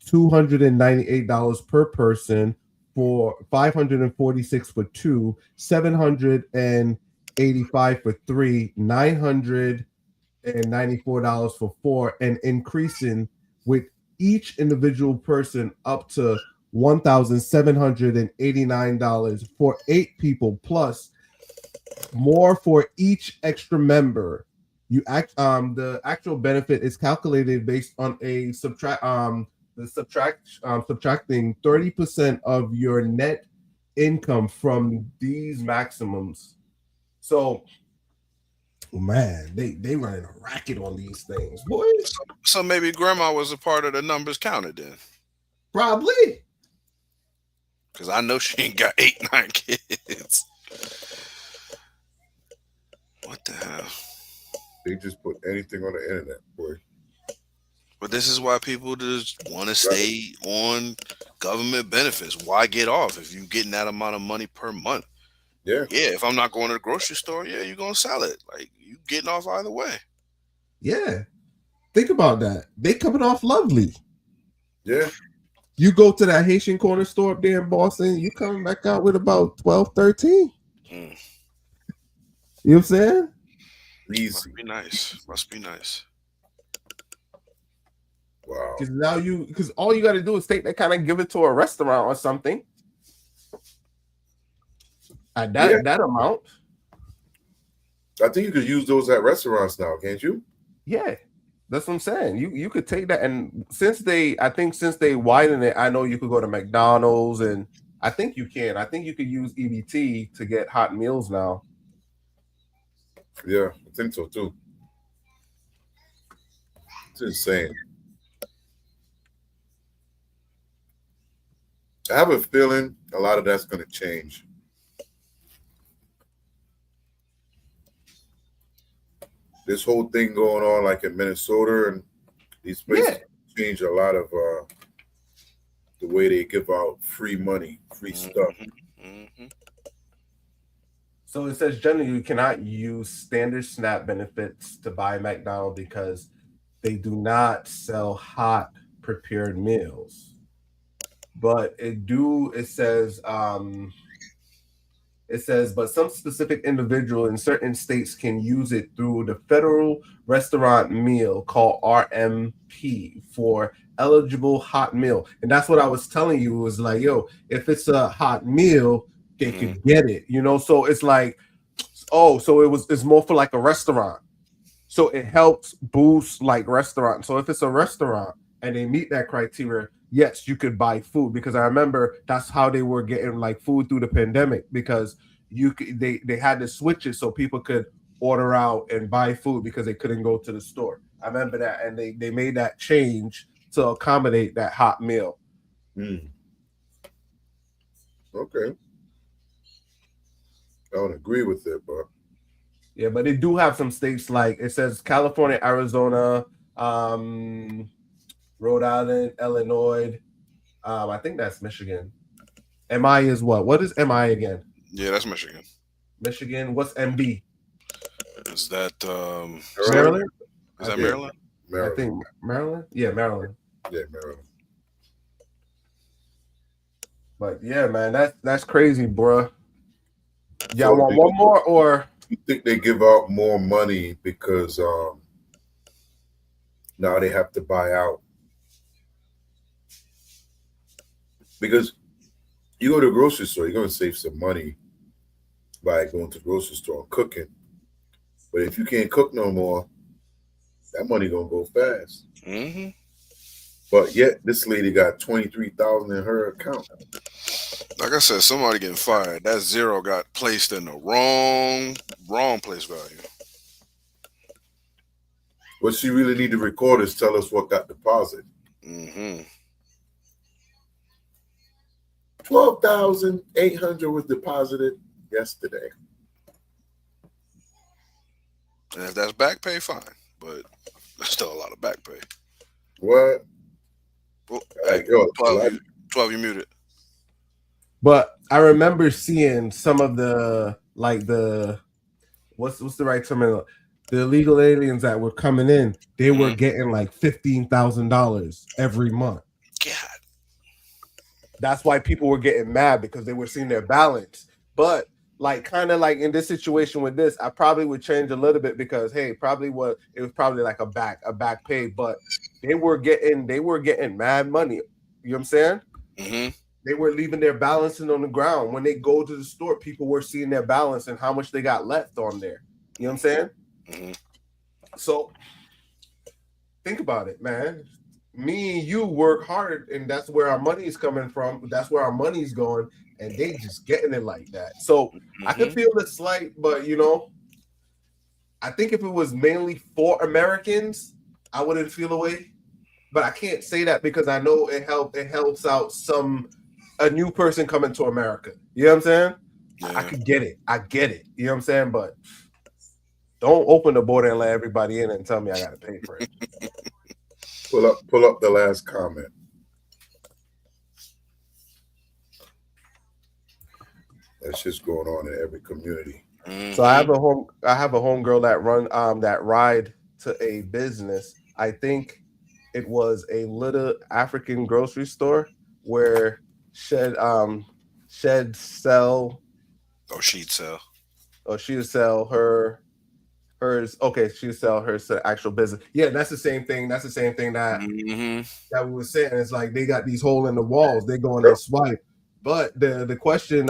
A: $298 per person, for 546 for two, 785 for three, $994 for four, and increasing with each individual person up to $1,789 for 8 people, plus more for each extra member. The actual benefit is calculated based on a subtracting 30% of your net income from these maximums. So, man, they running a racket on these things, boy.
H: So maybe grandma was a part of the numbers counted then.
A: Probably.
H: Because I know she ain't got 8, 9 kids. What the hell?
B: They just put anything on the internet, boy.
H: But this is why people just want to stay on government benefits. Why get off if you're getting that amount of money per month?
B: Yeah.
H: Yeah, if I'm not going to the grocery store, yeah, you're going to sell it. Like, you getting off either way.
A: Yeah. Think about that. They coming off lovely.
B: Yeah.
A: You go to that Haitian corner store up there in Boston, you coming back out with about 12, 13. You know what I'm saying?
B: Easy.
H: Must be nice.
B: Wow.
A: Because all you got to do is take that kind of give it to a restaurant or something. At that amount.
B: I think you could use those at restaurants now, can't you?
A: Yeah. That's what I'm saying. You could take that, and since they widened it, I know you could go to McDonald's, and I think you can. I think you could use EBT to get hot meals now.
B: Yeah, I think so too. It's insane. I have a feeling a lot of that's going to change. This whole thing going on, like in Minnesota and these places, change a lot of the way they give out free money, free stuff.
A: So it says generally you cannot use standard SNAP benefits to buy McDonald's because they do not sell hot prepared meals. But it says, but some specific individual in certain states can use it through the federal restaurant meal called RMP for eligible hot meal. And that's what I was telling you, was like, yo, if it's a hot meal, they could get it, you know? So it's like, so it's more for like a restaurant. So it helps boost like restaurants. So if it's a restaurant and they meet that criteria, yes, you could buy food, because I remember that's how they were getting like food through the pandemic, because they had to switch it so people could order out and buy food because they couldn't go to the store. I remember that, and they made that change to accommodate that hot meal.
B: Okay. I don't agree with it, but
A: yeah, but they do have some states, like it says California, Arizona, Rhode Island, Illinois. I think that's Michigan. MI is what? What is MI again?
H: Yeah, that's Michigan.
A: Michigan. What's MB?
H: Is that
A: Maryland?
H: Is that Maryland?
A: I think Maryland. Yeah, Maryland.
B: Yeah, Maryland.
A: But yeah, man, that's crazy, bro. Y'all want one more, or
B: you think they give out more money because now they have to buy out? Because you go to the grocery store, you're going to save some money by going to the grocery store and cooking. But if you can't cook no more, that money going to go fast. But yet, this lady got $23,000 in her account.
H: Like I said, somebody getting fired. That zero got placed in the wrong place value.
B: What she really need to record is tell us what got deposited. 12,800 was deposited yesterday.
H: And if that's back pay, fine. But there's still a lot of back pay.
B: What?
H: Hey, 12, you muted.
A: But I remember seeing some of the what's the right term? The illegal aliens that were coming in, they were getting like $15,000 every month.
H: God.
A: That's why people were getting mad, because they were seeing their balance. But like kind of like in this situation with this, I probably would change a little bit, because hey, it was probably like a back pay, but they were getting mad money. You know what I'm saying? They were leaving their balancing on the ground. When they go to the store, people were seeing their balance and how much they got left on there. You know what I'm saying? So think about it, man. Me and you work hard, and that's where our money's coming from. That's where our money's going, and they just getting it like that. So I could feel the slight, but you know, I think if it was mainly for Americans, I wouldn't feel away. But I can't say that, because I know it helps out a new person coming to America. You know what I'm saying? Yeah. I could get it. I get it. You know what I'm saying? But don't open the border and let everybody in and tell me I gotta pay for it.
B: Pull up the last comment. That's just going on in every community.
A: So I have a homegirl that ride to a business. I think it was a little African grocery store where she'd sell.
H: Oh, she'd sell.
A: Oh, she'd sell hers. Okay, she'd sell her actual business. Yeah, that's the same thing. That's the same thing that we were saying. It's like they got these holes in the walls. They go in and swipe. But the question,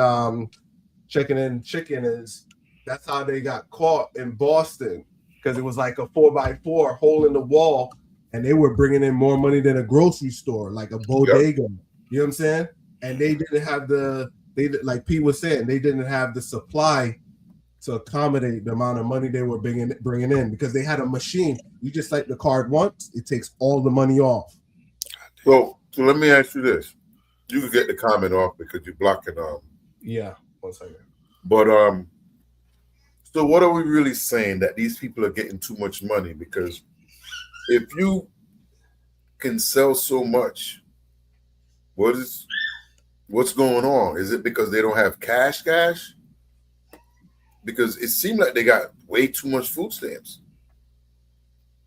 A: checking in chicken, is that's how they got caught in Boston, because it was like a 4x4 hole in the wall, and they were bringing in more money than a grocery store, like a bodega. You know what I'm saying? And they didn't have like Pete was saying, they didn't have the supply to accommodate the amount of money they were bringing in, because they had a machine. You just swipe the card once, it takes all the money off.
B: So let me ask you this: you could get the comment off because you're blocking.
A: Yeah, 1 second.
B: But so what are we really saying? That these people are getting too much money? Because if you can sell so much, what's going on? Is it because they don't have cash? Because it seemed like they got way too much food stamps.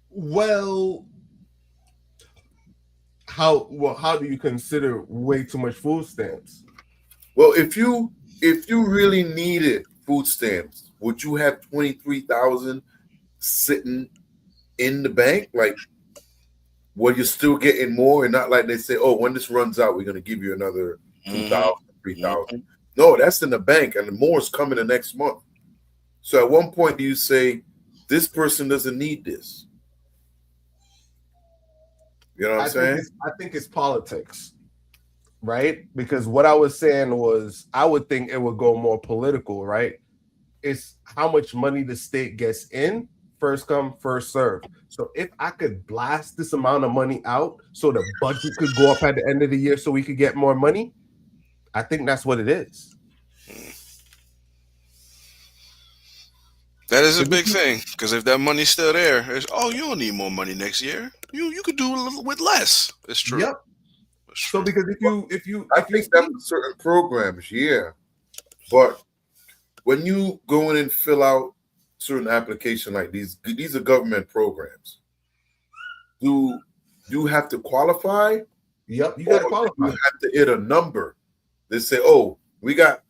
A: Well, how do you consider way too much food stamps?
B: Well, if you really needed food stamps, would you have 23,000 sitting in the bank? Like, well, you're still getting more, and not like they say, oh, when this runs out, we're going to give you another 2,000, 3,000. No, that's in the bank, and the more is coming the next month. So at one point, do you say, this person doesn't need this? You know what I'm saying?
A: I think it's politics, right? Because what I was saying was, I would think it would go more political, right? It's how much money the state gets in, first come, first serve. So if I could blast this amount of money out so the budget could go up at the end of the year so we could get more money, I think that's what it is.
H: That is a big thing, because if that money's still there, it's, oh, you don't need more money next year. You could do a little with less. It's true.
A: Yep. So because if you
B: I think that for certain programs, yeah. But when you go in and fill out certain application like these are government programs. Do you have to qualify?
A: Yep, you got to qualify.
B: You have to hit a number. They say, oh, we got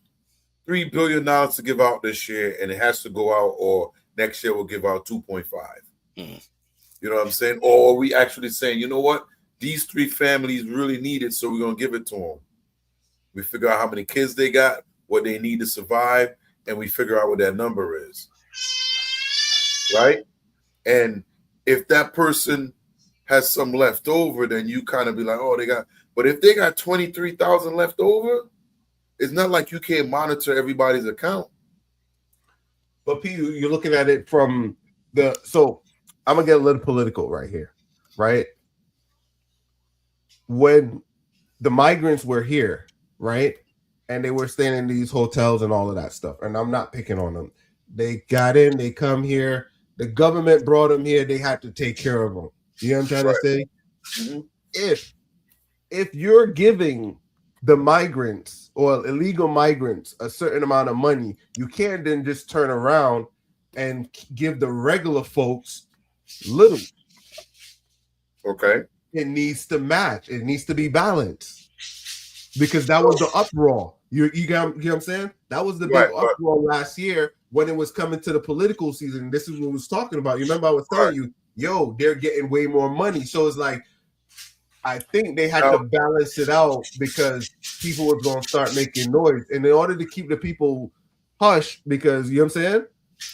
B: $3 billion to give out this year, and it has to go out, or next year we'll give out 2.5. You know what I'm saying? Or are we actually saying, you know what? These 3 families really need it, so we're going to give it to them. We figure out how many kids they got, what they need to survive, and we figure out what that number is. Right? And if that person has some left over, then you kind of be like, oh, they got, but if they got 23,000 left over, it's not like you can't monitor everybody's account.
A: But P, you're looking at it from so I'm gonna get a little political right here, right? When the migrants were here, right, and they were staying in these hotels and all of that stuff, and I'm not picking on them. They got in, they come here, the government brought them here, they had to take care of them. You know what I'm trying to say? Mm-hmm. If you're giving the migrants or illegal migrants a certain amount of money, you can't then just turn around and give the regular folks little.
B: Okay.
A: It needs to match. It needs to be balanced, because that was the uproar. You got what I'm saying? That was the big uproar last year when it was coming to the political season. This is what I was talking about. You remember I was telling you, yo, they're getting way more money. So it's like, I think they had to balance it out because people were going to start making noise. And in order to keep the people hushed, because, you know what I'm saying?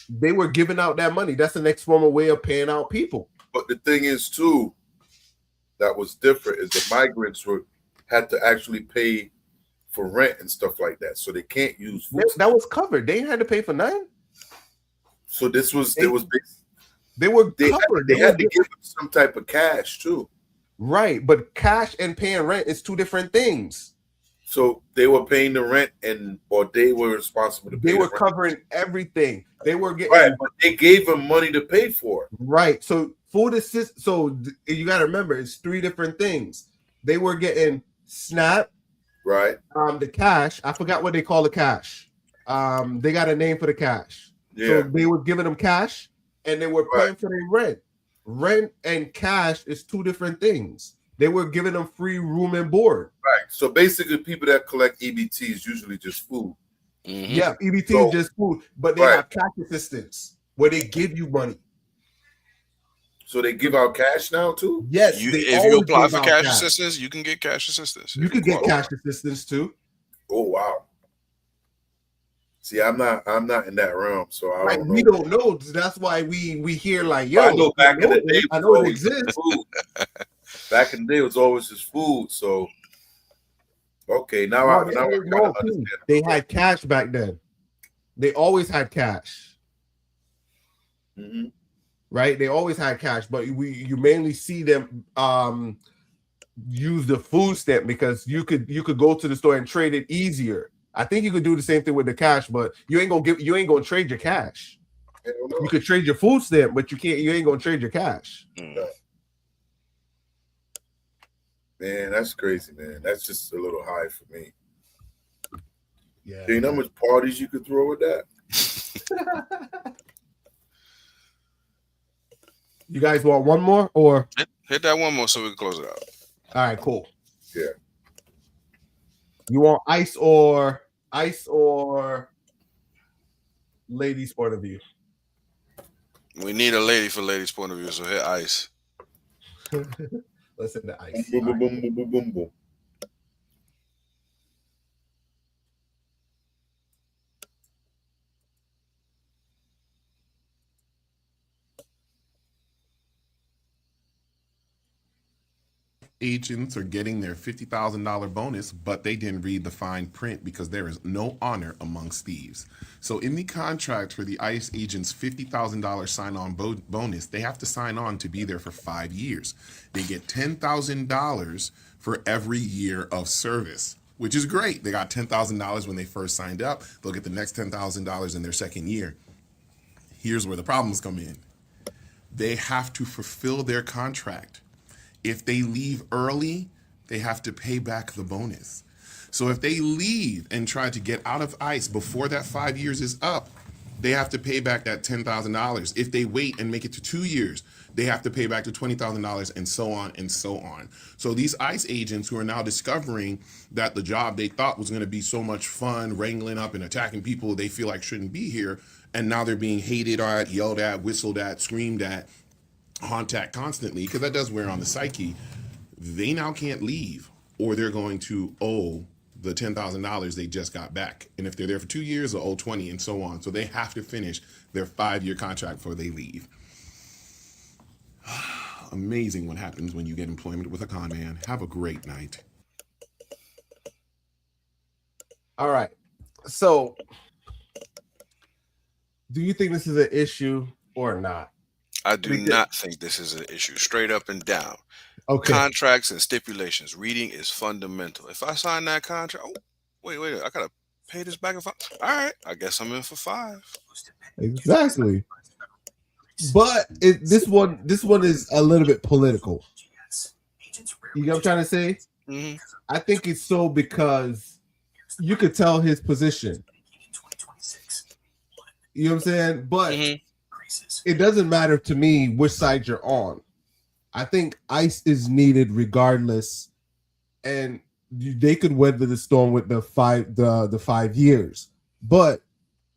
A: They were giving out that money. That's the next form of way of paying out people.
B: But the thing is, too, that was different is the migrants had to actually pay for rent and stuff like that. So they can't use food.
A: That was covered. They had to pay for nothing.
B: So they had to give them some type of cash, too.
A: Right, but cash and paying rent is two different things.
B: So they were paying the rent, or they were responsible to pay.
A: They were covering everything. They were getting
B: but they gave them money to pay for it.
A: Right. So food assist. So you got to remember, it's 3 different things. They were getting SNAP.
B: Right.
A: The cash. I forgot what they call the cash. They got a name for the cash.
B: Yeah.
A: So they were giving them cash, and they were paying for their rent. Rent and cash is 2 different things. They were giving them free room and board.
B: Right. So basically, people that collect EBT is usually just food.
H: Mm-hmm.
A: Yeah, EBT is just food, but they have cash assistance where they give you money.
B: So they give out cash now too?
A: Yes.
H: If you apply for cash assistance, you can get cash assistance.
A: You can get cash assistance too.
B: Oh wow. See, I'm not in that realm, so I don't know.
A: We don't know. That's why we hear like, yo,
B: I know back in the day,
A: I know it exists.
B: Back in the day, it was always just food. So, okay, now I understand.
A: They had cash back then. they always had cash.
B: Mm-hmm.
A: Right? They always had cash, but you mainly see them use the food stamp because you could go to the store and trade it easier. I think you could do the same thing with the cash, but you ain't gonna trade your cash. You could trade your food stamp, but you ain't gonna trade your cash.
B: Man, that's crazy, man. That's just a little high for me.
A: Yeah.
B: Do you know how much parties you could throw with that?
A: You guys want one more or
H: hit that one more so we can close it out?
A: All right, cool.
B: Yeah.
A: You want ice or ladies' point of view?
H: We need a lady for ladies' point of view, so hit ice.
A: Let's hit the ice.
B: Boom, boom, boom, boom, boom, boom, boom.
N: Agents are getting their $50,000 bonus, but they didn't read the fine print because there is no honor amongst thieves. So in the contract for the ICE agents' $50,000 sign-on bonus, they have to sign on to be there for 5 years. They get $10,000 for every year of service, which is great. They got $10,000 when they first signed up. They'll get the next $10,000 in their second year. Here's where the problems come in. They have to fulfill their contract. If they leave early, they have to pay back the bonus. So if they leave and try to get out of ICE before that 5 years is up, they have to pay back that $10,000. If they wait and make it to 2 years, they have to pay back the $20,000 and so on and so on. So these ICE agents who are now discovering that the job they thought was going to be so much fun, wrangling up and attacking people they feel like shouldn't be here, and now they're being hated at, yelled at, whistled at, screamed at, haunt at constantly, because that does wear on the psyche. They now can't leave, or they're going to owe the $10,000 they just got back. And if they're there for 2 years, they'll owe 20 and so on. So they have to finish their 5-year contract before they leave. Amazing what happens when you get employment with a con man. Have a great night.
A: All right. So, do you think this is an issue or not?
H: I do not think this is an issue, straight up and down.
A: Okay.
H: Contracts and stipulations. Reading is fundamental. If I sign that contract, wait, I gotta pay this back. All right, I guess I'm in for 5.
A: Exactly. But this one is a little bit political. You know what I'm trying to say?
H: Mm-hmm.
A: I think it's so because you could tell his position. You know what I'm saying? But it doesn't matter to me which side you're on. I think ICE is needed regardless, and they could weather the storm with the 5 years. But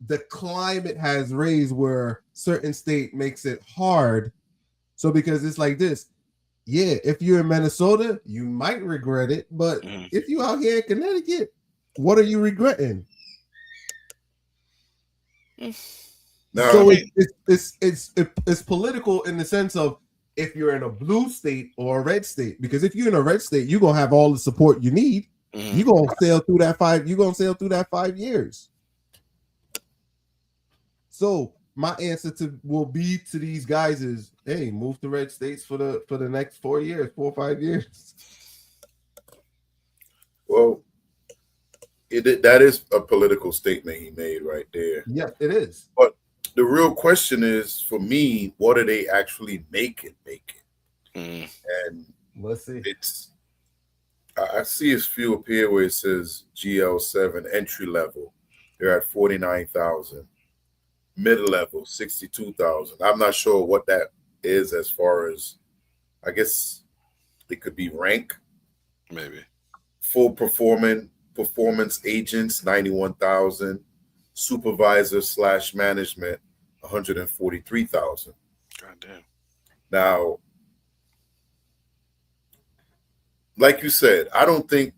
A: the climate has raised where certain state makes it hard. So because it's like this, yeah, if you're in Minnesota, you might regret it, but if you out here in Connecticut, what are you regretting?
B: No,
A: so it's political in the sense of if you're in a blue state or a red state, because if you're in a red state, you're gonna have all the support you need. You're gonna sail through that 5 years. So my answer will be to these guys is, hey, move to red states for the next 4 or 5 years.
B: Well, that is a political statement he made right there.
A: Yeah, it is.
B: But the real question is, for me, what are they actually making? And
A: let's see.
B: I see a few up here where it says GL7 entry level. They're at 49,000. Middle level 62,000. I'm not sure what that is as far as, I guess it could be rank.
H: Maybe.
B: Full performance agents 91,000. Supervisor / management 143,000.
H: Goddamn.
B: Now, like you said, I don't think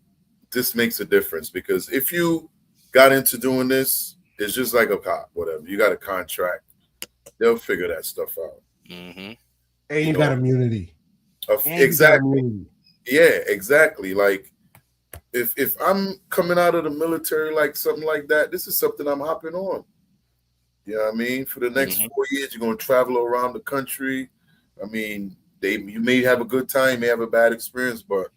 B: this makes a difference, because if you got into doing this, it's just like a cop, whatever. You got a contract, they'll figure that stuff out.
H: Mm-hmm.
A: And you got immunity.
B: Exactly. Yeah, exactly. Like, if I'm coming out of the military, like something like that, this is something I'm hopping on. You know what I mean? For the next 4 years, you're going to travel around the country. I mean, you may have a good time, you may have a bad experience, but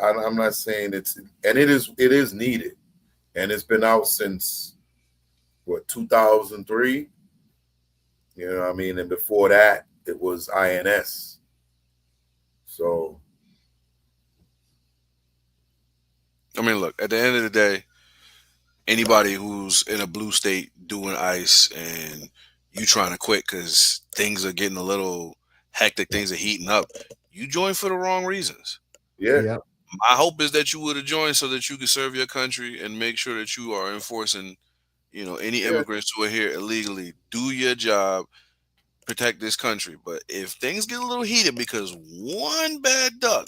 B: I'm not saying it is needed. And it's been out since, 2003? You know what I mean? And before that, it was INS. So.
H: I mean, look, at the end of the day, anybody who's in a blue state doing ICE and you trying to quit because things are getting a little hectic, things are heating up, you join for the wrong reasons.
B: Yeah.
H: My hope is that you would have joined so that you could serve your country and make sure that you are enforcing, any immigrants who are here illegally. Do your job, protect this country. But if things get a little heated because one bad duck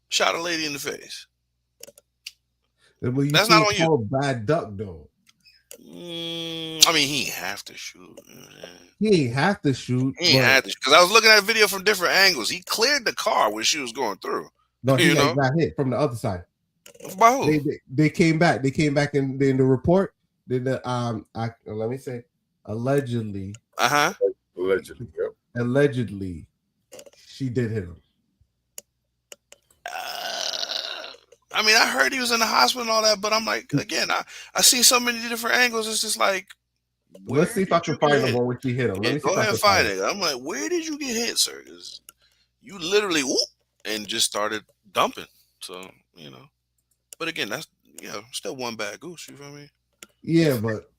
H: shot a lady in the face,
A: that's not on you. Bad duck though.
H: I mean, he ain't have to shoot.
A: He ain't have to shoot.
H: He ain't had to, because I was looking at a video from different angles. He cleared the car when she was going through.
A: No, he got hit from the other side.
H: By who?
A: They came back. They came back in the report. Let me say, allegedly.
B: Allegedly, yep.
A: Allegedly, she did hit him.
H: I mean, I heard he was in the hospital and all that, but I'm like, again, I see so many different angles. It's just like,
A: let's see if I can find the one where she hit him. Let me
H: go ahead and find it. I'm like, where did you get hit, sir? Because you literally whoop and just started dumping. So, but again, that's still one bad goose. You feel me?
A: Yeah, but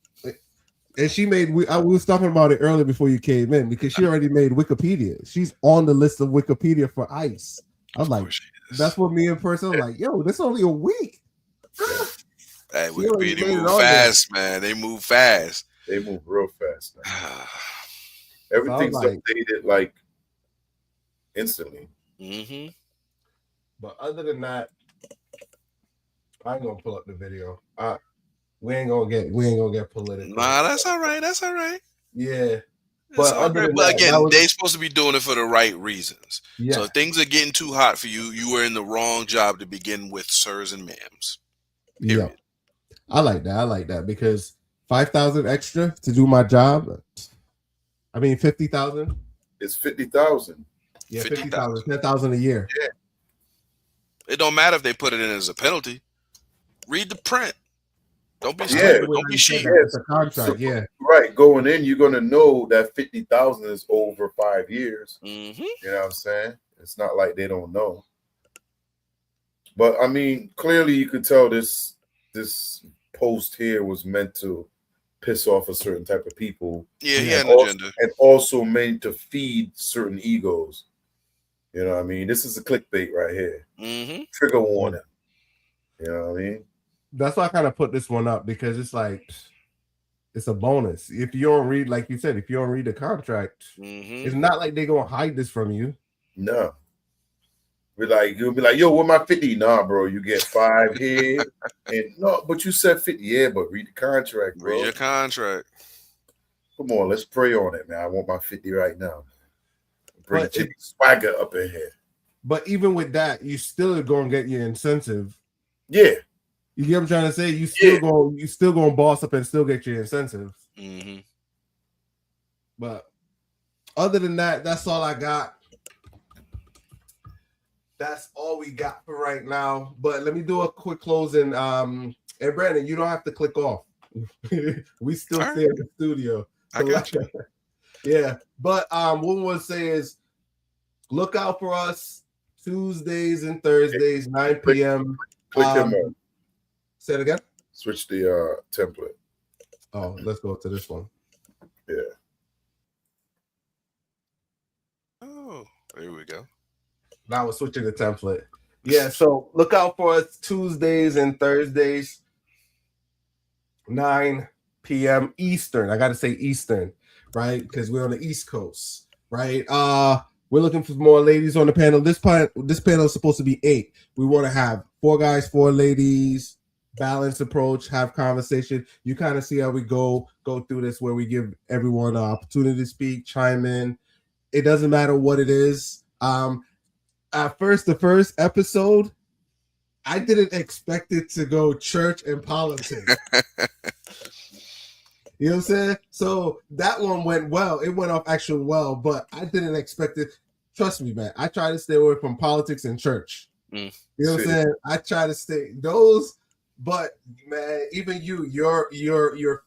A: and she made. We was talking about it earlier before you came in because she already made Wikipedia. She's on the list of Wikipedia for ICE. I'm like, that's what me in person. I'm like, yo, this only a week.
H: Hey, Wikipedia move fast, man. They move fast.
B: They move real fast. Everything's updated like instantly.
H: Mm-hmm.
A: But other than that, I ain't gonna pull up the video. We ain't gonna get political.
H: Nah, that's all right. That's all right.
A: Yeah.
H: But again, they're supposed to be doing it for the right reasons. Yeah. So if things are getting too hot for you, you were in the wrong job to begin with, sirs and ma'ams. Period.
A: Yeah. I like that because 5,000 extra to do my job. I mean, 50,000.
B: It's 50,000.
A: Yeah, 50,000, 10,000 a year.
B: Yeah.
H: It don't matter if they put it in as a penalty. Read the print. Don't be stupid. Don't be sheep.
A: It's a contract. So,
B: right. Going in, you're gonna know that 50,000 is over 5 years.
H: Mm-hmm.
B: You know what I'm saying? It's not like they don't know. But I mean, clearly you could tell this post here was meant to piss off a certain type of people.
H: Yeah, he had an agenda.
B: And also meant to feed certain egos. You know what I mean? This is a clickbait right here.
H: Mm-hmm.
B: Trigger warning. You know what I mean?
A: That's why I kind of put this one up because it's like it's a bonus. If you don't read, like you said, if you don't read the contract, it's not like they're gonna hide this from you.
B: No. You'll be like, yo, what my 50? Nah, bro, you get 5 here. And no, but you said 50. Yeah, but read the contract, bro.
H: Read your contract.
B: Come on, let's pray on it, man. I want my 50 right now. Bring Jimmy Swagger up in here.
A: But even with that, you still are gonna get your incentive.
B: Yeah.
A: You get what I'm trying to say? You still gonna boss up and still get your incentives.
H: Mm-hmm.
A: But other than that, that's all I got. That's all we got for right now. But let me do a quick closing. And Brandon, you don't have to click off. We still stay in the studio.
H: I got you.
A: Yeah. But what we want to say is look out for us Tuesdays and Thursdays, 9 p.m.
B: Click him on.
A: Say it again.
B: Switch the template.
A: Oh, let's go to this one.
B: Yeah.
H: Oh, there we go.
A: Now we're switching the template. Yeah, so look out for us Tuesdays and Thursdays, 9 p.m. Eastern. I got to say Eastern, right? Because we're on the East Coast, right? We're looking for more ladies on the panel. This panel is supposed to be 8. We want to have 4 guys, 4 ladies, balanced approach, have conversation. You kind of see how we go through this, where we give everyone an opportunity to speak, chime in. It doesn't matter what it is. At first, the first episode, I didn't expect it to go church and politics. You know what I'm saying? So that one went well. It went off actually well, but I didn't expect it. Trust me, man. I try to stay away from politics and church. You know what I'm saying? I try to stay those, but man, even your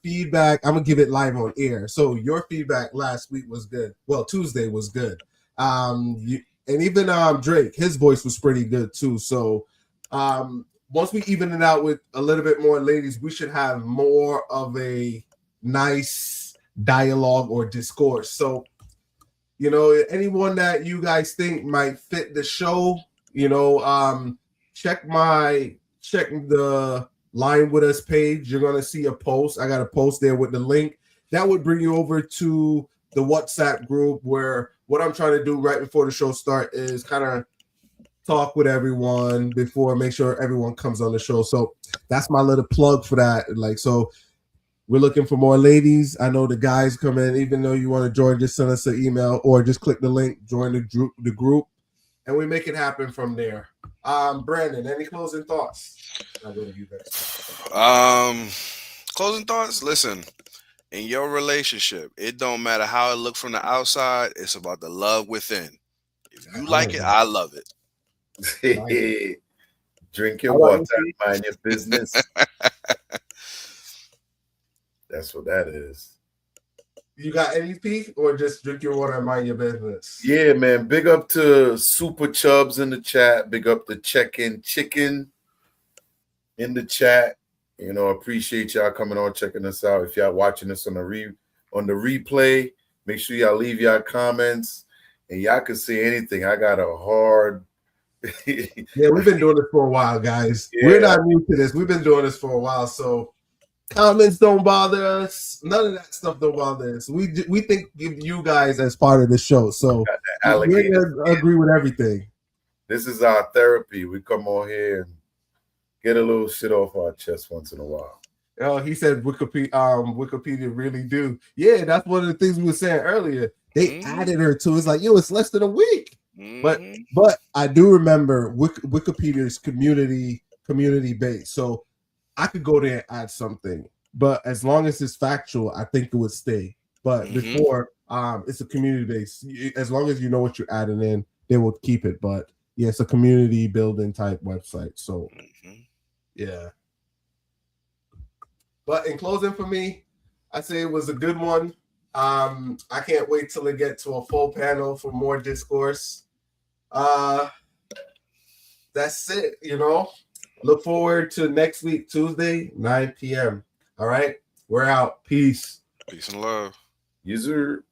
A: feedback, I'm gonna give it live on air. So your feedback last week was good. Well, Tuesday was good. And even Drake, his voice was pretty good too. So once we even it out with a little bit more ladies, we should have more of a nice dialogue or discourse. So, you know, anyone that you guys think might fit the show, you know, check the Line With Us page. You're gonna see a post. I got a post there with the link that would bring you over to the WhatsApp group, where what I'm trying to do right before the show start is kind of talk with everyone before, make sure everyone comes on the show. So that's my little plug for that. Like, so we're looking for more ladies. I know the guys come in. Even though you want to join, just send us an email or just click the link, join the group, and we make it happen from there. Brandon, any closing thoughts? I'll go to you guys.
H: Closing thoughts. Listen, in your relationship, it don't matter how it look from the outside. It's about the love within. If you like it, I love it.
B: Drink your water, mind your business. That's what that is.
A: You got anything, or just drink your water and mind your business?
B: Yeah, man. Big up to Super Chubs in the chat. Big up to Check-In Chicken in the chat. You know, appreciate y'all coming on, checking us out. If y'all watching us on the replay, make sure y'all leave y'all comments, and y'all can say anything. I got a hard.
A: Yeah, we've been doing this for a while, guys.
B: Yeah.
A: We're not new to this. We've been doing this for a while, so comments don't bother us. None of that stuff don't bother us. We think of you guys as part of the show, so we're gonna agree with everything.
B: This is our therapy. We come on here and get a little shit off our chest once in a while.
A: Oh, he said Wikipedia really do. Yeah, that's one of the things we were saying earlier. They added her to. It's like, yo, it's less than a week. But I do remember Wikipedia's community based, so I could go there and add something. But as long as it's factual, I think it would stay. But before, it's a community based. As long as you know what you're adding in, they will keep it. But yeah, it's a community building type website. So yeah. But in closing for me, I say it was a good one. I can't wait till it get to a full panel for more discourse. That's it, you know. Look forward to next week, Tuesday, 9 p.m. All right, we're out. Peace.
H: Peace and love.
B: User.